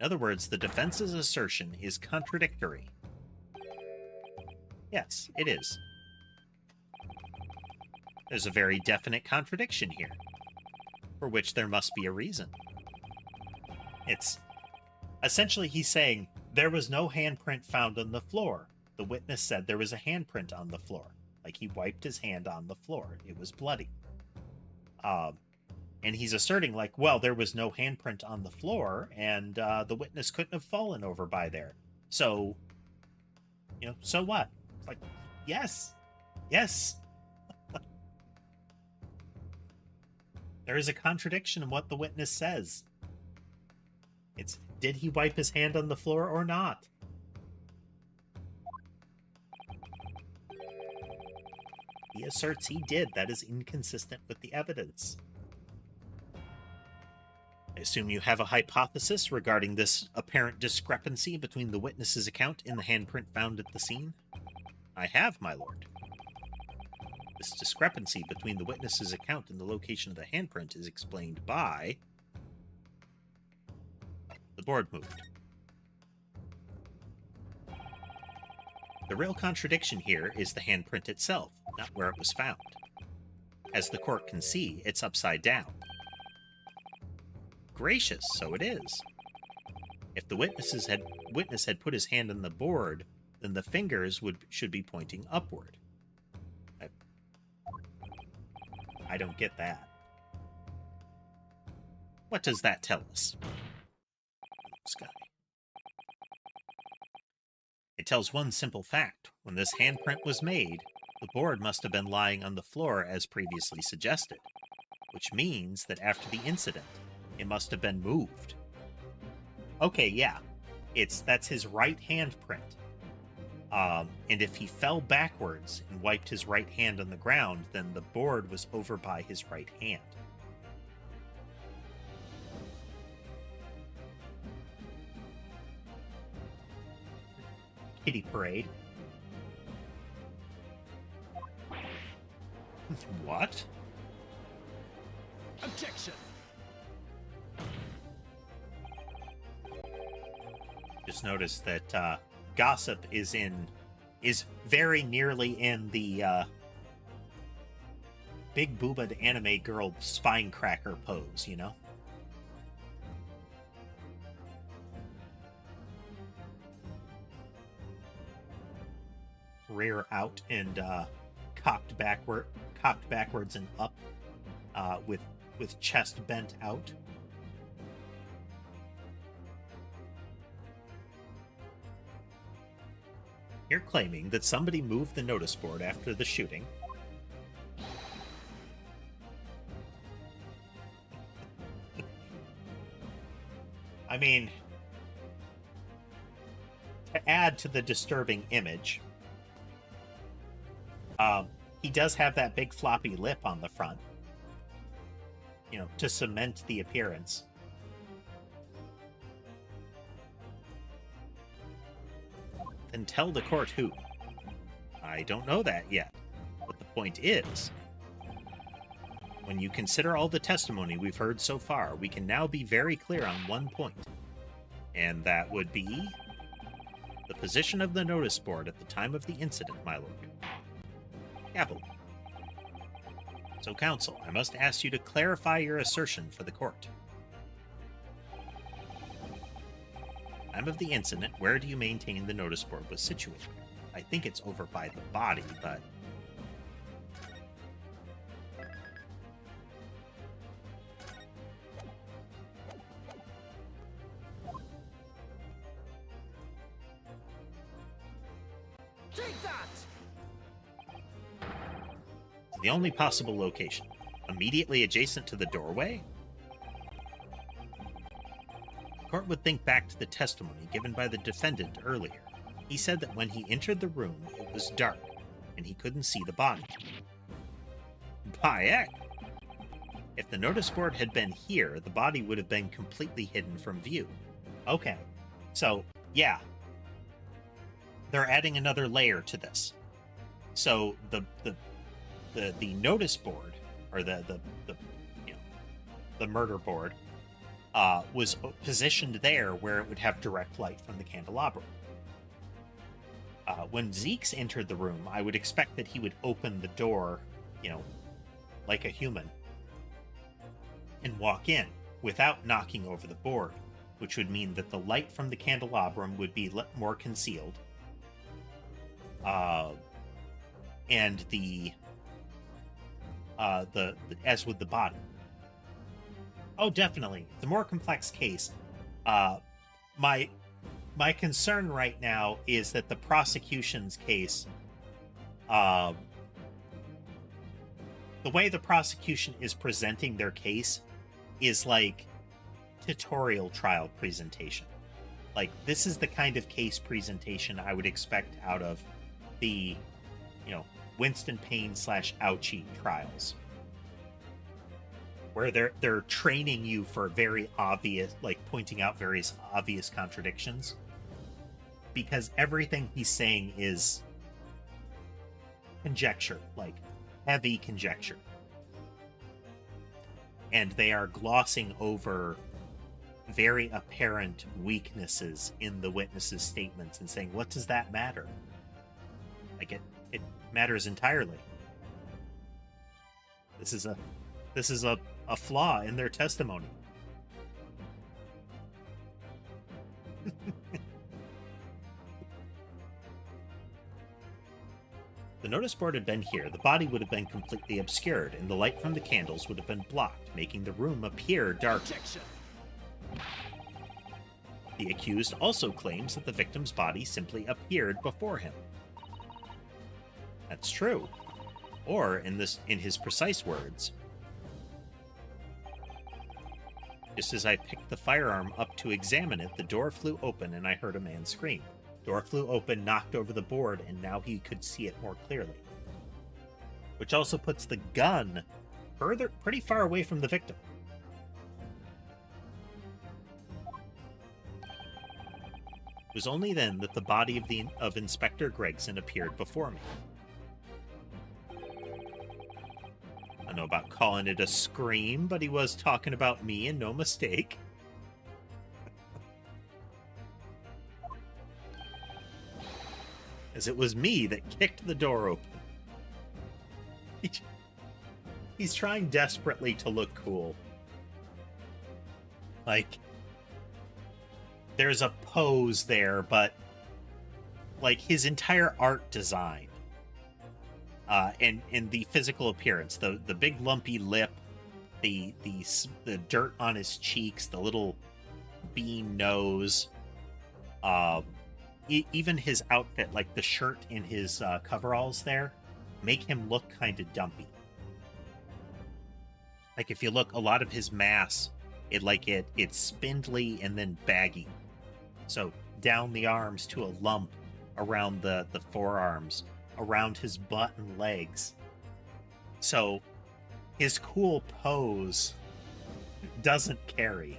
In other words, the defense's assertion is contradictory. Yes, it is. There's a very definite contradiction here, for which there must be a reason. It's essentially he's saying there was no handprint found on the floor. The witness said there was a handprint on the floor. Like he wiped his hand on the floor. It was bloody. And he's asserting like, well, there was no handprint on the floor and the witness couldn't have fallen over by there. So, so what? It's like, yes. There is a contradiction in what the witness says. It's, did he wipe his hand on the floor or not? He asserts he did. That is inconsistent with the evidence. I assume you have a hypothesis regarding this apparent discrepancy between the witness's account and the handprint found at the scene? I have, my lord. This discrepancy between the witness's account and the location of the handprint is explained by... The board moved. The real contradiction here is the handprint itself, not where it was found. As the court can see, it's upside down. Gracious, so it is. If the witness had put his hand on the board, then the fingers should be pointing upward. I don't get that. What does that tell us? Sky. It tells one simple fact. When this handprint was made, the board must have been lying on the floor as previously suggested, which means that after the incident, it must have been moved. Okay, yeah. That's his right handprint. And if he fell backwards and wiped his right hand on the ground, then the board was over by his right hand. Kitty parade. What?
Objection!
Just notice that Gossip is very nearly in the big booba'd anime girl spine cracker pose, you know? Rear out and cocked backwards and up, with chest bent out. You're claiming that somebody moved the notice board after the shooting. I mean, to add to the disturbing image, he does have that big floppy lip on the front, to cement the appearance. Then tell the court who. I don't know that yet, but the point is, when you consider all the testimony we've heard so far, we can now be very clear on one point, and that would be the position of the notice board at the time of the incident, my lord. Capital. So, counsel, I must ask you to clarify your assertion for the court. Time of the incident, where do you maintain the notice board was situated? I think it's over by the body, but...
Take that!
The only possible location. Immediately adjacent to the doorway? The court would think back to the testimony given by the defendant earlier. He said that when he entered the room, it was dark, and he couldn't see the body. By heck! If the notice board had been here, the body would have been completely hidden from view. Okay, so, yeah. They're adding another layer to this. So, the notice board, or the murder board, was positioned there where it would have direct light from the candelabrum. When Zeke's entered the room, I would expect that he would open the door, like a human, and walk in without knocking over the board, which would mean that the light from the candelabrum would be more concealed. And as with the body. Oh, definitely. The more complex case. My concern right now is that the prosecution's case, the way the prosecution is presenting their case is like tutorial trial presentation. Like, this is the kind of case presentation I would expect out of the, Winston Payne / Ouchie trials, where they're training you for very obvious, like pointing out various obvious contradictions, because everything he's saying is conjecture, like heavy conjecture, and they are glossing over very apparent weaknesses in the witnesses' statements and saying, what does that matter? Like, it matters entirely. This is a flaw in their testimony. The notice board had been here, the body would have been completely obscured, and the light from the candles would have been blocked, making the room appear dark.
Objection.
The accused also claims that the victim's body simply appeared before him. That's true. Or, in his precise words, just as I picked the firearm up to examine it, the door flew open and I heard a man scream. Door flew open, knocked over the board, and now he could see it more clearly. Which also puts the gun pretty far away from the victim. It was only then that the body of Inspector Gregson appeared before me. I don't know about calling it a scream, but he was talking about me, and no mistake. As it was me that kicked the door open. He's trying desperately to look cool. Like, there's a pose there, but like his entire art design, and the physical appearance, the big lumpy lip, the dirt on his cheeks, the little bean nose, even his outfit, like the shirt in his coveralls there, make him look kind of dumpy. Like, if you look, a lot of his mass, it's spindly and then baggy. So down the arms to a lump around the forearms, around his butt and legs. So his cool pose doesn't carry.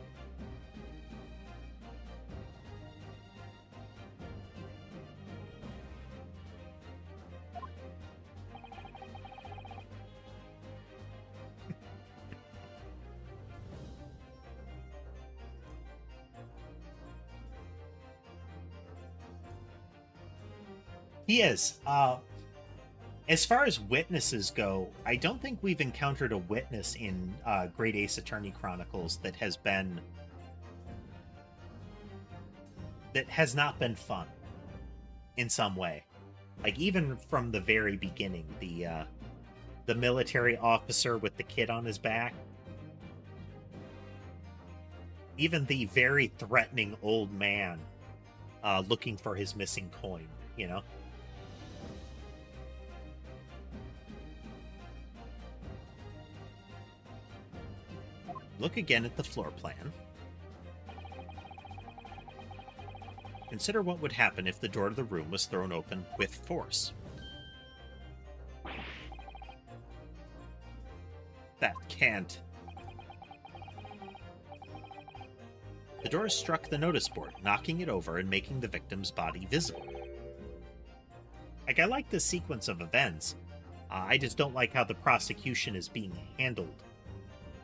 He is. As far as witnesses go, I don't think we've encountered a witness in Great Ace Attorney Chronicles that has not been fun in some way. Like, even from the very beginning, the military officer with the kid on his back, even the very threatening old man looking for his missing coin, you know? Look again at the floor plan. Consider what would happen if the door to the room was thrown open with force. That can't. The door struck the notice board, knocking it over and making the victim's body visible. Like, I like this sequence of events. I just don't like how the prosecution is being handled.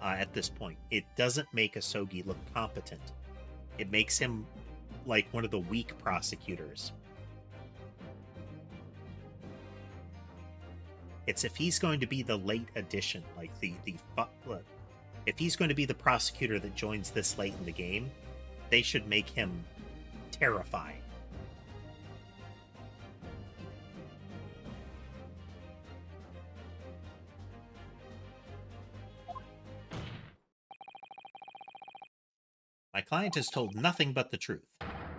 at this point. It doesn't make Asogi look competent. It makes him like one of the weak prosecutors. It's if he's going to be the late addition, like if he's going to be the prosecutor that joins this late in the game, they should make him terrifying. My client has told nothing but the truth.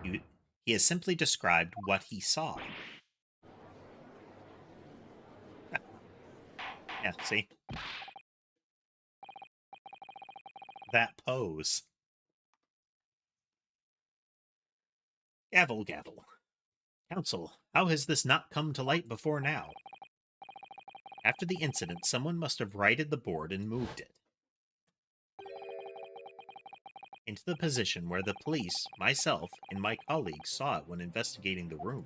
He has simply described what he saw. Yeah, see? That pose. Gavel, gavel. Counsel, how has this not come to light before now? After the incident, someone must have righted the board and moved it into the position where the police, myself, and my colleagues saw it when investigating the room.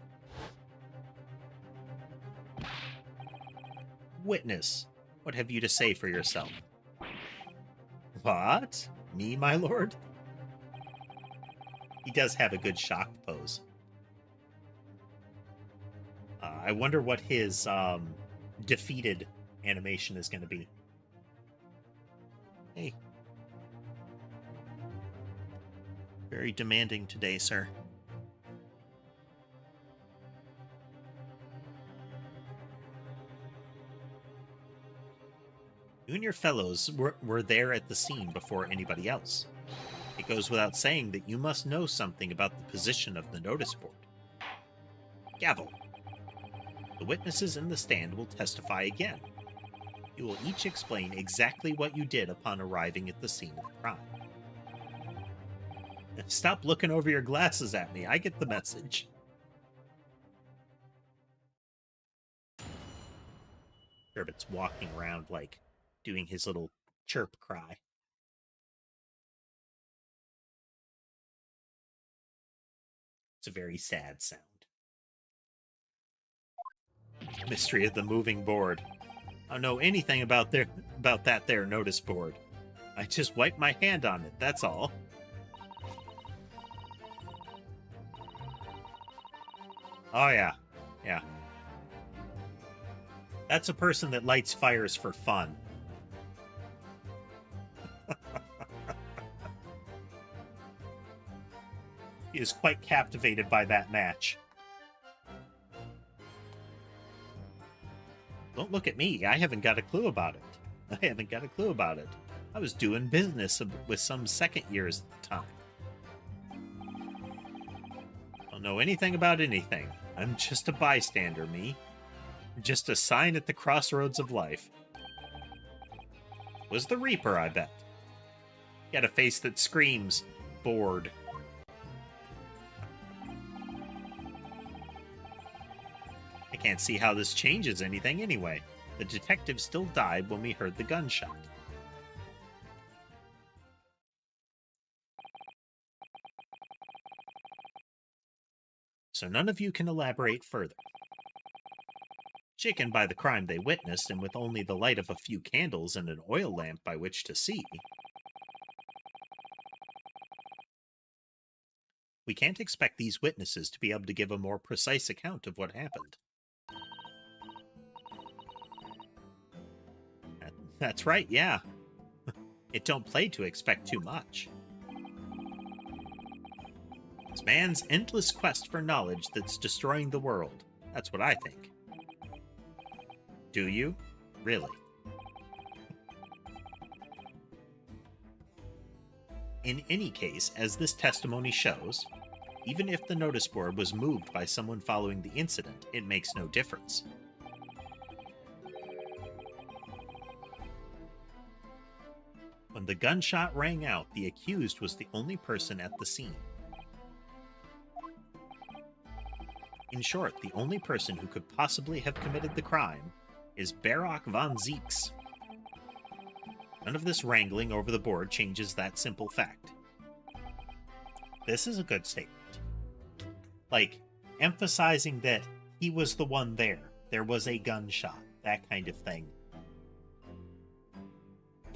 Witness, what have you to say for yourself? What? Me, my lord? He does have a good shocked pose. I wonder what his defeated animation is going to be. Hey. Very demanding today, sir. You and your fellows were there at the scene before anybody else. It goes without saying that you must know something about the position of the notice board. Gavel. The witnesses in the stand will testify again. You will each explain exactly what you did upon arriving at the scene of the crime. Stop looking over your glasses at me. I get the message. Sherbet's walking around, like, doing his little chirp cry. It's a very sad sound. Mystery of the moving board. I don't know anything about that there notice board. I just wiped my hand on it, that's all. Oh, yeah. Yeah. That's a person that lights fires for fun. He is quite captivated by that match. Don't look at me. I haven't got a clue about it. I was doing business with some second years at the time. Don't know anything about anything. I'm just a bystander, me. Just a sign at the crossroads of life. Was the Reaper, I bet. He had a face that screams, bored. I can't see how this changes anything anyway. The detective still died when we heard the gunshot. So none of you can elaborate further. Shaken by the crime they witnessed, and with only the light of a few candles and an oil lamp by which to see, we can't expect these witnesses to be able to give a more precise account of what happened. That's right, yeah. It don't play to expect too much. It's man's endless quest for knowledge that's destroying the world. That's what I think. Do you? Really? In any case, as this testimony shows, even if the notice board was moved by someone following the incident, it makes no difference. When the gunshot rang out, the accused was the only person at the scene. In short, the only person who could possibly have committed the crime is Barock von Zeeks. None of this wrangling over the board changes that simple fact. This is a good statement. Like, emphasizing that he was the one there. There was a gunshot. That kind of thing.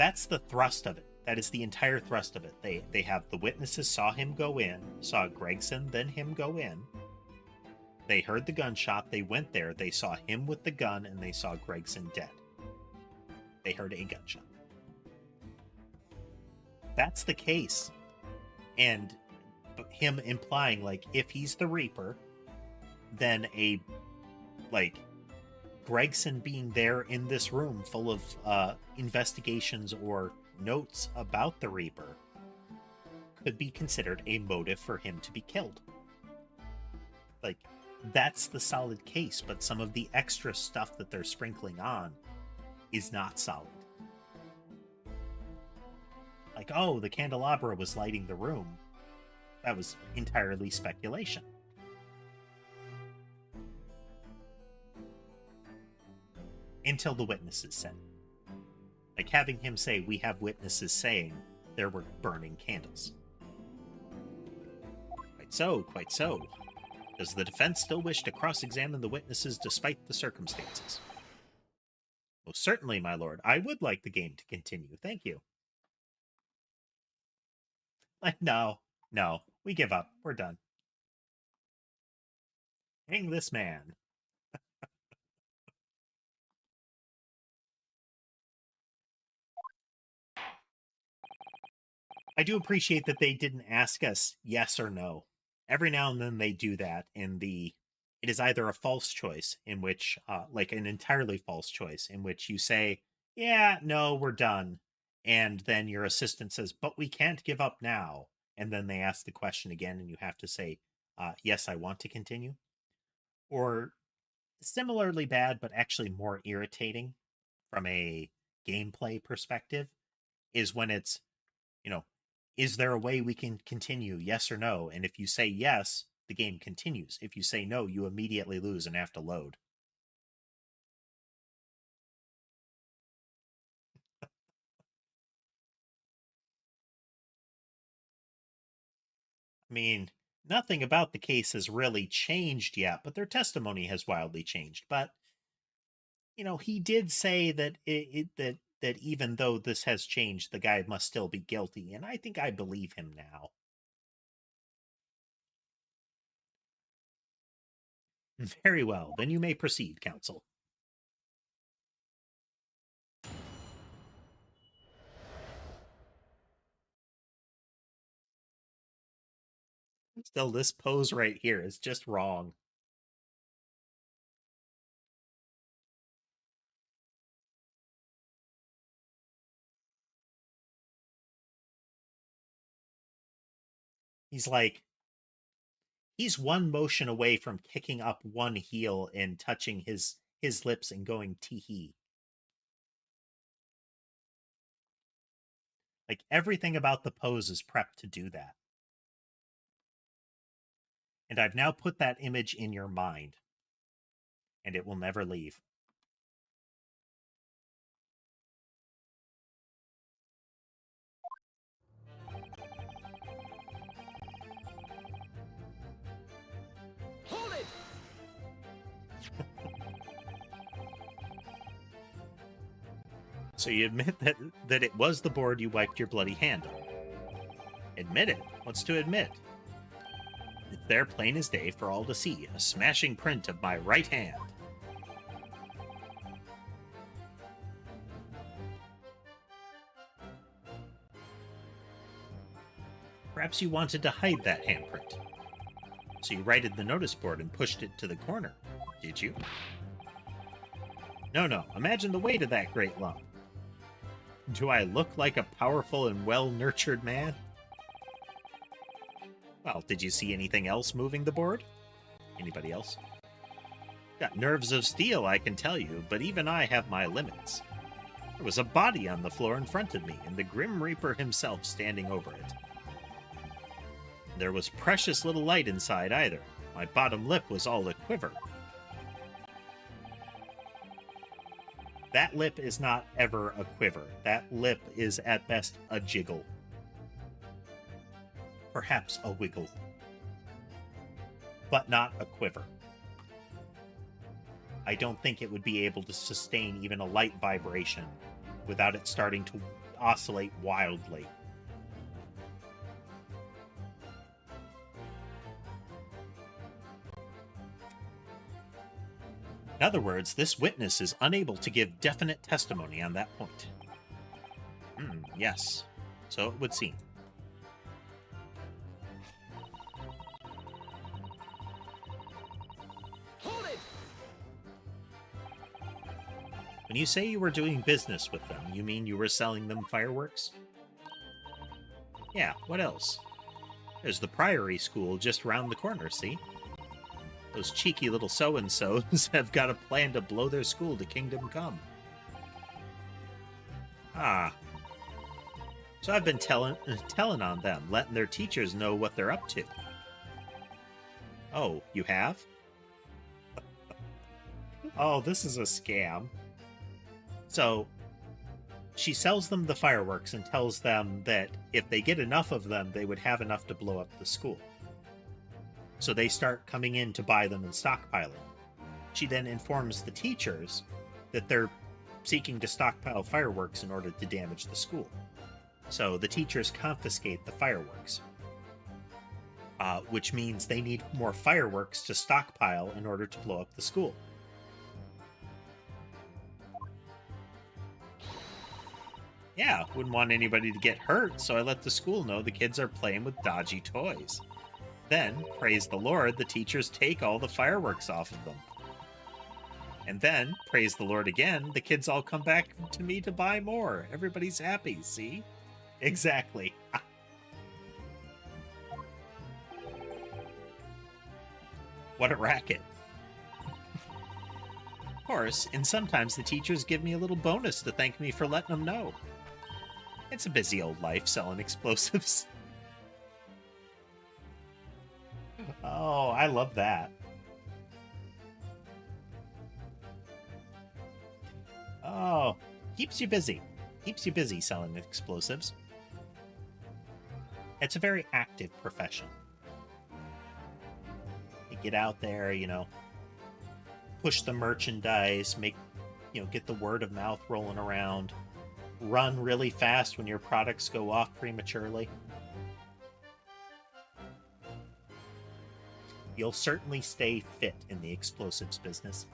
That's the thrust of it. That is the entire thrust of it. They have the witnesses saw him go in, saw Gregson, then him go in. They heard the gunshot. They went there. They saw him with the gun, and they saw Gregson dead. They heard a gunshot. That's the case. And him implying, like, if he's the Reaper, then Gregson being there in this room full of investigations or notes about the Reaper could be considered a motive for him to be killed. Like, that's the solid case, but some of the extra stuff that they're sprinkling on is not solid. Like, oh, the candelabra was lighting the room. That was entirely speculation. Until the witnesses said it. Like, having him say, we have witnesses saying there were burning candles. Quite so, quite so. Does the defense still wish to cross-examine the witnesses despite the circumstances? Most certainly, my lord. I would like the game to continue. Thank you. Like, no, we give up. We're done. Hang this man. I do appreciate that they didn't ask us yes or no. Every now and then they do that it is either a false choice in which, like an entirely false choice in which you say, yeah, no, we're done. And then your assistant says, but we can't give up now. And then they ask the question again and you have to say, yes, I want to continue. Or similarly bad, but actually more irritating from a gameplay perspective is when it's, is there a way we can continue? Yes or no? And if you say yes, the game continues. If you say no, you immediately lose and have to load. I mean, nothing about the case has really changed yet, but their testimony has wildly changed. But he did say that that even though this has changed, the guy must still be guilty, and I think I believe him now. Very well, then you may proceed, counsel. Still, this pose right here is just wrong. He's one motion away from kicking up one heel and touching his lips and going tee-hee. Like, everything about the pose is prepped to do that. And I've now put that image in your mind. And it will never leave.
Hold it!
So you admit that it was the board you wiped your bloody hand on. Admit it. What's to admit? It's there plain as day for all to see, a smashing print of my right hand. Perhaps you wanted to hide that handprint. So you righted the notice board and pushed it to the corner, did you? No, imagine the weight of that great lump. Do I look like a powerful and well-nurtured man? Well, did you see anything else moving the board? Anybody else? Got nerves of steel, I can tell you, but even I have my limits. There was a body on the floor in front of me, and the Grim Reaper himself standing over it. There was precious little light inside either. My bottom lip was all a quiver. That lip is not ever a quiver. That lip is at best a jiggle. Perhaps a wiggle. But not a quiver. I don't think it would be able to sustain even a light vibration without it starting to oscillate wildly. In other words, this witness is unable to give definite testimony on that point. Yes, so it would seem.
Hold it!
When you say you were doing business with them, you mean you were selling them fireworks? Yeah, what else? There's the Priory School just round the corner, see? Those cheeky little so-and-sos have got a plan to blow their school to kingdom come. Ah. So I've been telling on them, letting their teachers know what they're up to. Oh, you have? Oh, this is a scam. So, she sells them the fireworks and tells them that if they get enough of them, they would have enough to blow up the school. So they start coming in to buy them and stockpiling. She then informs the teachers that they're seeking to stockpile fireworks in order to damage the school. So the teachers confiscate the fireworks, which means they need more fireworks to stockpile in order to blow up the school. Yeah, wouldn't want anybody to get hurt, so I let the school know the kids are playing with dodgy toys. Then, praise the Lord, the teachers take all the fireworks off of them. And then, praise the Lord again, the kids all come back to me to buy more. Everybody's happy, see? Exactly. What a racket. Of course, and sometimes the teachers give me a little bonus to thank me for letting them know. It's a busy old life selling explosives. Oh, I love that. Oh, keeps you busy. Keeps you busy selling explosives. It's a very active profession. You get out there, push the merchandise, get the word of mouth rolling around, run really fast when your products go off prematurely. You'll certainly stay fit in the explosives business.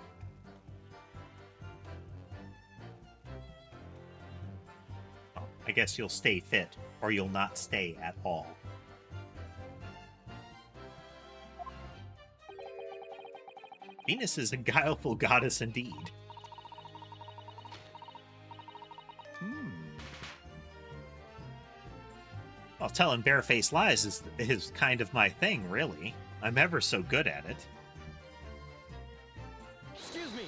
Oh, I guess you'll stay fit, or you'll not stay at all. Venus is a guileful goddess indeed. Well, telling barefaced lies is kind of my thing, really. I'm ever so good at it.
Excuse me.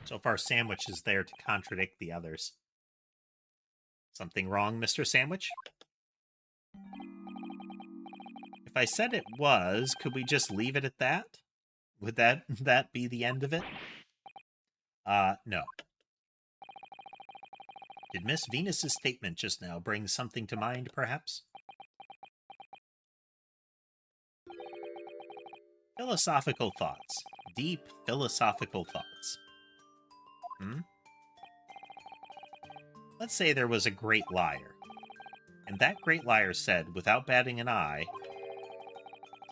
So far, Sandwich is there to contradict the others. Something wrong, Mr. Sandwich? If I said it was, could we just leave it at that? Would that be the end of it? No. Did Miss Venus's statement just now bring something to mind, perhaps? Philosophical thoughts. Deep philosophical thoughts. Let's say there was a great liar. And that great liar said, without batting an eye,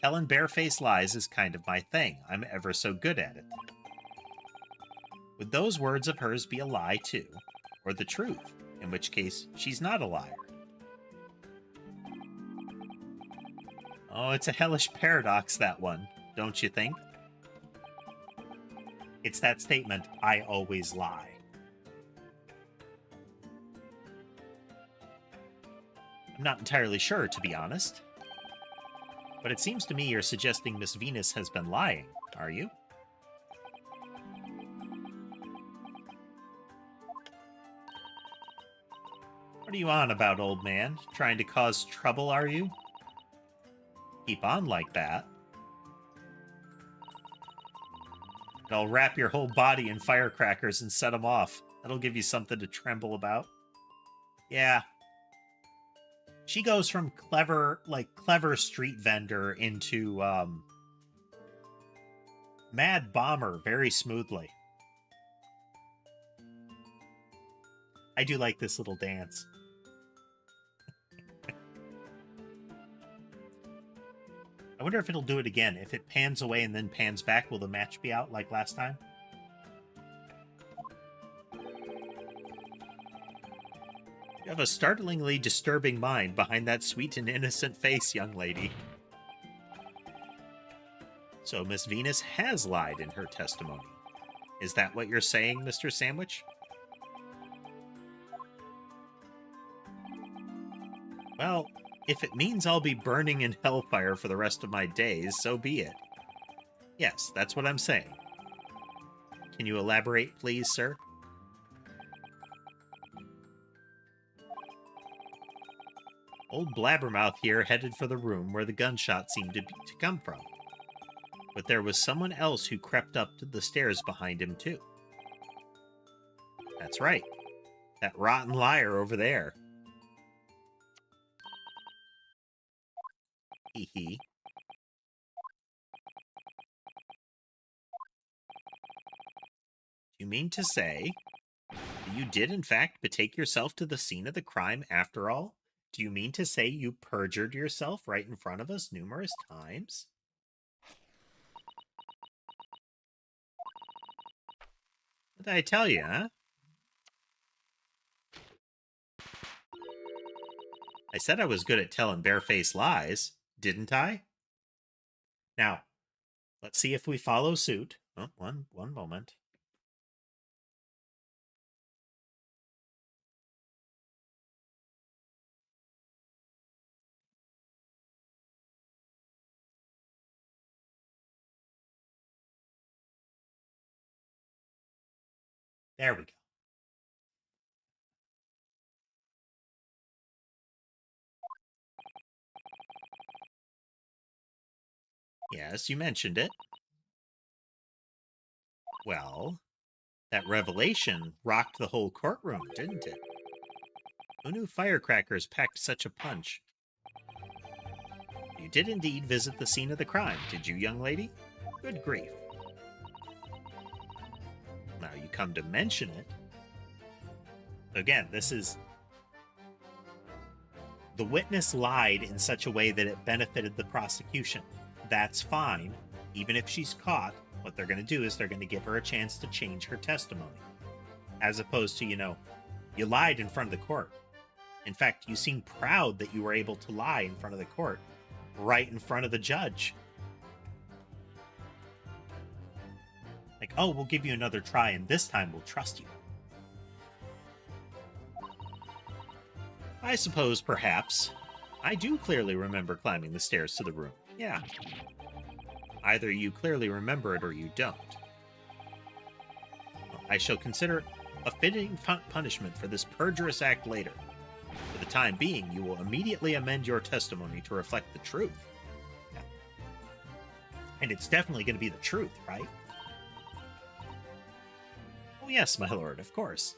telling barefaced lies is kind of my thing. I'm ever so good at it. Would those words of hers be a lie, too? Or the truth, in which case she's not a liar? Oh, it's a hellish paradox, that one, don't you think? It's that statement, I always lie. I'm not entirely sure, to be honest. But it seems to me you're suggesting Miss Venus has been lying, are you? What are you on about, old man? Trying to cause trouble, are you? Keep on like that. And I'll wrap your whole body in firecrackers and set them off. That'll give you something to tremble about. Yeah. She goes from clever street vendor into, mad bomber very smoothly. I do like this little dance. I wonder if it'll do it again. If it pans away and then pans back, will the match be out like last time? You have a startlingly disturbing mind behind that sweet and innocent face, young lady. So Miss Venus has lied in her testimony. Is that what you're saying, Mr. Sandwich? Well, if it means I'll be burning in hellfire for the rest of my days, so be it. Yes, that's what I'm saying. Can you elaborate, please, sir? Old Blabbermouth here headed for the room where the gunshot seemed to come from. But there was someone else who crept up to the stairs behind him, too. That's right. That rotten liar over there. Hee hee. You mean to say that you did in fact betake yourself to the scene of the crime after all? Do you mean to say you perjured yourself right in front of us numerous times? What did I tell you, huh? I said I was good at telling barefaced lies, didn't I? Now, let's see if we follow suit. Oh, one moment. There we go. Yes, you mentioned it. Well, that revelation rocked the whole courtroom, didn't it? Who knew firecrackers packed such a punch? You did indeed visit the scene of the crime, did you, young lady? Good grief. Now you come to mention it. Again, this is... The witness lied in such a way that it benefited the prosecution. That's fine. Even if she's caught, what they're going to do is they're going to give her a chance to change her testimony. As opposed to, you lied in front of the court. In fact, you seem proud that you were able to lie in front of the court, right in front of the judge. Like, oh, we'll give you another try, and this time we'll trust you. I suppose, perhaps, I do clearly remember climbing the stairs to the room. Yeah. Either you clearly remember it or you don't. I shall consider it a fitting punishment for this perjurous act later. For the time being, you will immediately amend your testimony to reflect the truth. Yeah. And it's definitely going to be the truth, right? Oh yes, my lord, of course.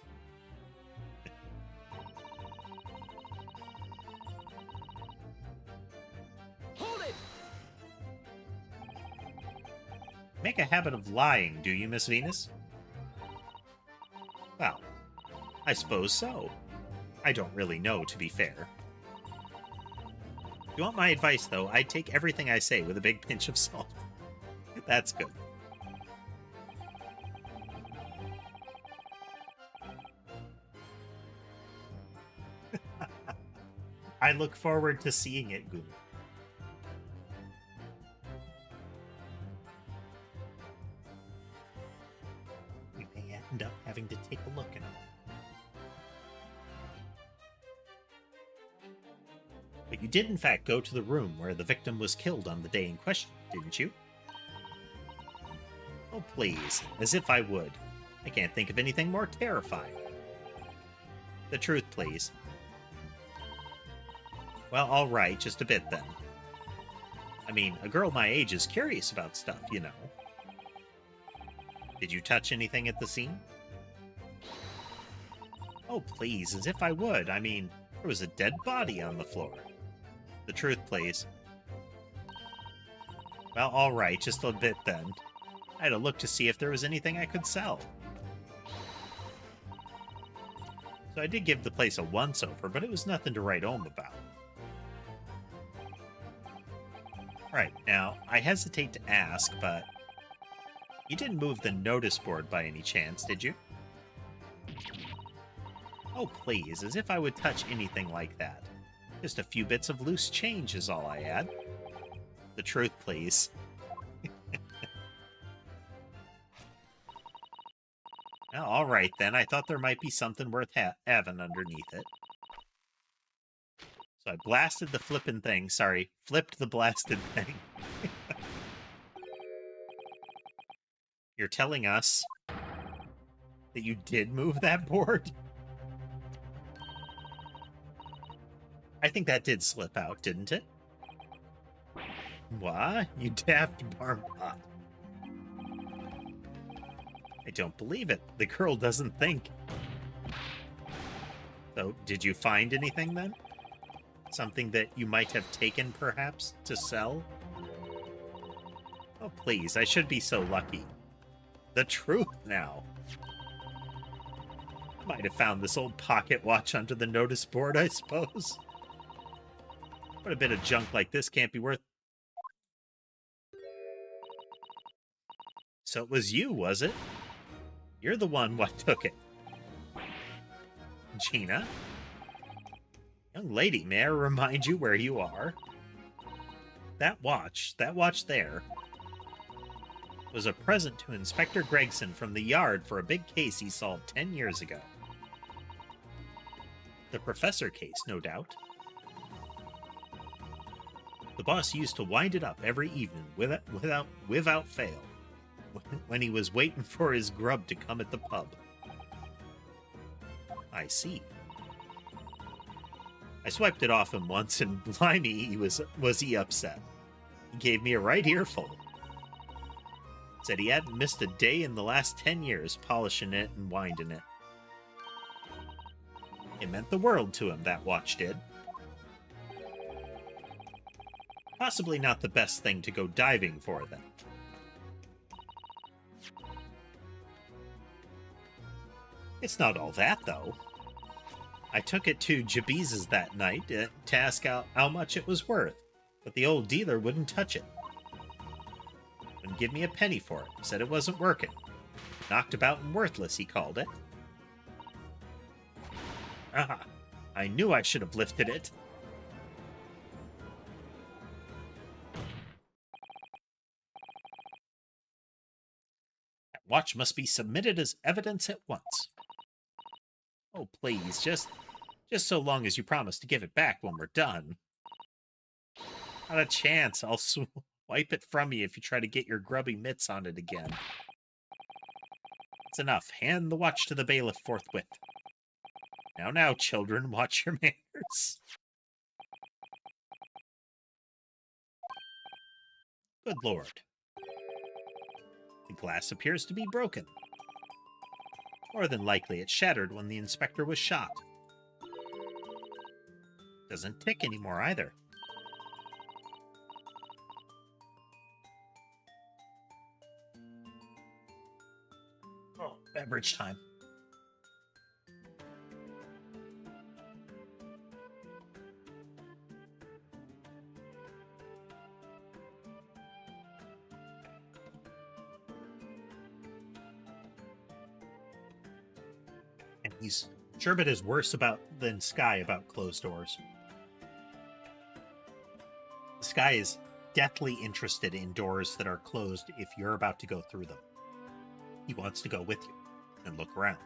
Hold it!
Make a habit of lying, do you, Miss Venus? Well, I suppose so. I don't really know, to be fair. If you want my advice, though, I'd take everything I say with a big pinch of salt. That's good. I look forward to seeing it, Google. We may end up having to take a look at it. But you did, in fact, go to the room where the victim was killed on the day in question, didn't you? Oh, please. As if I would. I can't think of anything more terrifying. The truth, please. Well, all right, just a bit, then. I mean, a girl my age is curious about stuff, you know. Did you touch anything at the scene? Oh, please, as if I would. I mean, there was a dead body on the floor. The truth, please. Well, all right, just a bit, then. I had to look to see if there was anything I could sell. So I did give the place a once-over, but it was nothing to write home about. Right, now, I hesitate to ask, but you didn't move the notice board by any chance, did you? Oh, please, as if I would touch anything like that. Just a few bits of loose change is all I had. The truth, please. Oh, all right, then. I thought there might be something worth having underneath it. So I blasted the flippin' thing. Sorry, flipped the blasted thing. You're telling us that you did move that board? I think that did slip out, didn't it? What? You daft barnbot. I don't believe it. The girl doesn't think. So, did you find anything then? Something that you might have taken, perhaps, to sell? Oh, please, I should be so lucky. The truth now. Might have found this old pocket watch under the notice board, I suppose. But a bit of junk like this can't be worth... So it was you, was it? You're the one what took it. Gina? Young lady, may I remind you where you are? That watch there, was a present to Inspector Gregson from the yard for a big case he solved 10 years ago. The professor case, no doubt. The boss used to wind it up every evening without fail, when he was waiting for his grub to come at the pub. I see. I swiped it off him once, and blimey, was he upset. He gave me a right earful. Said he hadn't missed a day in the last 10 years polishing it and winding it. It meant the world to him, that watch did. Possibly not the best thing to go diving for, then. It's not all that, though. I took it to Jabez's that night to ask how much it was worth, but the old dealer wouldn't touch it. Wouldn't give me a penny for it, said it wasn't working. Knocked about and worthless, he called it. Ah, I knew I should have lifted it. That watch must be submitted as evidence at once. Oh, please, just so long as you promise to give it back when we're done. Not a chance. I'll wipe it from you if you try to get your grubby mitts on it again. It's enough. Hand the watch to the bailiff forthwith. Now, children, watch your manners. Good Lord. The glass appears to be broken. More than likely, it shattered when the inspector was shot. Doesn't tick anymore, either. Oh, beverage time. And Sherbet is worse than Sky about closed doors. Sky is deathly interested in doors that are closed if you're about to go through them. He wants to go with you and look around.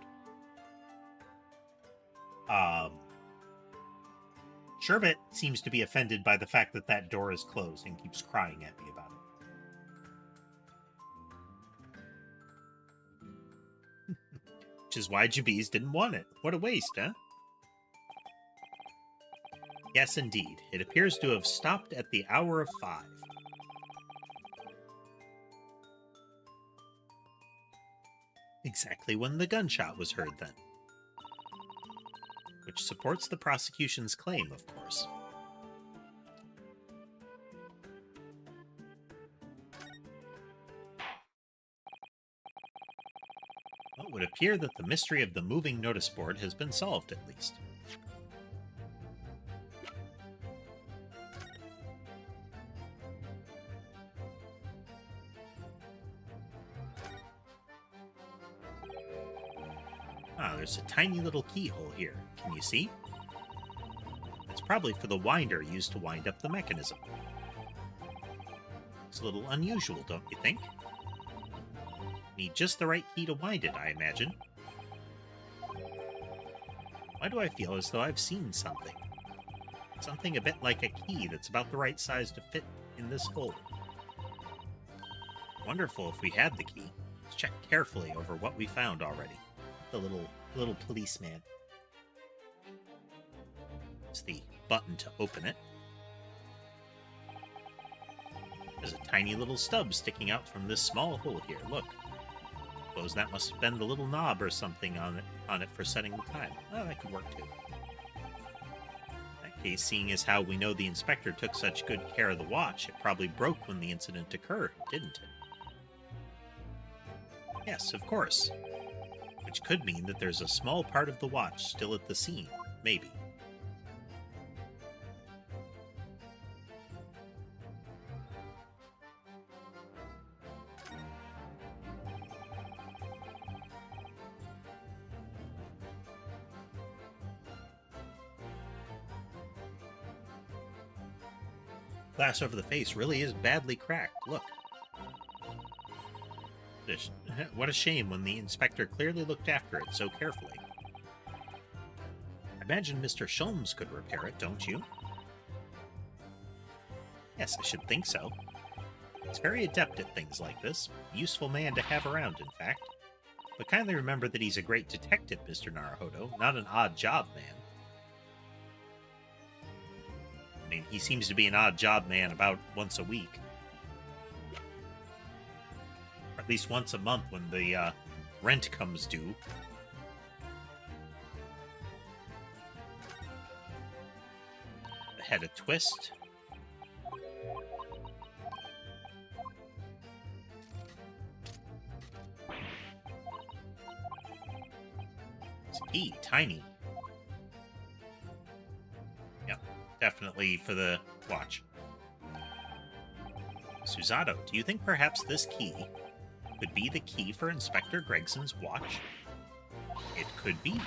Sherbet seems to be offended by the fact that that door is closed and keeps crying at me about it. Which is why Jabez didn't want it. What a waste, huh? Yes, indeed. It appears to have stopped at the hour of 5. Exactly when the gunshot was heard, then. Which supports the prosecution's claim, of course. It would appear that the mystery of the moving notice board has been solved, at least. Ah, there's a tiny little keyhole here. Can you see? It's probably for the winder used to wind up the mechanism. It's a little unusual, don't you think? Need just the right key to wind it, I imagine. Why do I feel as though I've seen something? Something a bit like a key that's about the right size to fit in this hole. Wonderful if we had the key. Let's check carefully over what we found already. The little policeman. It's the button to open it. There's a tiny little stub sticking out from this small hole here. Look. Suppose that must have been the little knob or something on it for setting the time. Oh, that could work too. In that case, seeing as how we know the inspector took such good care of the watch, it probably broke when the incident occurred, didn't it? Yes, of course. Which could mean that there's a small part of the watch still at the scene, maybe. Glass over the face really is badly cracked. Look. What a shame when the inspector clearly looked after it so carefully. I imagine Mr. Sholmes could repair it, don't you? Yes, I should think so. He's very adept at things like this. Useful man to have around, in fact. But kindly remember that he's a great detective, Mr. Naruhodo, not an odd job man. I mean, he seems to be an odd job man about once a week. Or at least once a month when the rent comes due. The head a twist. It's a key, tiny. Definitely for the watch. Susato, do you think perhaps this key could be the key for Inspector Gregson's watch? It could be.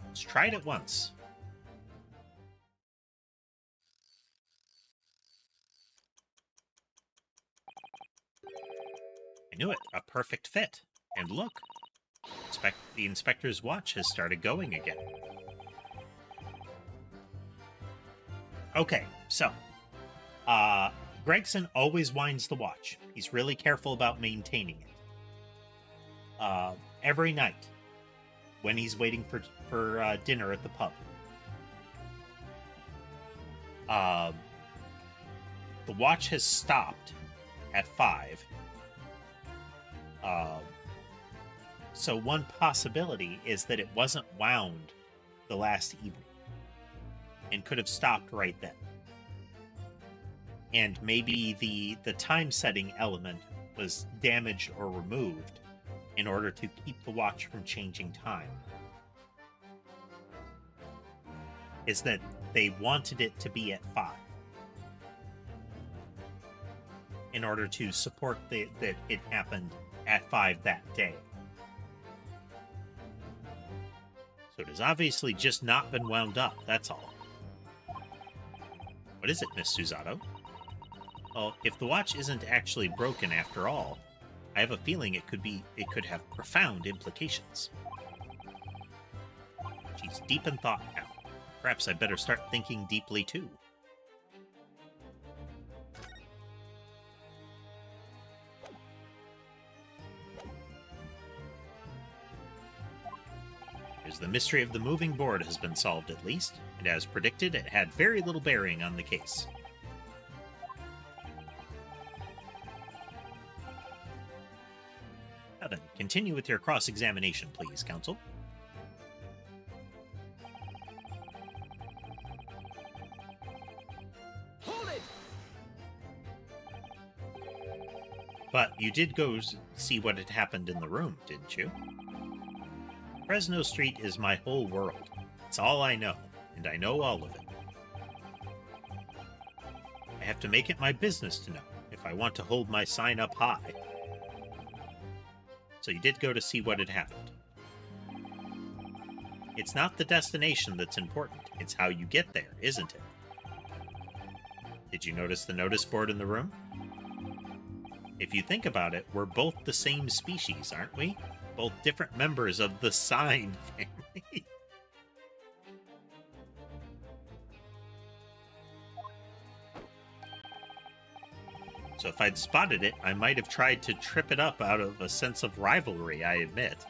Let's try it at once. I knew it. A perfect fit. And look. The Inspector's watch has started going again. Okay, so, Gregson always winds the watch. He's really careful about maintaining it. Every night, when he's waiting for dinner at the pub. The watch has stopped at 5. So one possibility is that it wasn't wound the last evening. And could have stopped right then. And maybe the time-setting element was damaged or removed in order to keep the watch from changing time. Is that they wanted it to be at 5. In order to support that it happened at 5 that day. So it has obviously just not been wound up, that's all. What is it, Miss Susato? Well, if the watch isn't actually broken after all, I have a feeling it could have profound implications. She's deep in thought now. Perhaps I'd better start thinking deeply too. The mystery of the moving board has been solved at least, and as predicted, it had very little bearing on the case. Now then, continue with your cross-examination, please, Counsel.
Hold it!
But You did go see what had happened in the room, didn't you? Fresno Street is my whole world. It's all I know, and I know all of it. I have to make it my business to know if I want to hold my sign up high. So you did go to see what had happened. It's not the destination that's important, it's how you get there, isn't it? Did you notice the notice board in the room? If you think about it, we're both the same species, aren't we? Both different members of the sign family. So if I'd spotted it, I might have tried to trip it up out of a sense of rivalry, I admit.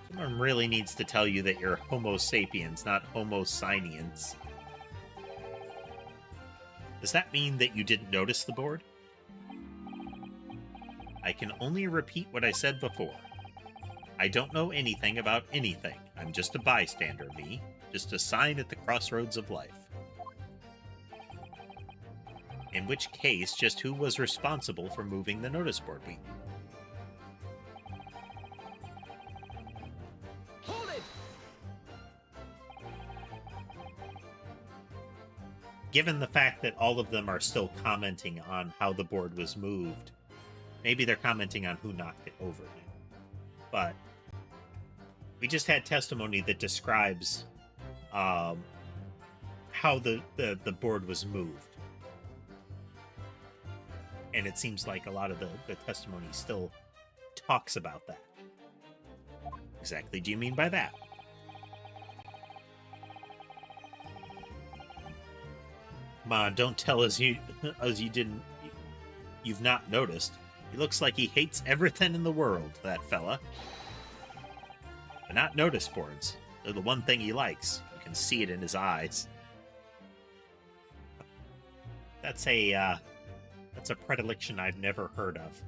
Someone really needs to tell you that you're Homo sapiens, not Homo siniens. Does that mean that you didn't notice the board? I can only repeat what I said before. I don't know anything about anything. I'm just a bystander, me. Just a sign at the crossroads of life. In which case, just who was responsible for moving the notice board?
Hold it!
Given the fact that all of them are still commenting on how the board was moved, maybe they're commenting on who knocked it over now. But we just had testimony that describes how the board was moved. And it seems like a lot of the testimony still talks about that. Exactly do you mean by that? Come on, don't tell us you've not noticed. He looks like he hates everything in the world, that fella. But not notice boards. They're the one thing he likes. You can see it in his eyes. That's a predilection I've never heard of.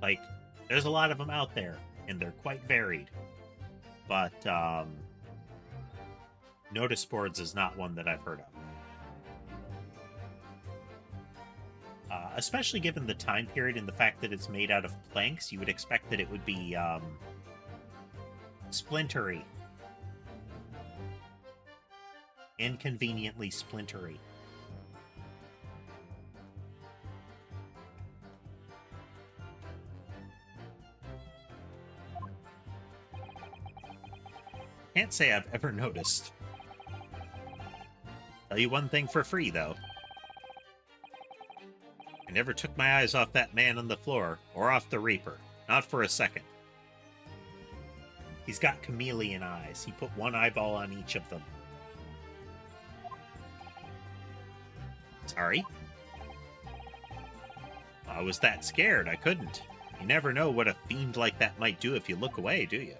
Like, there's a lot of them out there, and they're quite varied. But, notice boards is not one that I've heard of. Especially given the time period and the fact that it's made out of planks, you would expect that it would be, splintery. Inconveniently splintery. Can't say I've ever noticed. Tell you one thing for free, though. I never took my eyes off that man on the floor, or off the Reaper. Not for a second. He's got chameleon eyes. He put one eyeball on each of them. Sorry? I was that scared, I couldn't. You never know what a fiend like that might do if you look away, do you?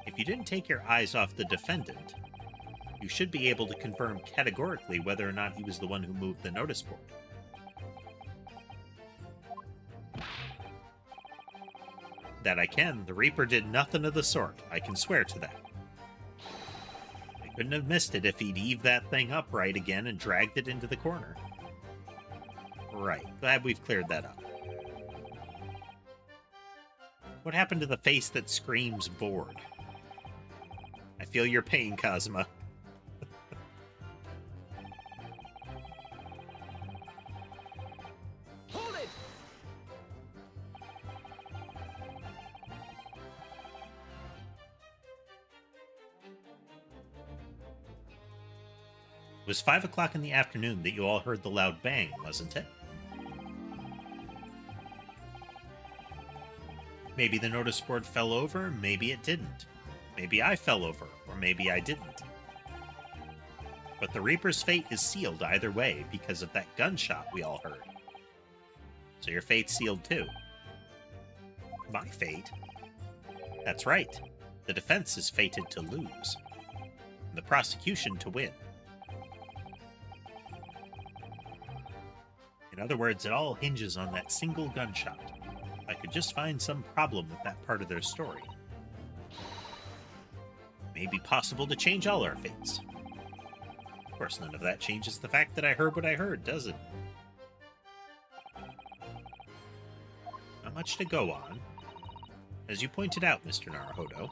If you didn't take your eyes off the defendant, you should be able to confirm categorically whether or not he was the one who moved the notice board. That I can. The Reaper did nothing of the sort. I can swear to that. I couldn't have missed it if he'd heaved that thing upright again and dragged it into the corner. Right. Glad we've cleared that up. What happened to the face that screams bored? I feel your pain, Cosma.
Hold it!
It was 5 o'clock in the afternoon that you all heard the loud bang, wasn't it? Maybe the notice board fell over, maybe it didn't. Maybe I fell over, or maybe I didn't. But the Reaper's fate is sealed either way because of that gunshot we all heard. So your fate's sealed too. My fate? That's right. The defense is fated to lose. And the prosecution to win. In other words, it all hinges on that single gunshot. If I could just find some problem with that part of their story. It may be possible to change all our fates. Of course, none of that changes the fact that I heard what I heard, does it? Not much to go on. As you pointed out, Mr. Naruhodo,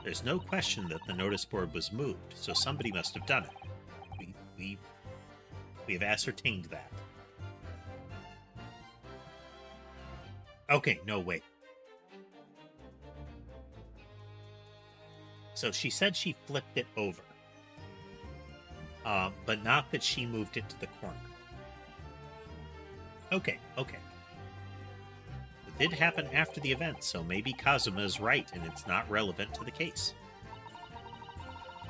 there's no question that the notice board was moved, so somebody must have done it. We have ascertained that. Okay, no, wait. So she said she flipped it over. But not that she moved it to the corner. Okay. It did happen after the event, so maybe Kazuma is right and it's not relevant to the case.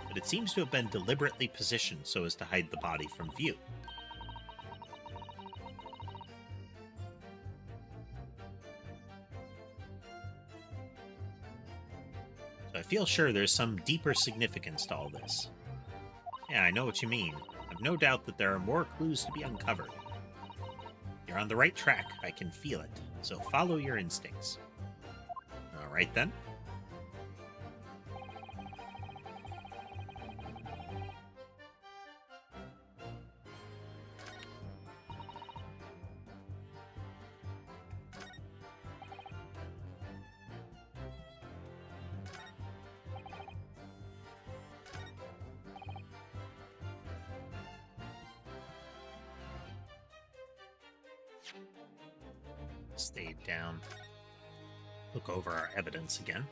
But it seems to have been deliberately positioned so as to hide the body from view. So I feel sure there's some deeper significance to all this. Yeah, I know what you mean. I've no doubt that there are more clues to be uncovered. You're on the right track, I can feel it, so follow your instincts. Alright then. Stay down. Look over our evidence again.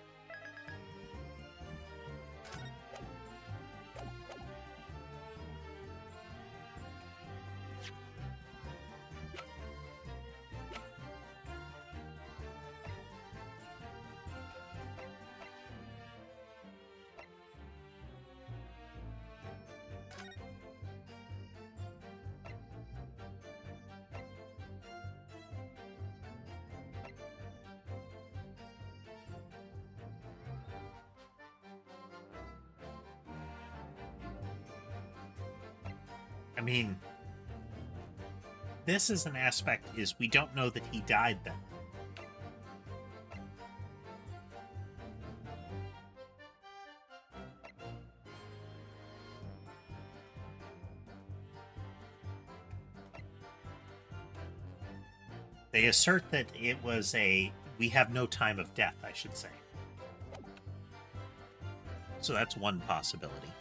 I mean, this is an aspect is we don't know that he died then. They assert that it was we have no time of death, I should say. So that's one possibility.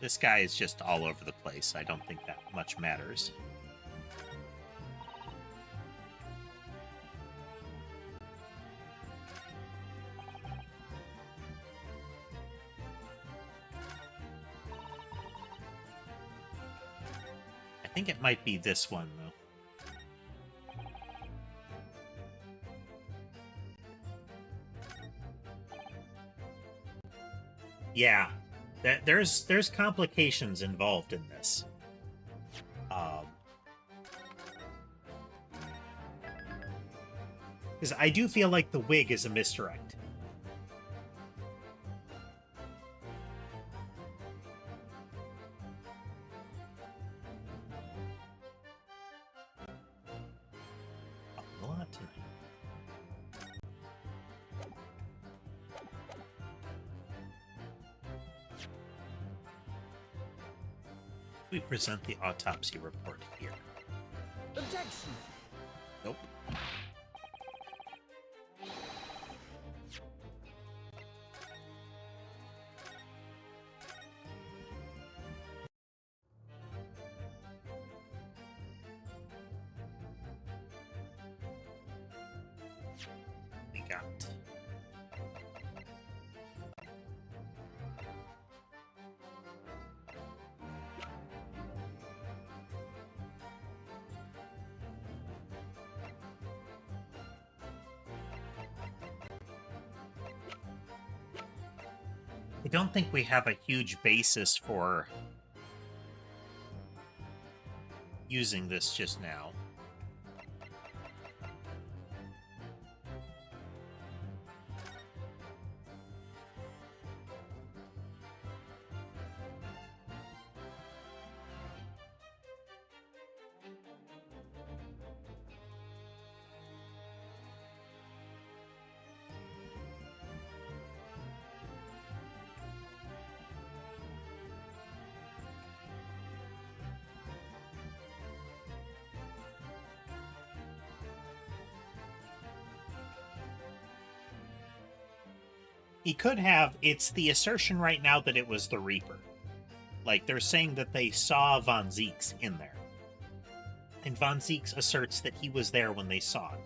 This guy is just all over the place. I don't think that much matters. I think it might be this one, though. Yeah. There's complications involved in this. Because I do feel like the wig is a misdirect. A lot tonight. We present the autopsy report here.
Objection!
Nope. We got I don't think we have a huge basis for using this just now. He could have. It's the assertion right now that it was the Reaper. Like, they're saying that they saw Von Zeeks in there. And Von Zeeks asserts that he was there when they saw it.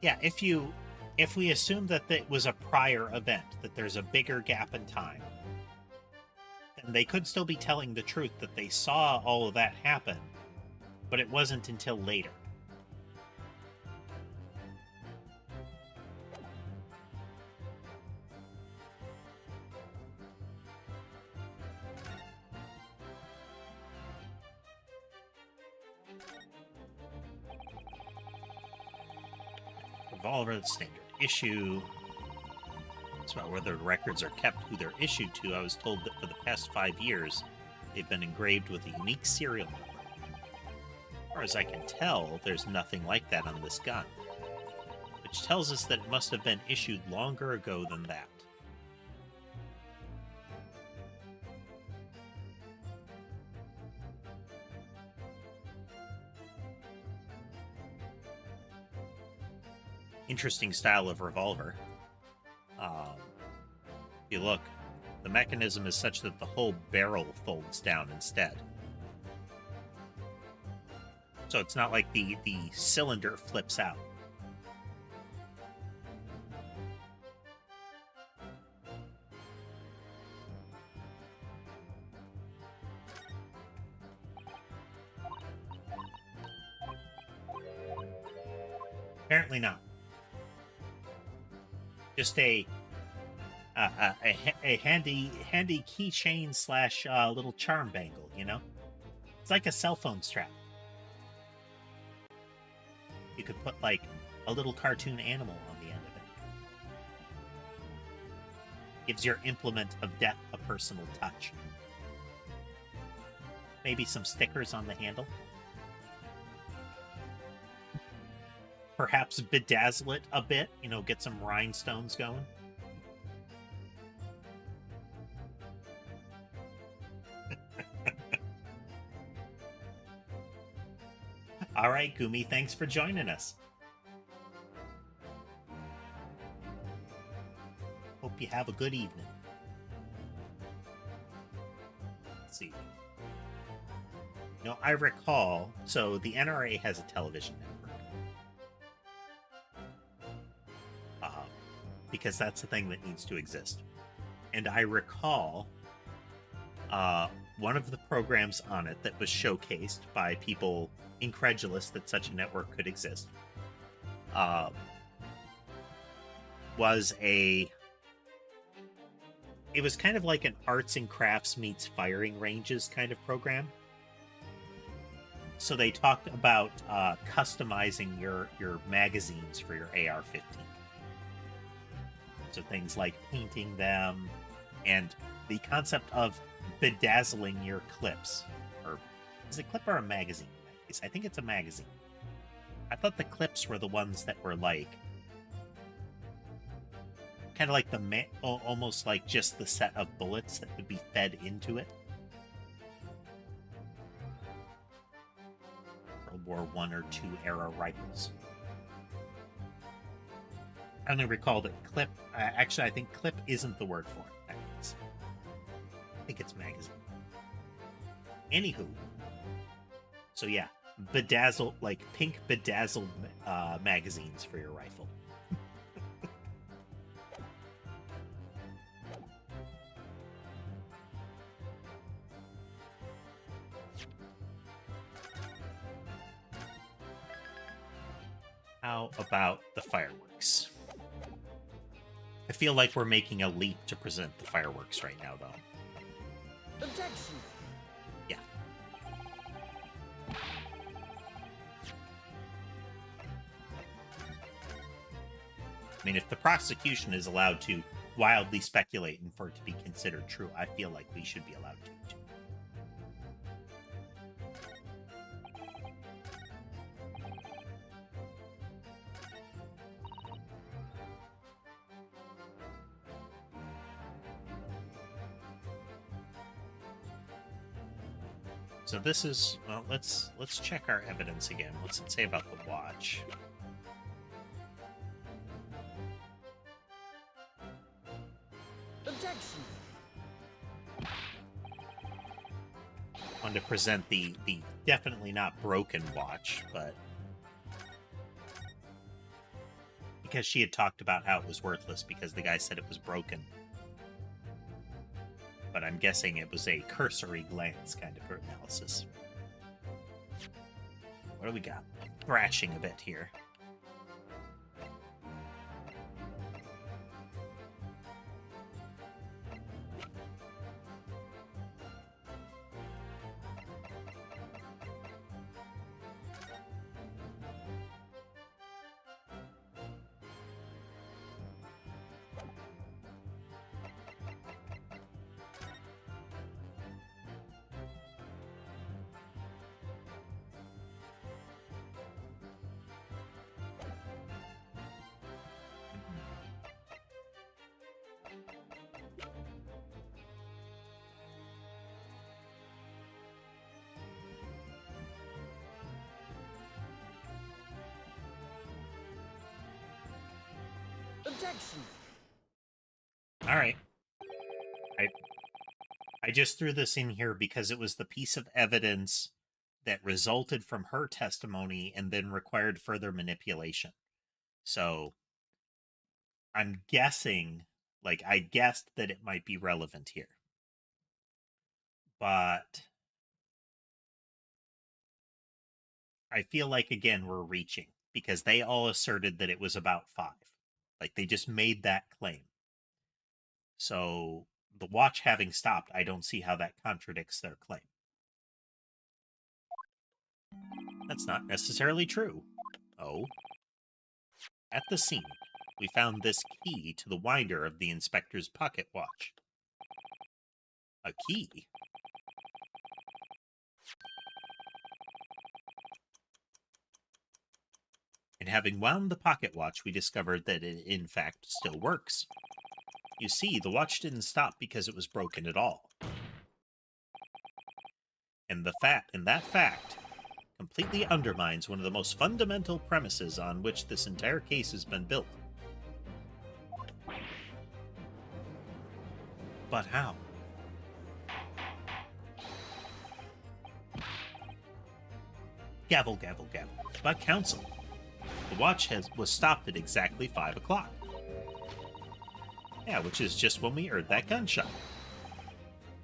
Yeah, if we assume that it was a prior event, that there's a bigger gap in time, then they could still be telling the truth that they saw all of that happen, but it wasn't until later. Revolver, the standard issue. It's about whether records are kept, who they're issued to. I was told that for the past 5 years, they've been engraved with a unique serial number. As far as I can tell, there's nothing like that on this gun, which tells us that it must have been issued longer ago than that. Interesting style of revolver. If you look, the mechanism is such that the whole barrel folds down instead. So it's not like the cylinder flips out. Apparently not. Just a handy keychain slash little charm bangle, you know? It's like a cell phone strap. You could put like a little cartoon animal on the end of it. Gives your implement of death a personal touch. Maybe some stickers on the handle. Perhaps bedazzle it a bit, you know, get some rhinestones going. All right, Gumi, thanks for joining us. Hope you have a good evening. Let's see. No, I recall, so the NRA has a television network. Because that's the thing that needs to exist. And I recall one of the programs on it that was showcased by people incredulous that such a network could exist was it was kind of like an arts and crafts meets firing ranges kind of program. So they talked about customizing your magazines for your AR-15. So things like painting them, and the concept of bedazzling your clips. Or is it a clip or a magazine in that case? I think it's a magazine. I thought the clips were the ones that were like kind of like the almost like just the set of bullets that would be fed into it. World War I or II era rifles. I only recall that clip. Actually, I think clip isn't the word for it. I think it's magazine. Anywho, so yeah, bedazzled, like pink bedazzled magazines for your rifle. How about the fireworks? I feel like we're making a leap to present the fireworks right now, though.
Objection!
Yeah. I mean, if the prosecution is allowed to wildly speculate and for it to be considered true, I feel like we should be allowed to, too. So this is, well, let's check our evidence again. What's it say about the watch?
Objection.
Wanted to present the definitely not broken watch, but because she had talked about how it was worthless because the guy said it was broken. But I'm guessing it was a cursory glance kind of analysis. What do we got? Thrashing a bit here.
Objection.
All right. I just threw this in here because it was the piece of evidence that resulted from her testimony and then required further manipulation. So I'm guessing, like, I guessed that it might be relevant here. But I feel like, again, we're reaching because they all asserted that it was about 5. Like, they just made that claim. So the watch having stopped, I don't see how that contradicts their claim. That's not necessarily true. Oh. At the scene, we found this key to the winder of the inspector's pocket watch. A key? And having wound the pocket watch, we discovered that it in fact still works. You see, the watch didn't stop because it was broken at all. And that fact completely undermines one of the most fundamental premises on which this entire case has been built. But how? Gavel, gavel, gavel. But counsel, the watch was stopped at exactly 5 o'clock. Yeah, which is just when we heard that gunshot.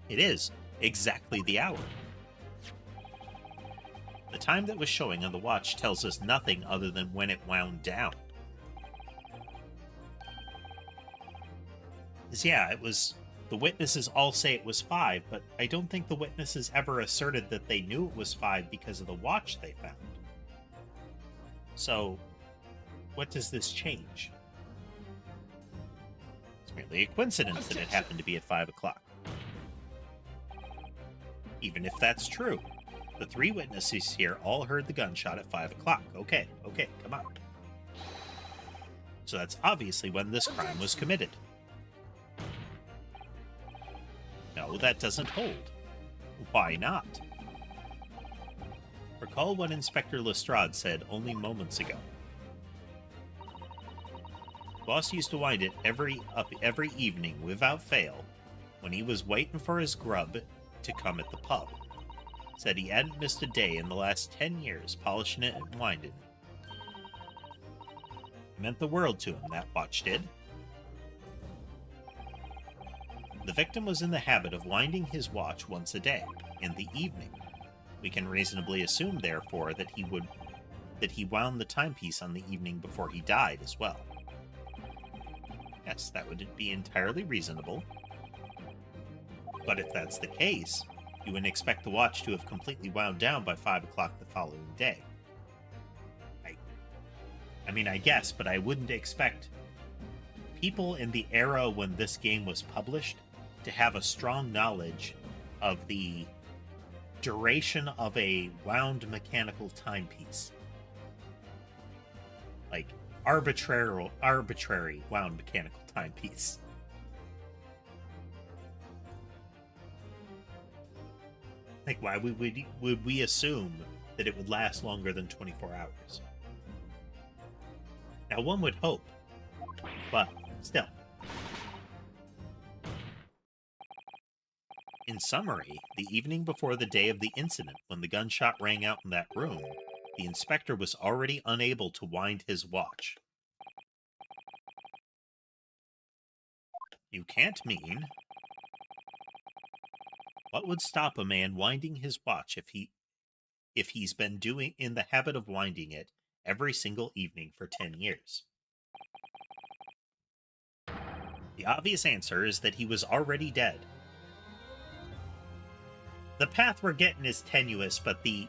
It is exactly the hour. The time that was showing on the watch tells us nothing other than when it wound down. Yeah, it was... The witnesses all say it was 5, but I don't think the witnesses ever asserted that they knew it was 5 because of the watch they found. So, what does this change? It's merely a coincidence that it happened to be at 5 o'clock. Even if that's true, the 3 witnesses here all heard the gunshot at 5 o'clock. Okay, come on. So that's obviously when this crime was committed. No, that doesn't hold. Why not? Recall what Inspector Lestrade said only moments ago. Boss used to wind it every evening without fail when he was waiting for his grub to come at the pub. Said he hadn't missed a day in the last 10 years polishing it and winding it. It meant the world to him, that watch did. The victim was in the habit of winding his watch once a day, in the evening. We can reasonably assume, therefore, that he wound the timepiece on the evening before he died as well. Yes, that would be entirely reasonable. But if that's the case, you wouldn't expect the watch to have completely wound down by 5 o'clock the following day. I mean, I guess, but I wouldn't expect people in the era when this game was published to have a strong knowledge of the duration of a wound mechanical timepiece. Like, arbitrary wound mechanical timepiece. Like, why would we assume that it would last longer than 24 hours? Now, one would hope, but still. In summary, the evening before the day of the incident, when the gunshot rang out in that room, the inspector was already unable to wind his watch. You can't mean... What would stop a man winding his watch if he's been doing in the habit of winding it every single evening for 10 years? The obvious answer is that he was already dead. The path we're getting is tenuous, but the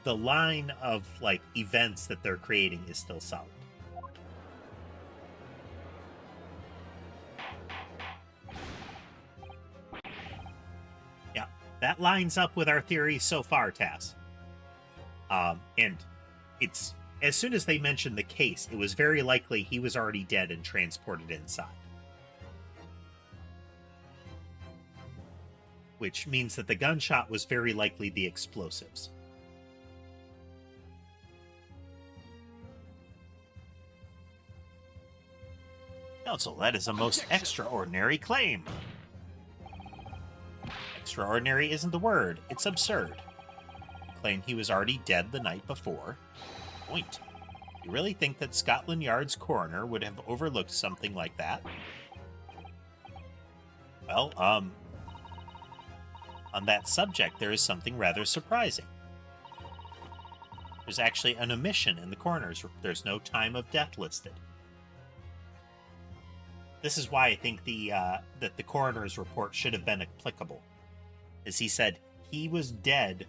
line of like events that they're creating is still solid. Yeah, that lines up with our theory so far, Tass. And it's as soon as they mentioned the case, it was very likely he was already dead and transported inside. Which means that the gunshot was very likely the explosives. Counsel, that is a most extraordinary claim. Extraordinary isn't the word, it's absurd. You claim he was already dead the night before. Point. You really think that Scotland Yard's coroner would have overlooked something like that? Well, on that subject, there is something rather surprising. There's actually an omission in the coroner's report. There's no time of death listed. This is why I think that the coroner's report should have been applicable. As he said, he was dead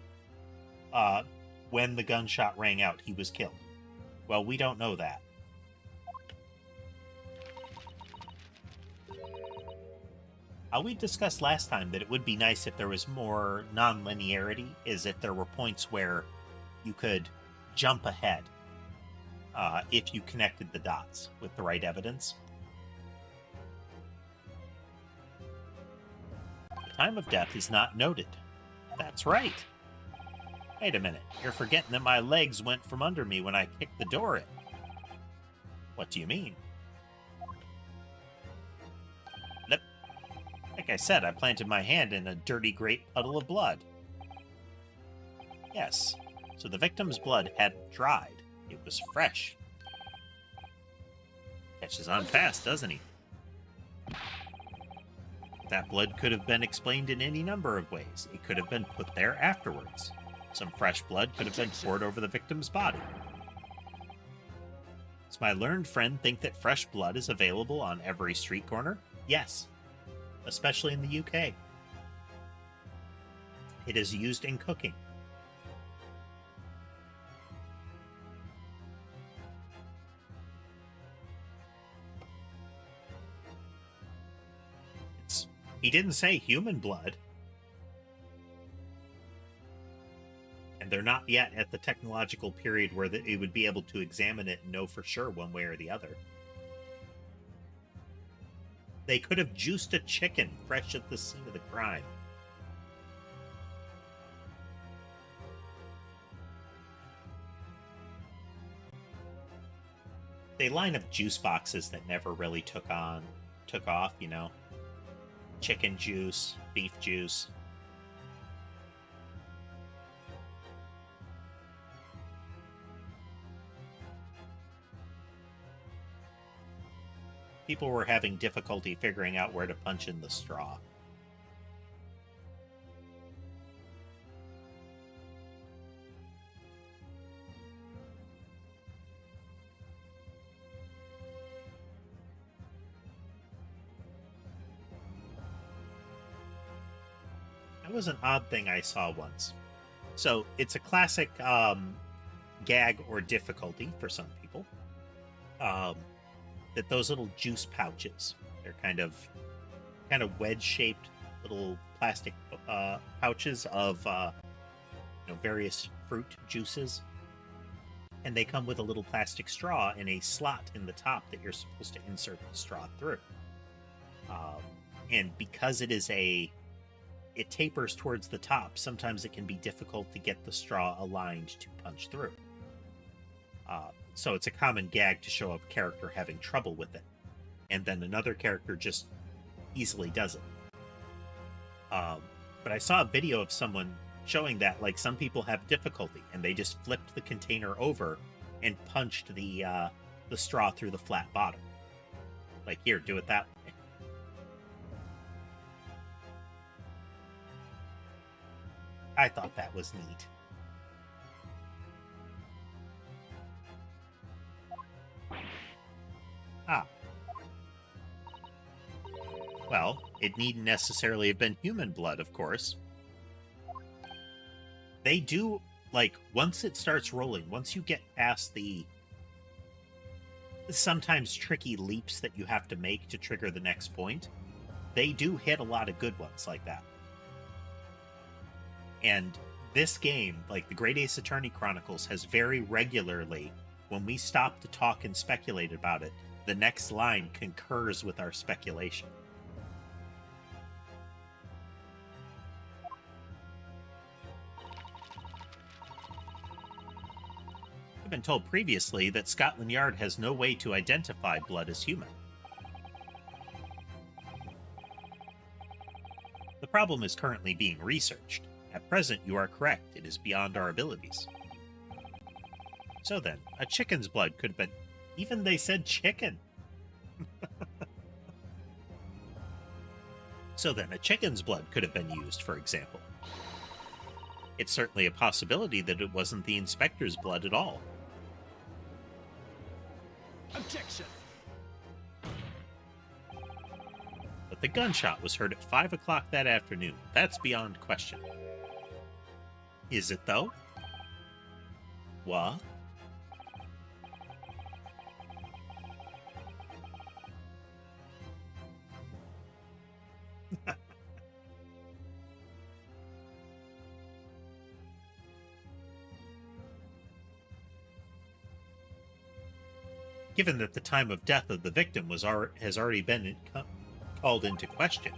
when the gunshot rang out. He was killed. Well, we don't know that. We discussed last time that it would be nice if there was more non-linearity, as if there were points where you could jump ahead if you connected the dots with the right evidence. The time of death is not noted. That's right. Wait a minute, you're forgetting that my legs went from under me when I kicked the door in. What do you mean? Like I said, I planted my hand in a dirty, great puddle of blood. Yes, so the victim's blood hadn't dried. It was fresh. Catches on fast, doesn't he? That blood could have been explained in any number of ways. It could have been put there afterwards. Some fresh blood could have been poured over the victim's body. Does my learned friend think that fresh blood is available on every street corner? Yes. Especially in the UK. It is used in cooking. He didn't say human blood. And they're not yet at the technological period where it would be able to examine it and know for sure one way or the other. They could have juiced a chicken fresh at the scene of the crime. They line up juice boxes that never really took off, you know. Chicken juice, beef juice. People were having difficulty figuring out where to punch in the straw. That was an odd thing I saw once. So it's a classic gag or difficulty for some people. That those little juice pouches, they're kind of wedge-shaped little plastic pouches of various fruit juices, and they come with a little plastic straw and a slot in the top that you're supposed to insert the straw through. And because it it tapers towards the top, sometimes it can be difficult to get the straw aligned to punch through. So it's a common gag to show a character having trouble with it, and then another character just easily does it. But I saw a video of someone showing that, like, some people have difficulty, and they just flipped the container over and punched the straw through the flat bottom. Like, here, do it that way. I thought that was neat. Ah. Well, it needn't necessarily have been human blood, of course. They do, like, once it starts rolling, once you get past the sometimes tricky leaps that you have to make to trigger the next point, they do hit a lot of good ones like that. And this game, like the Great Ace Attorney Chronicles, has very regularly, when we stop to talk and speculate about it, the next line concurs with our speculation. I've been told previously that Scotland Yard has no way to identify blood as human. The problem is currently being researched. At present, you are correct. It is beyond our abilities. So then, a chicken's blood could have been... Even they said chicken. So then, a chicken's blood could have been used, for example. It's certainly a possibility that it wasn't the inspector's blood at all.
Objection!
But the gunshot was heard at 5 o'clock that afternoon. That's beyond question. Is it, though? What? Given that the time of death of the victim has already been called into question,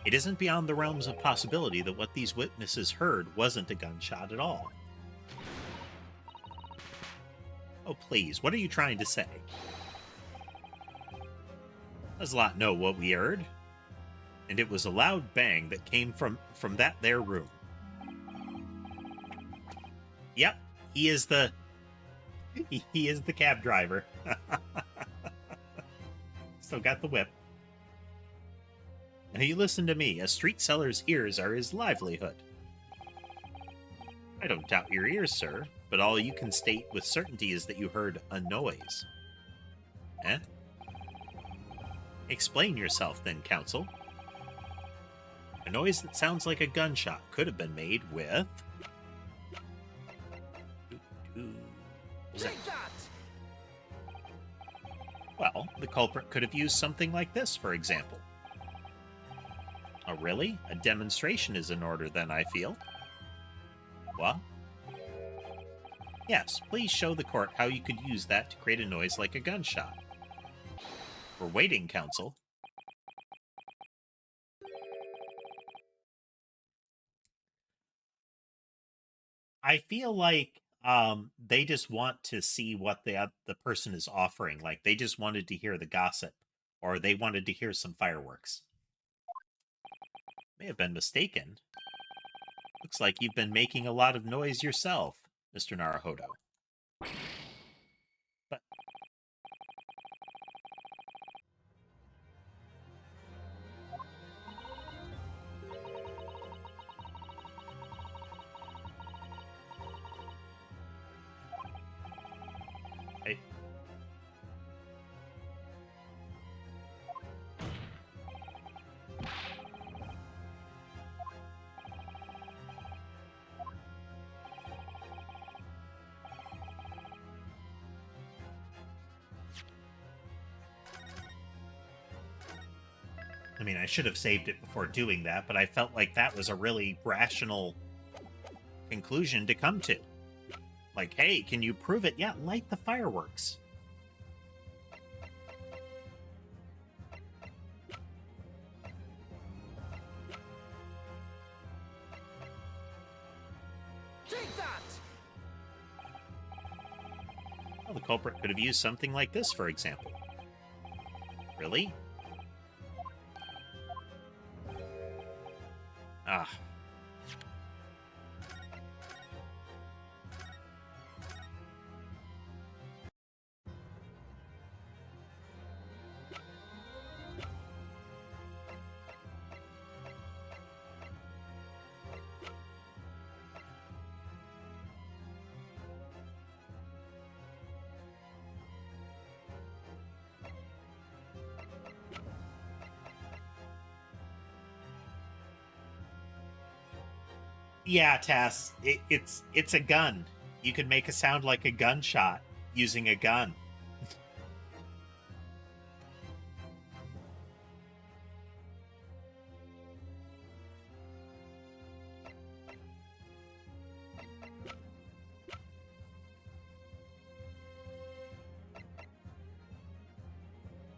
it isn't beyond the realms of possibility that what these witnesses heard wasn't a gunshot at all. Oh, please, what are you trying to say? Does Lot know what we heard? And it was a loud bang that came from that there room. Yep, he is the cab driver. Still got the whip. Now you listen to me. A street seller's ears are his livelihood. I don't doubt your ears, sir, but all you can state with certainty is that you heard a noise. Eh? Explain yourself, then, counsel. A noise that sounds like a gunshot could have been made with...
Take that!
Well, the culprit could have used something like this, for example. Oh, really? A demonstration is in order, then, I feel. What? Yes, please show the court how you could use that to create a noise like a gunshot. We're waiting, counsel. I feel like they just want to see what the person is offering. Like, they just wanted to hear the gossip, or they wanted to hear some fireworks. May have been mistaken. Looks like you've been making a lot of noise yourself, Mr. Naruhodo. But... Hey. I mean, I should have saved it before doing that, but I felt like that was a really rational conclusion to come to. Like, hey, can you prove it? Yeah, light the fireworks.
that!
Well, the culprit could have used something like this, for example. Really? Ah. Yeah, Tass, it's a gun. You can make a sound like a gunshot using a gun.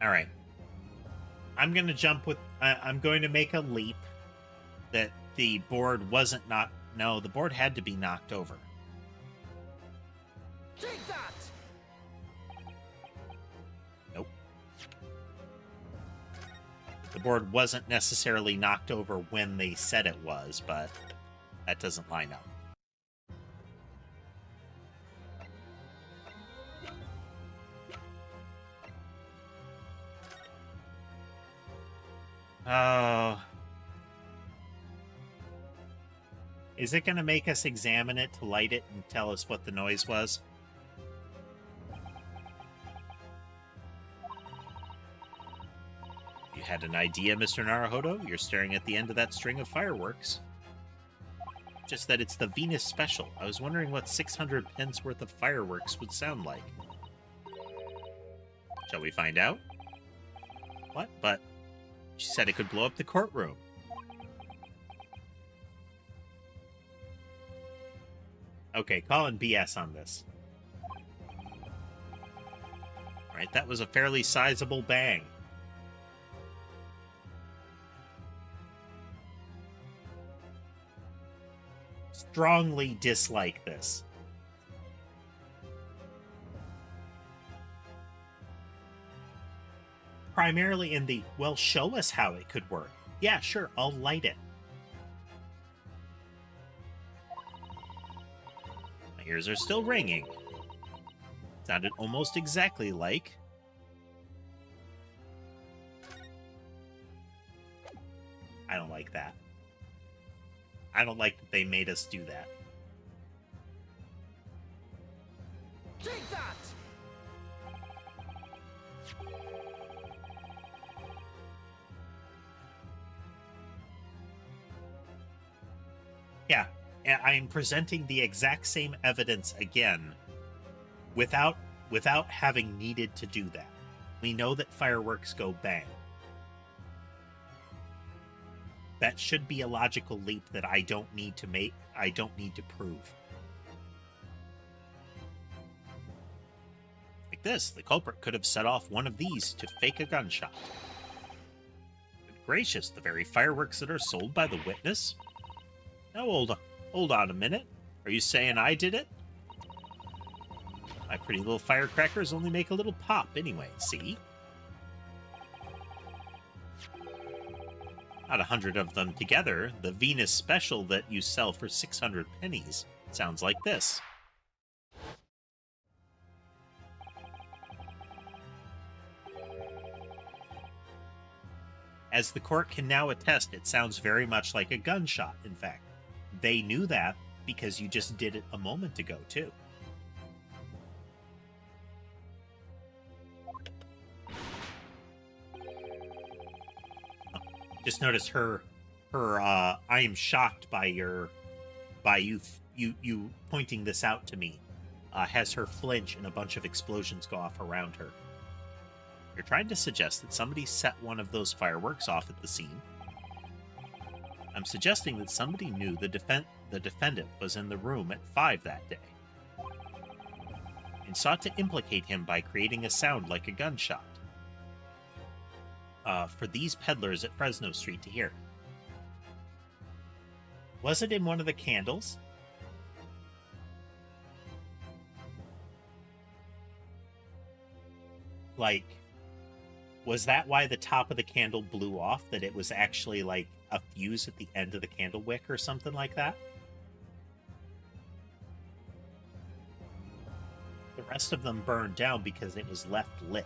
All right. I'm going to jump with... I'm going to make a leap that the board wasn't knocked... No, the board had to be knocked over.
Take that!
Nope. The board wasn't necessarily knocked over when they said it was, but that doesn't line up. Oh. Is it going to make us examine it to light it and tell us what the noise was? You had an idea, Mr. Naruhodo? You're staring at the end of that string of fireworks. Just that it's the Venus Special. I was wondering what 600 pence worth of fireworks would sound like. Shall we find out? What? But she said it could blow up the courtroom. Okay, calling BS on this. Alright, that was a fairly sizable bang. Strongly dislike this. Primarily in the, well, show us how it could work. Yeah, sure, I'll light it. My ears are still ringing. Sounded almost exactly like... I don't like that. I don't like that they made us do that.
Take that!
Yeah, and I'm presenting the exact same evidence again without having needed to do that. We know that fireworks go bang. That should be a logical leap that I don't need to make. I don't need to prove. Like this, the culprit could have set off one of these to fake a gunshot. Good gracious, the very fireworks that are sold by the witness? Now, hold on a minute. Are you saying I did it? My pretty little firecrackers only make a little pop anyway, see? Not 100 of them together, the Venus Special that you sell for 600 pennies sounds like this. As the court can now attest, it sounds very much like a gunshot, in fact. They knew that because you just did it a moment ago, too. Just notice her I am shocked by you pointing this out to me, has her flinch and a bunch of explosions go off around her. You're trying to suggest that somebody set one of those fireworks off at the scene? I'm suggesting that somebody knew the defendant was in the room at 5 that day and sought to implicate him by creating a sound like a gunshot. For these peddlers at Fresno Street to hear. Was it in one of the candles? Like, was that why the top of the candle blew off? That it was actually like a fuse at the end of the candle wick or something like that? The rest of them burned down because it was left lit.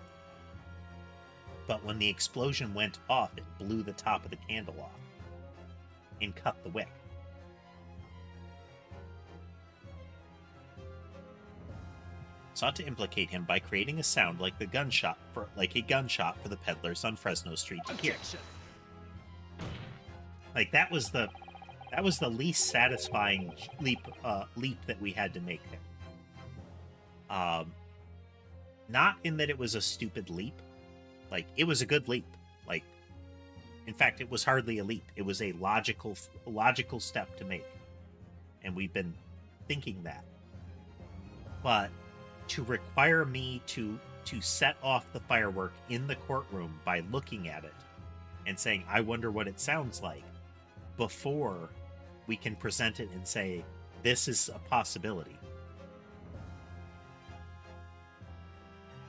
But when the explosion went off, it blew the top of the candle off and cut the wick. Sought to implicate him by creating a sound like a gunshot for the peddlers on Fresno Street to hear. Like that was the least satisfying leap that we had to make there. Not in that it was a stupid leap. Like, it was a good leap. Like, in fact, it was hardly a leap. It was a logical step to make. And we've been thinking that. But to require me to set off the firework in the courtroom by looking at it and saying, I wonder what it sounds like, before we can present it and say, this is a possibility,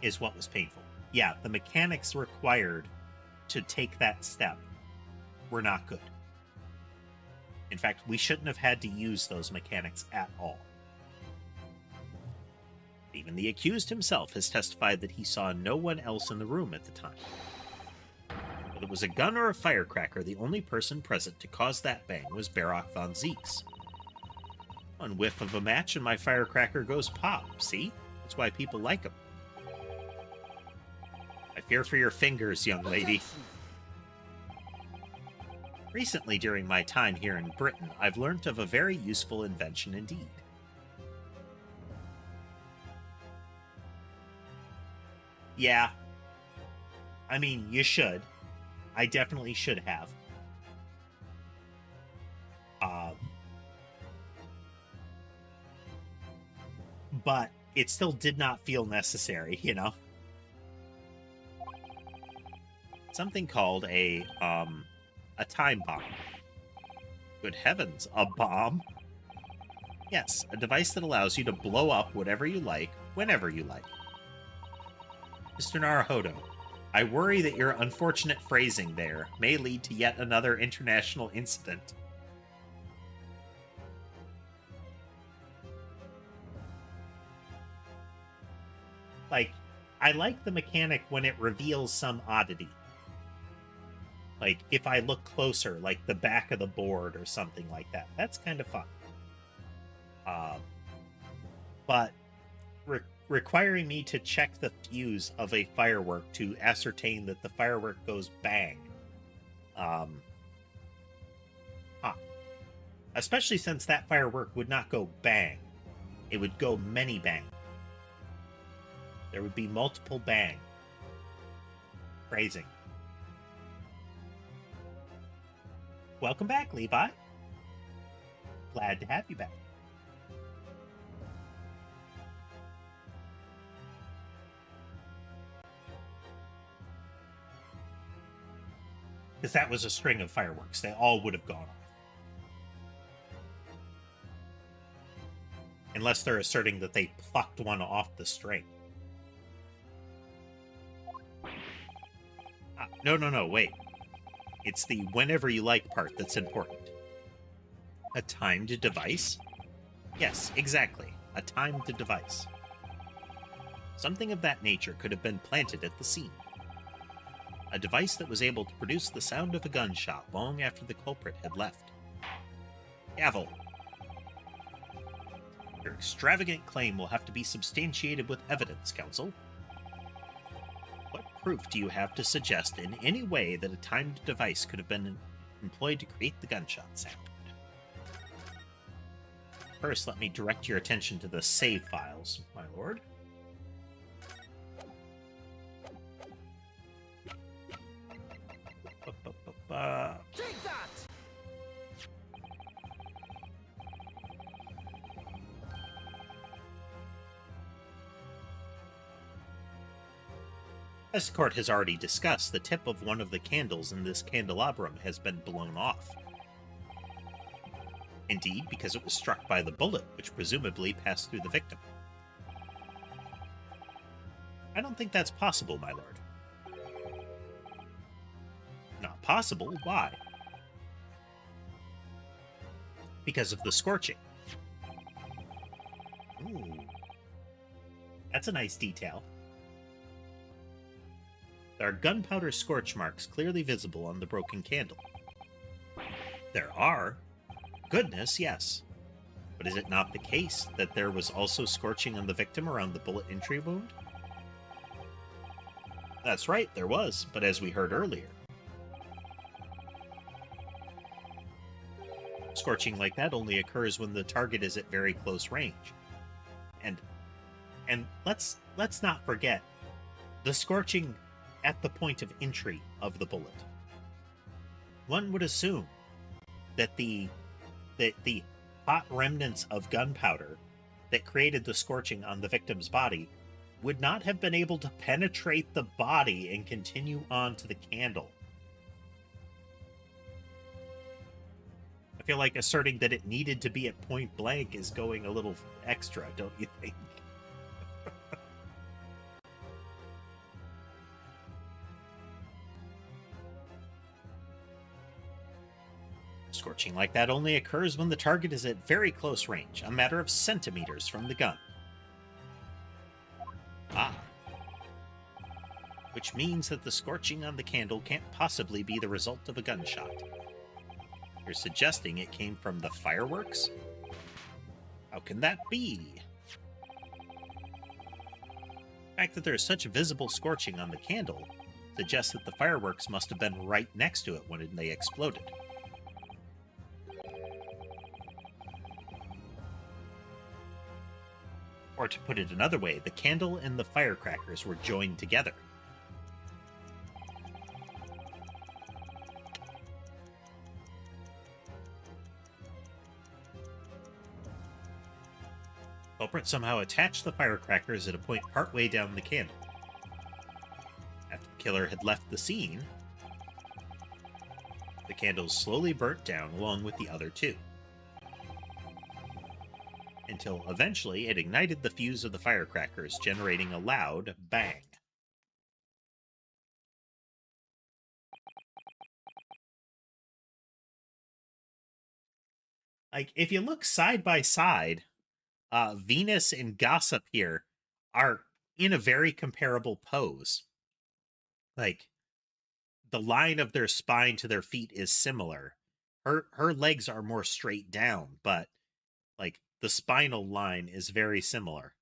is what was painful. Yeah, the mechanics required to take that step were not good. In fact, we shouldn't have had to use those mechanics at all. Even the accused himself has testified that he saw no one else in the room at the time. Whether it was a gun or a firecracker, the only person present to cause that bang was Barak von Zeeks. One whiff of a match and my firecracker goes pop, see? That's why people like them. I fear for your fingers, young lady. Recently, during my time here in Britain, I've learnt of a very useful invention indeed. Yeah. I mean, you should. I definitely should have. But it still did not feel necessary, you know? Something called a time bomb. Good heavens, a bomb? Yes, a device that allows you to blow up whatever you like, whenever you like. Mr. Naruhodo, I worry that your unfortunate phrasing there may lead to yet another international incident. Like, I like the mechanic when it reveals some oddity. Like, if I look closer, like the back of the board or something like that. That's kind of fun. But requiring me to check the fuse of a firework to ascertain that the firework goes bang. Especially since that firework would not go bang. It would go many bang. There would be multiple bang. Phrasing. Welcome back, Levi. Glad to have you back. Because that was a string of fireworks. They all would have gone off. Unless they're asserting that they plucked one off the string. No, wait. It's the whenever you like part that's important. A timed device? Yes, exactly. A timed device. Something of that nature could have been planted at the scene. A device that was able to produce the sound of a gunshot long after the culprit had left. Gavel. Your extravagant claim will have to be substantiated with evidence, counsel. What proof do you have to suggest in any way that a timed device could have been employed to create the gunshot sound? First, let me direct your attention to the save files, my lord.
Take that!
As the court has already discussed, the tip of one of the candles in this candelabrum has been blown off. Indeed, because it was struck by the bullet, which presumably passed through the victim. I don't think that's possible, my lord. Not possible? Why? Because of the scorching. Ooh. That's a nice detail. There are gunpowder scorch marks clearly visible on the broken candle. There are. Goodness, yes. But is it not the case that there was also scorching on the victim around the bullet entry wound? That's right, there was, but as we heard earlier, scorching like that only occurs when the target is at very close range. And let's not forget the scorching at the point of entry of the bullet. One would assume that the hot remnants of gunpowder that created the scorching on the victim's body would not have been able to penetrate the body and continue on to the candle. I feel like asserting that it needed to be at point blank is going a little extra, don't you think? Scorching like that only occurs when the target is at very close range, a matter of centimeters from the gun. Ah. Which means that the scorching on the candle can't possibly be the result of a gunshot. You're suggesting it came from the fireworks? How can that be? The fact that there is such visible scorching on the candle suggests that the fireworks must have been right next to it when they exploded. Or to put it another way, the candle and the firecrackers were joined together. Culprit somehow attached the firecrackers at a point partway down the candle. After the killer had left the scene, the candles slowly burnt down along with the other two, until eventually it ignited the fuse of the firecrackers, generating a loud bang. Like, if you look side by side, Venus and Gossip here are in a very comparable pose. Like, the line of their spine to their feet is similar. Her legs are more straight down, but like the spinal line is very similar.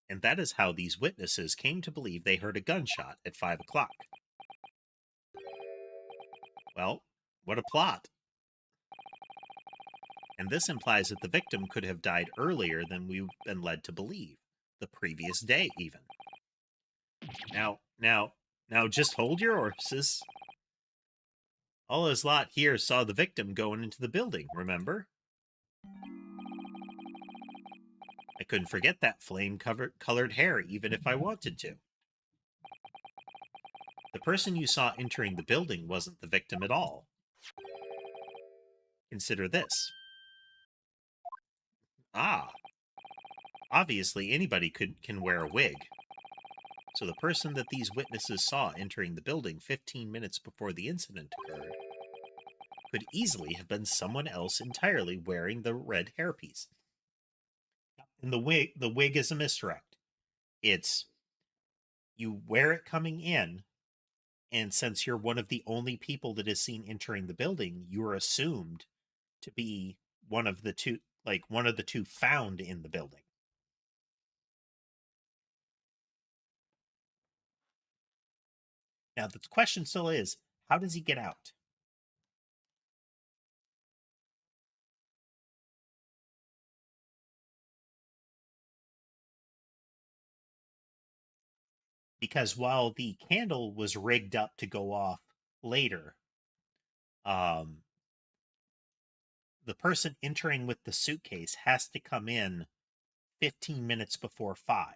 And that is how these witnesses came to believe they heard a gunshot at 5 o'clock. Well, what a plot. And this implies that the victim could have died earlier than we've been led to believe, the previous day even. Now, just hold your horses. All his lot here saw the victim going into the building, remember? I couldn't forget that flame-colored hair, even if I wanted to. The person you saw entering the building wasn't the victim at all. Consider this. Ah, obviously anybody can wear a wig. So the person that these witnesses saw entering the building 15 minutes before the incident occurred could easily have been someone else entirely wearing the red hairpiece. And the wig is a misdirect. It's you wear it coming in, and since you're one of the only people that is seen entering the building, you are assumed to be one of the two found in the building. Now the question still is, how does he get out? Because while the candle was rigged up to go off later, um, the person entering with the suitcase has to come in 15 minutes before 5,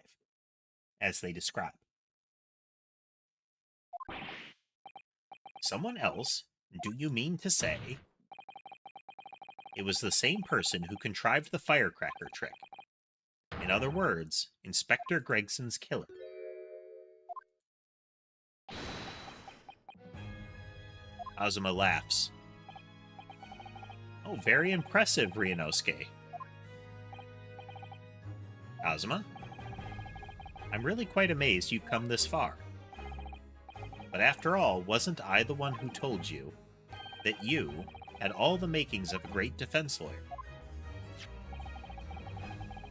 as they describe. Someone else? Do you mean to say? It was the same person who contrived the firecracker trick. In other words, Inspector Gregson's killer. Azuma laughs. Oh, very impressive, Ryunosuke. Azuma? I'm really quite amazed you've come this far. But after all, wasn't I the one who told you that you had all the makings of a great defense lawyer?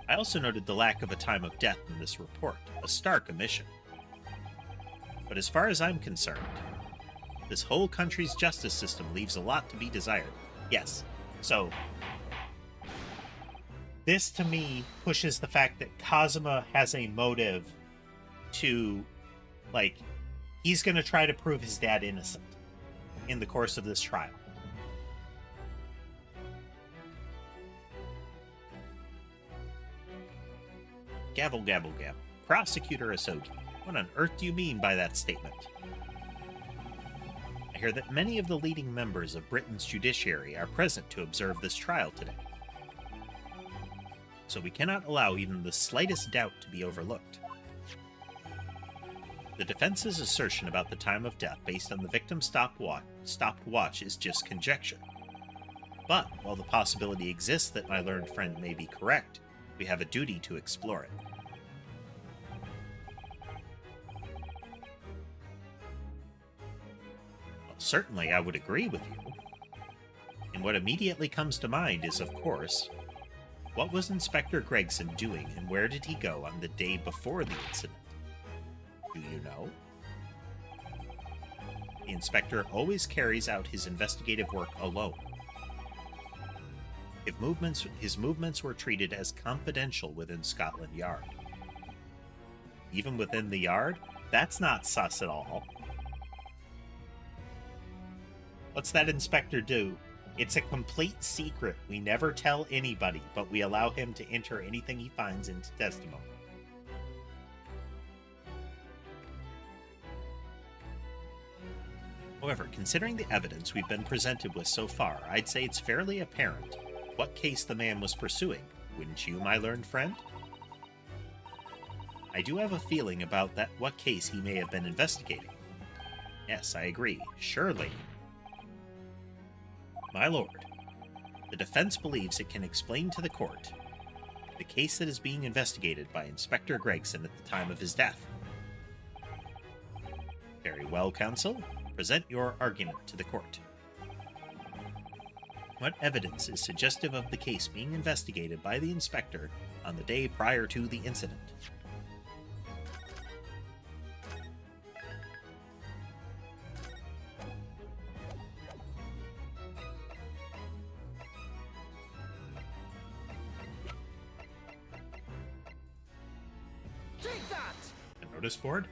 I also noted the lack of a time of death in this report, a stark omission. But as far as I'm concerned, this whole country's justice system leaves a lot to be desired. Yes, so this to me pushes the fact that Kazuma has a motive to, like, he's going to try to prove his dad innocent in the course of this trial. Gavel, gavel, gavel. Prosecutor Asogi, what on earth do you mean by that statement? I hear that many of the leading members of Britain's judiciary are present to observe this trial today. So we cannot allow even the slightest doubt to be overlooked. The defense's assertion about the time of death based on the victim's stopped watch is just conjecture. But while the possibility exists that my learned friend may be correct, we have a duty to explore it. Well, certainly I would agree with you. And what immediately comes to mind is, of course, what was Inspector Gregson doing and where did he go on the day before the incident? Do you know? The inspector always carries out his investigative work alone. His movements were treated as confidential within Scotland Yard. Even within the Yard? That's not sus at all. What's that inspector do? It's a complete secret. We never tell anybody, but we allow him to enter anything he finds into testimony. However, considering the evidence we've been presented with so far, I'd say it's fairly apparent what case the man was pursuing, wouldn't you, my learned friend? I do have a feeling about what case he may have been investigating. Yes, I agree. Surely. My lord, the defense believes it can explain to the court the case that is being investigated by Inspector Gregson at the time of his death. Very well, counsel. Present your argument to the court. What evidence is suggestive of the case being investigated by the inspector on the day prior to the incident?
Take that!
A notice board?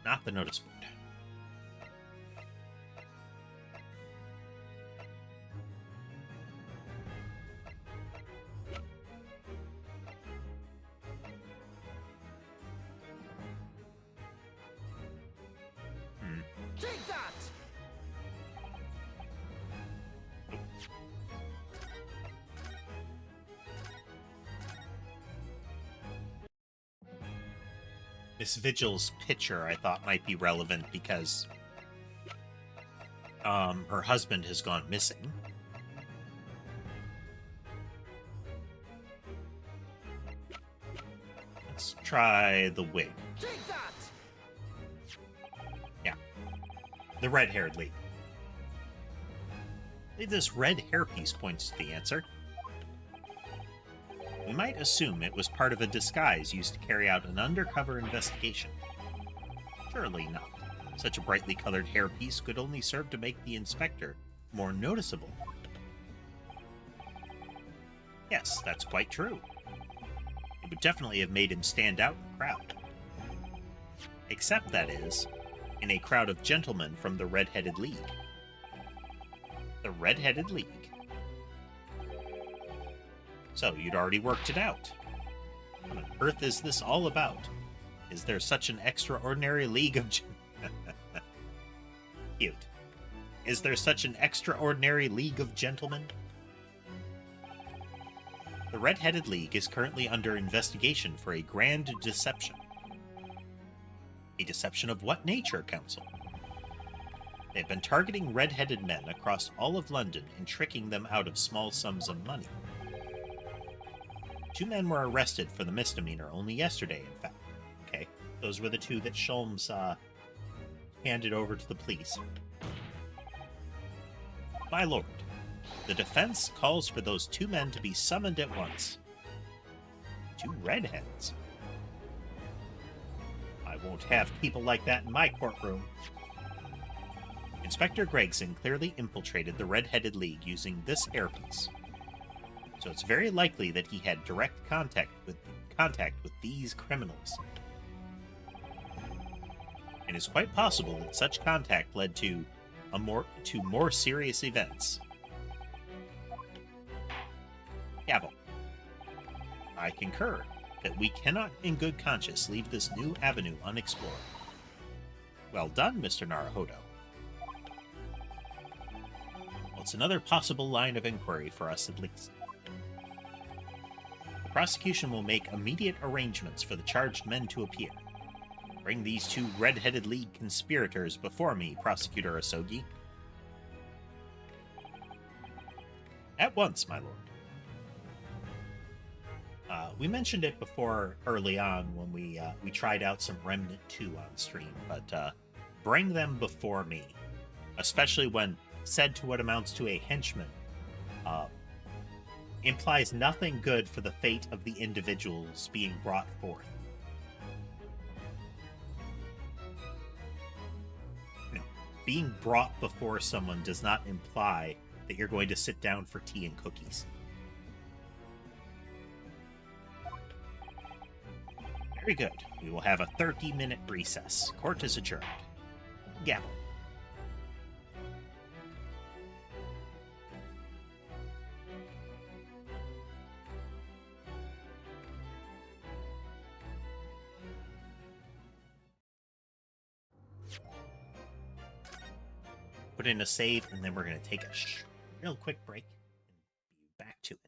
Not the notice board.
Take that!
Miss Vigil's picture I thought might be relevant because her husband has gone missing. Let's try the wig.
Take that!
Yeah. The red-haired lady. I believe this red hairpiece points to the answer. We might assume it was part of a disguise used to carry out an undercover investigation. Surely not. Such a brightly colored hairpiece could only serve to make the inspector more noticeable. Yes, that's quite true. It would definitely have made him stand out in the crowd. Except, that is, in a crowd of gentlemen from the Red-Headed League. The Red-Headed League. So, you'd already worked it out. What on earth is this all about? Is there such an extraordinary league of... Cute. Is there such an extraordinary league of gentlemen? The Red-Headed League is currently under investigation for a grand deception. A deception of what nature, Council? They've been targeting red-headed men across all of London and tricking them out of small sums of money. 2 men were arrested for the misdemeanor only yesterday, in fact. Okay, those were the 2 that Sholmes handed over to the police. My lord, the defense calls for those 2 men to be summoned at once. 2 redheads. I won't have people like that in my courtroom. Inspector Gregson clearly infiltrated the Red-Headed League using this airpiece. So it's very likely that he had direct contact with these criminals. It is quite possible that such contact led to more serious events. Gavel. I concur that we cannot in good conscience leave this new avenue unexplored. Well done, Mr. Naruhodo. Well, it's another possible line of inquiry for us at least. The prosecution will make immediate arrangements for the charged men to appear. Bring these 2 Red-Headed League conspirators before me, Prosecutor Asogi. At once, my lord. We mentioned it before early on when we tried out some Remnant 2 on stream, but bring them before me, especially when said to what amounts to a henchman, implies nothing good for the fate of the individuals being brought forth. No, being brought before someone does not imply that you're going to sit down for tea and cookies. Very good. We will have a 30-minute recess. Court is adjourned. Gavel. Put in a save, and then we're going to take a real quick break and be back to it.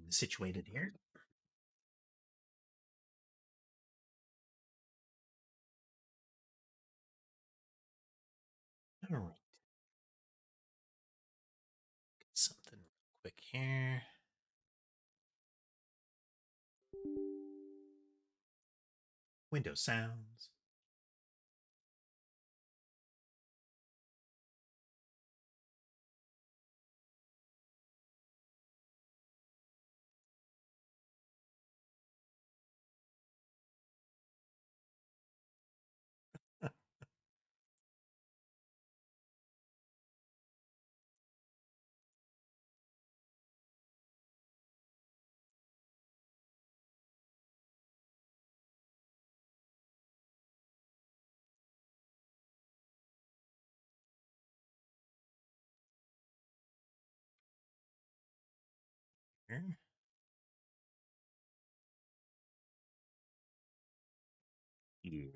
situated here. All right. Get something quick here. Window sounds. Here. Here.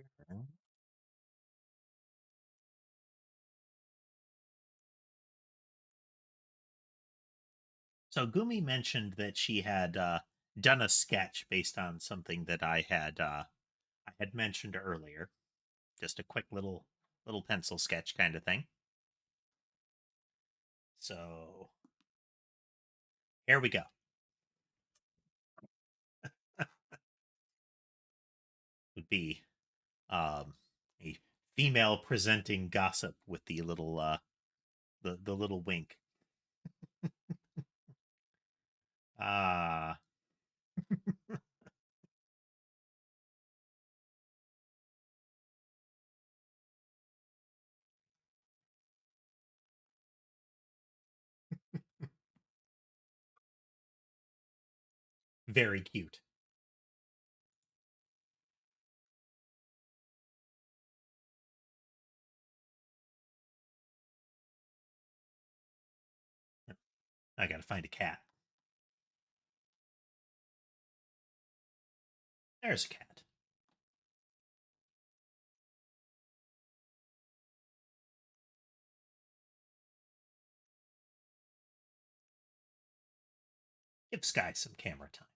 So Gumi mentioned that she had done a sketch based on something that I had mentioned earlier. Just a quick little pencil sketch kind of thing. So here we go. Would be a female presenting gossip with the little the little wink. Ah, very cute. I gotta find a cat. There's a cat. Give Sky some camera time.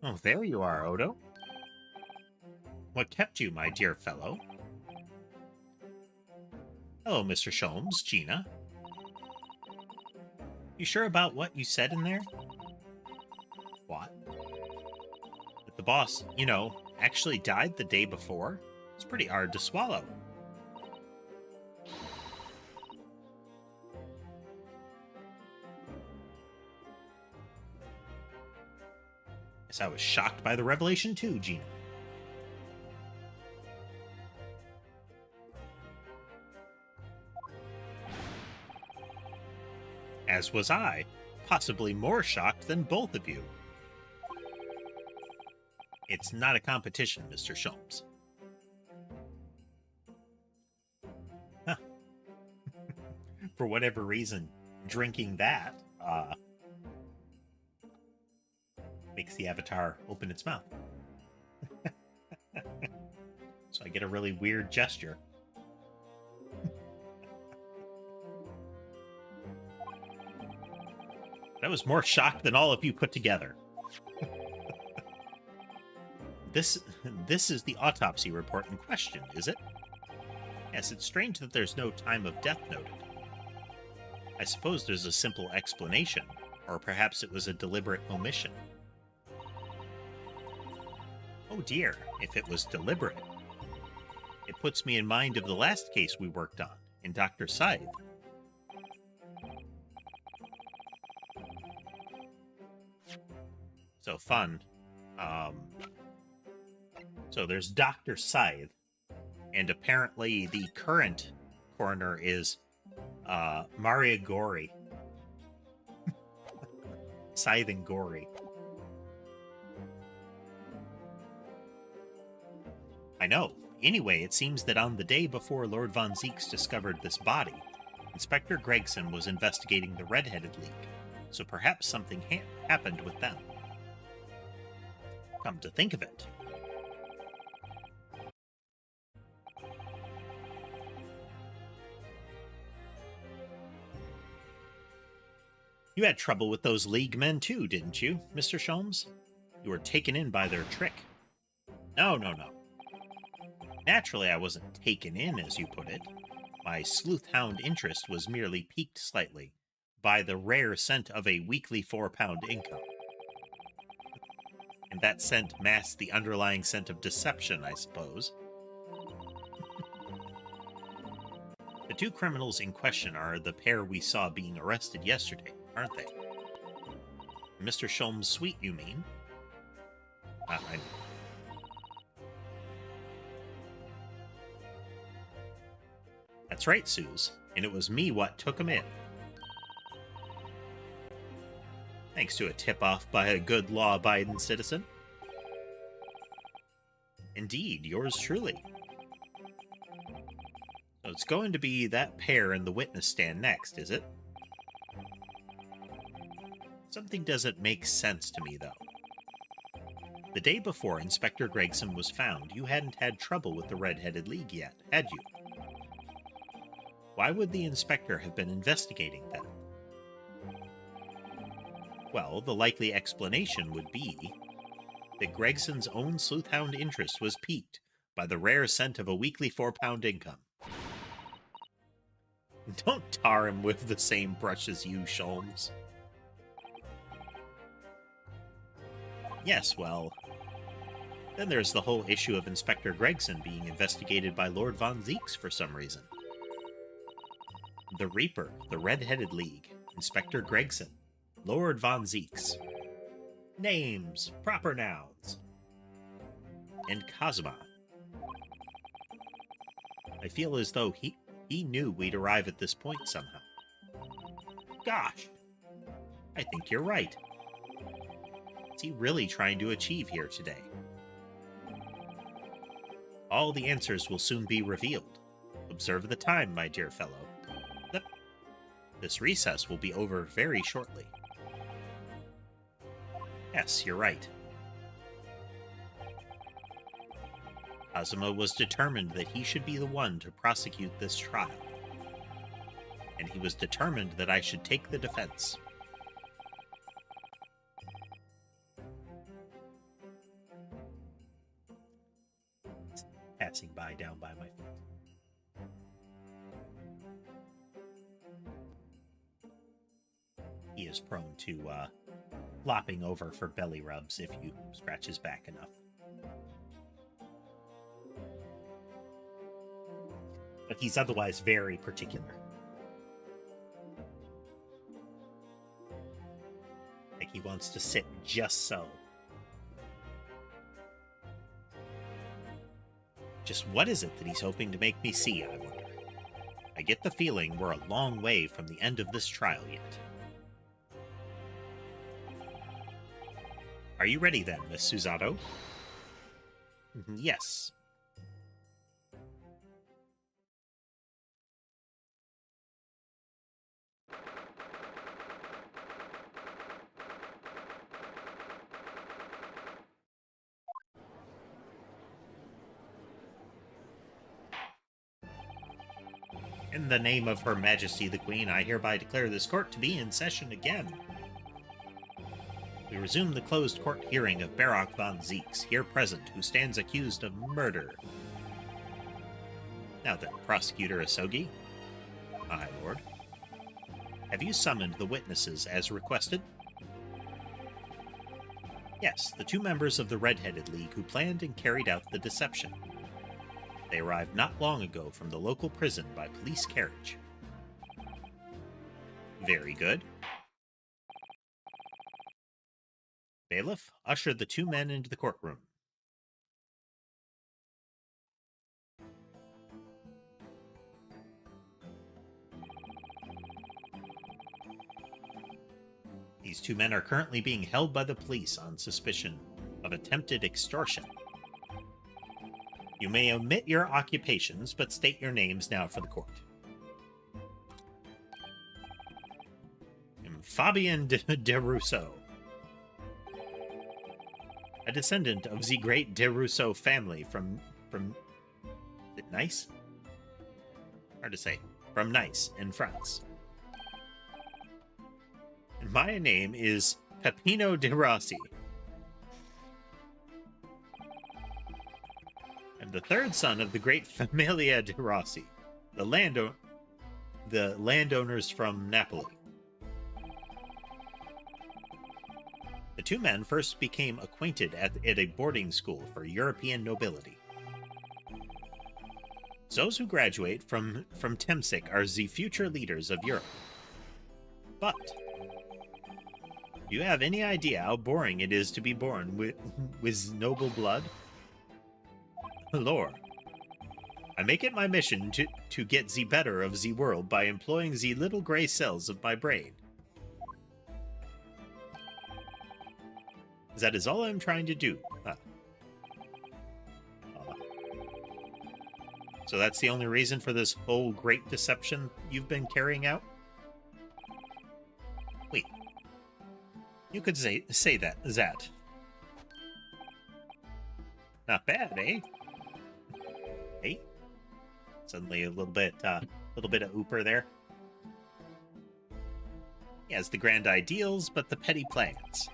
Oh, there you are, Odo. What kept you, my dear fellow? Hello, Mr. Sholmes, Gina. You sure about what you said in there? What? That the boss, actually died the day before? It's pretty hard to swallow. Guess I was shocked by the revelation too, Gina. As was I, possibly more shocked than both of you. It's not a competition, Mr. Sholmes. Huh. For whatever reason, drinking that makes the avatar open its mouth. So I get a really weird gesture. That was more shocked than all of you put together. This is the autopsy report in question, is it? Yes, it's strange that there's no time of death noted. I suppose there's a simple explanation, or perhaps it was a deliberate omission. Oh dear, if it was deliberate. It puts me in mind of the last case we worked on, in Dr. Scythe. So fun. So there's Dr. Scythe, and apparently the current coroner is Maria Gori. Scythe and Gory. I know. Anyway, it seems that on the day before Lord Von Zeeks discovered this body, Inspector Gregson was investigating the Red-Headed League. so perhaps something happened with them. Come to think of it. You had trouble with those League men too, didn't you, Mr. Sholmes? You were taken in by their trick. No. Naturally, I wasn't taken in, as you put it. My sleuth-hound interest was merely piqued slightly by the rare scent of a weekly 4-pound income. And that scent masked the underlying scent of deception, I suppose. The two criminals in question are the pair we saw being arrested yesterday, aren't they? Mr. Sholmes' suite, you mean? I mean. That's right, Suze. And it was me what took him in. Thanks to a tip-off by a good law-abiding citizen. Indeed, yours truly. So it's going to be that pair in the witness stand next, is it? Something doesn't make sense to me, though. The day before Inspector Gregson was found, you hadn't had trouble with the Red-Headed League yet, had you? Why would the inspector have been investigating them? Well, the likely explanation would be that Gregson's own sleuthhound interest was piqued by the rare scent of a weekly 4-pound income. Don't tar him with the same brush as you, Sholmes. Yes, well, then there's the whole issue of Inspector Gregson being investigated by Lord Von Zeeks for some reason. The Reaper, the Red-Headed League, Inspector Gregson, Lord Von Zeeks. Names, proper nouns. And Kazuma. I feel as though he knew we'd arrive at this point somehow. Gosh, I think you're right. What's he really trying to achieve here today? All the answers will soon be revealed. Observe the time, my dear fellow. This recess will be over very shortly. Yes, you're right. Kazuma was determined that he should be the one to prosecute this trial. And he was determined that I should take the defense. Passing by down by my feet. He is prone to flopping over for belly rubs if you scratch his back enough. But he's otherwise very particular. Like he wants to sit just so. Just what is it that he's hoping to make me see, I wonder? I get the feeling we're a long way from the end of this trial yet. Are you ready then, Miss Susato? Yes. In the name of Her Majesty the Queen, I hereby declare this court to be in session again. We resume the closed court hearing of Barock von Zeeks, here present, who stands accused of murder. Now then, Prosecutor Asogi. Aye, Lord. Have you summoned the witnesses as requested? Yes, the two members of the Red-Headed League who planned and carried out the deception. They arrived not long ago from the local prison by police carriage. Very good. Bailiff, usher the two men into the courtroom. These two men are currently being held by the police on suspicion of attempted extortion. You may omit your occupations, but state your names now for the court. I'm Fabien de Rousseau, a descendant of the great de Rousseau family from Nice? Hard to say. From Nice in France. And my name is Peppino de Rossi. I'm the third son of the great Familia de Rossi, the landowners from Napoli. The two men first became acquainted at a boarding school for European nobility. Those who graduate from Temsic are the future leaders of Europe. But do you have any idea how boring it is to be born with noble blood? Lore, I make it my mission to get the better of the world by employing the little gray cells of my brain. That is all I'm trying to do. So that's the only reason for this whole great deception you've been carrying out? Wait. You could say that. Not bad, eh? Hey? Suddenly a little bit of ooper there. He has the grand ideals, but the petty plans.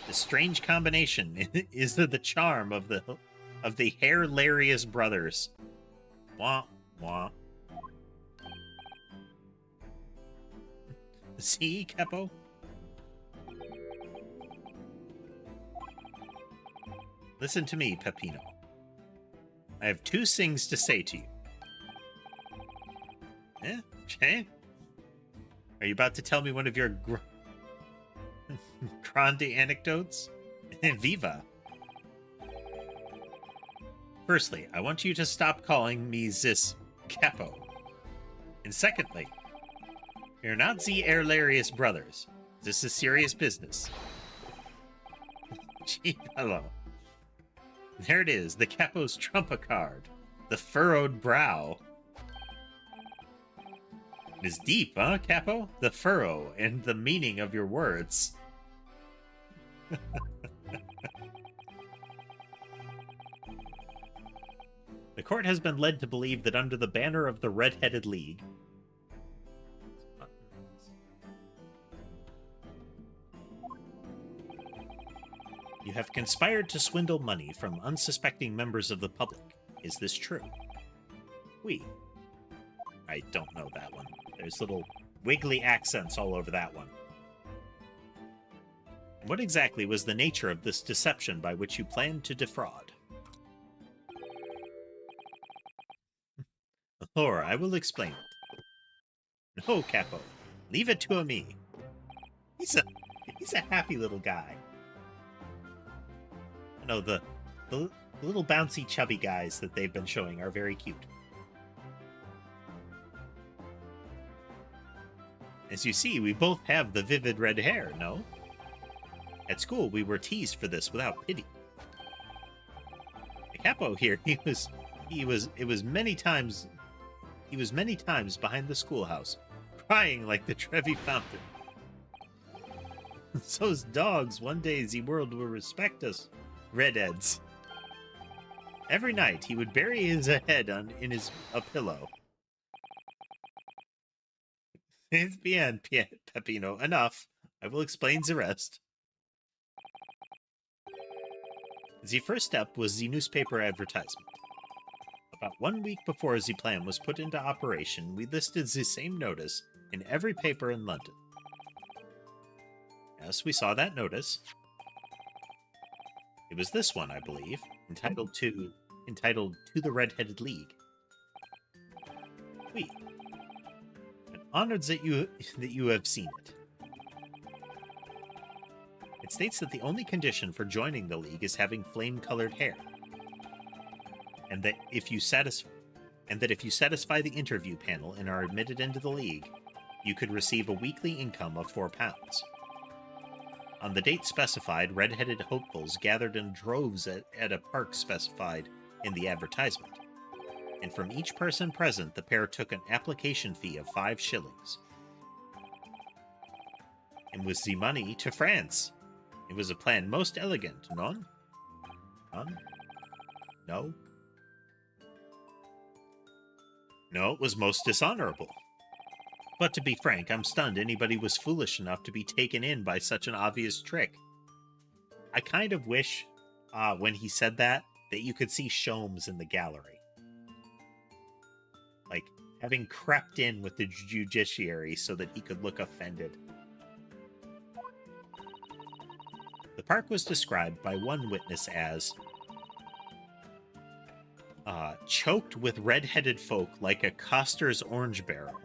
The strange combination is the charm of the hilarious brothers. Wah, wah. See, Capo? Listen to me, Peppino. I have two things to say to you. Okay? Are you about to tell me one of your grande anecdotes? Viva! Firstly, I want you to stop calling me this Capo. And secondly, you're not the hilarious brothers. This is serious business. Gee, hello. There it is, the Capo's trumpa card. The furrowed brow. It is deep, huh, Capo? The furrow and the meaning of your words. The court has been led to believe that under the banner of the Red-Headed League, you have conspired to swindle money from unsuspecting members of the public. Is this true? Oui. I don't know that one. There's little wiggly accents all over that one. What exactly was the nature of this deception by which you planned to defraud? Laura, I will explain it. No, Capo. Leave it to me. He's a happy little guy. No, the little bouncy chubby guys that they've been showing are very cute. As you see, we both have the vivid red hair, no? At school, we were teased for this without pity. The Capo here, he was many times behind the schoolhouse, crying like the Trevi Fountain. Those dogs, one day the world will respect us, redheads. Every night he would bury his head in a pillow. It's bien, Peppino. Enough. I will explain the rest. The first step was the newspaper advertisement. About 1 week before the plan was put into operation, we listed the same notice in every paper in London. Yes, we saw that notice. It was this one, I believe, entitled To the Red-Headed League. Oui. I'm honored that you have seen it. It states that the only condition for joining the League is having flame-colored hair, and that if you satisfy the interview panel and are admitted into the League, you could receive a weekly income of £4. On the date specified, red-headed hopefuls gathered in droves at a park specified in the advertisement, and from each person present, the pair took an application fee of 5 shillings. and with the money to France. It was a plan most elegant, non? None? No? No, it was most dishonorable. But to be frank, I'm stunned anybody was foolish enough to be taken in by such an obvious trick. I kind of wish, when he said that you could see Sholmes in the gallery. Like, having crept in with the judiciary so that he could look offended. The park was described by one witness as choked with red-headed folk like a coster's orange barrel.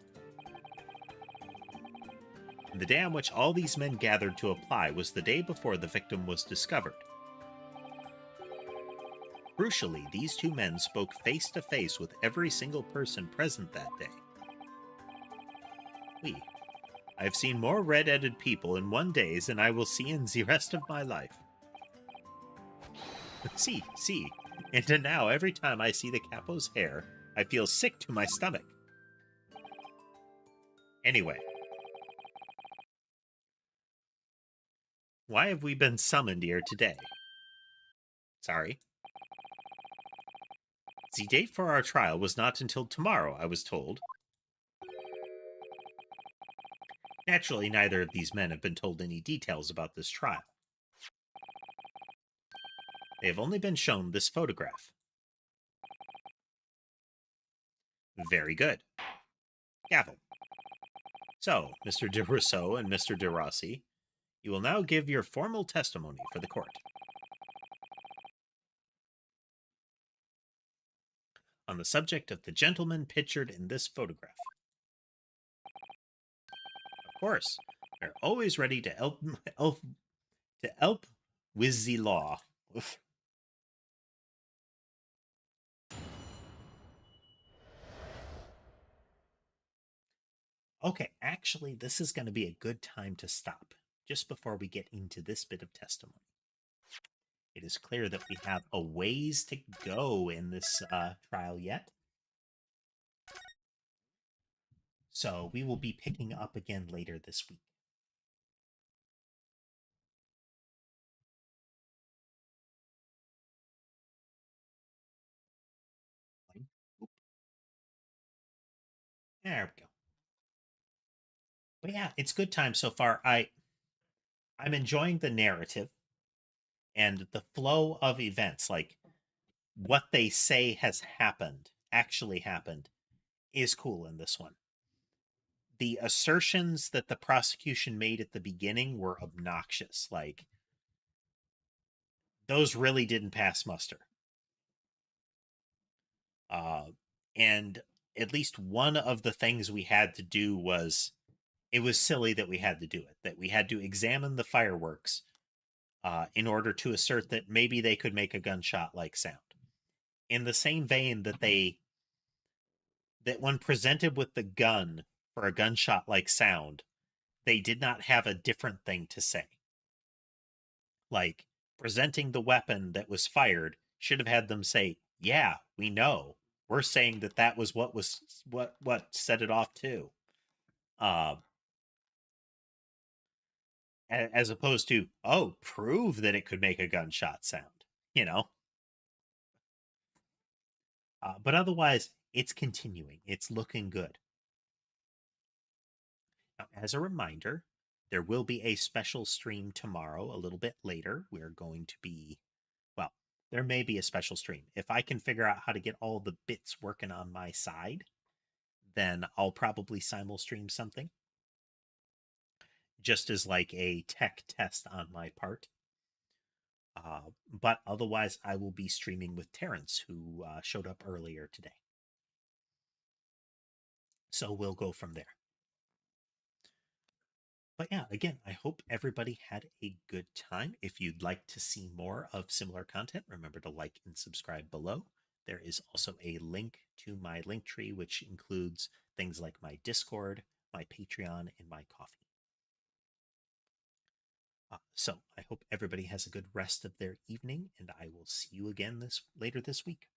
The day on which all these men gathered to apply was the day before the victim was discovered. Crucially, these two men spoke face to face with every single person present that day. I have seen more red-headed people in one day than I will see in the rest of my life. See, and now every time I see the capo's hair, I feel sick to my stomach. Anyway. Why have we been summoned here today? Sorry. The date for our trial was not until tomorrow, I was told. Naturally, neither of these men have been told any details about this trial. They have only been shown this photograph. Very good. Gavel. So, Mr. de Rousseau and Mr. de Rossi, you will now give your formal testimony for the court. On the subject of the gentleman pictured in this photograph. Of course, we're always ready to help with the law. Oof. Okay, actually, this is going to be a good time to stop, just before we get into this bit of testimony. It is clear that we have a ways to go in this trial yet. So we will be picking up again later this week. There we go. But yeah, it's good time so far. I'm enjoying the narrative and the flow of events, like what they say has happened, actually happened, is cool in this one. The assertions that the prosecution made at the beginning were obnoxious. Like, those really didn't pass muster. And at least one of the things we had to do was, it was silly that we had to do it, that we had to examine the fireworks in order to assert that maybe they could make a gunshot-like sound. In the same vein that when presented with the gun for a gunshot-like sound, they did not have a different thing to say. Like, presenting the weapon that was fired should have had them say, yeah, we know. We're saying that was what set it off too. As opposed to, oh, prove that it could make a gunshot sound, you know? But otherwise, it's continuing. It's looking good. Now, as a reminder, there will be a special stream tomorrow, a little bit later. We're going to be, well, there may be a special stream. If I can figure out how to get all the bits working on my side, then I'll probably simul-stream something. Just as like a tech test on my part. But otherwise, I will be streaming with Terrence, who showed up earlier today. So we'll go from there. But yeah, again, I hope everybody had a good time. If you'd like to see more of similar content, remember to like and subscribe below. There is also a link to my Linktree, which includes things like my Discord, my Patreon, and my Coffee. So I hope everybody has a good rest of their evening, and I will see you again later this week.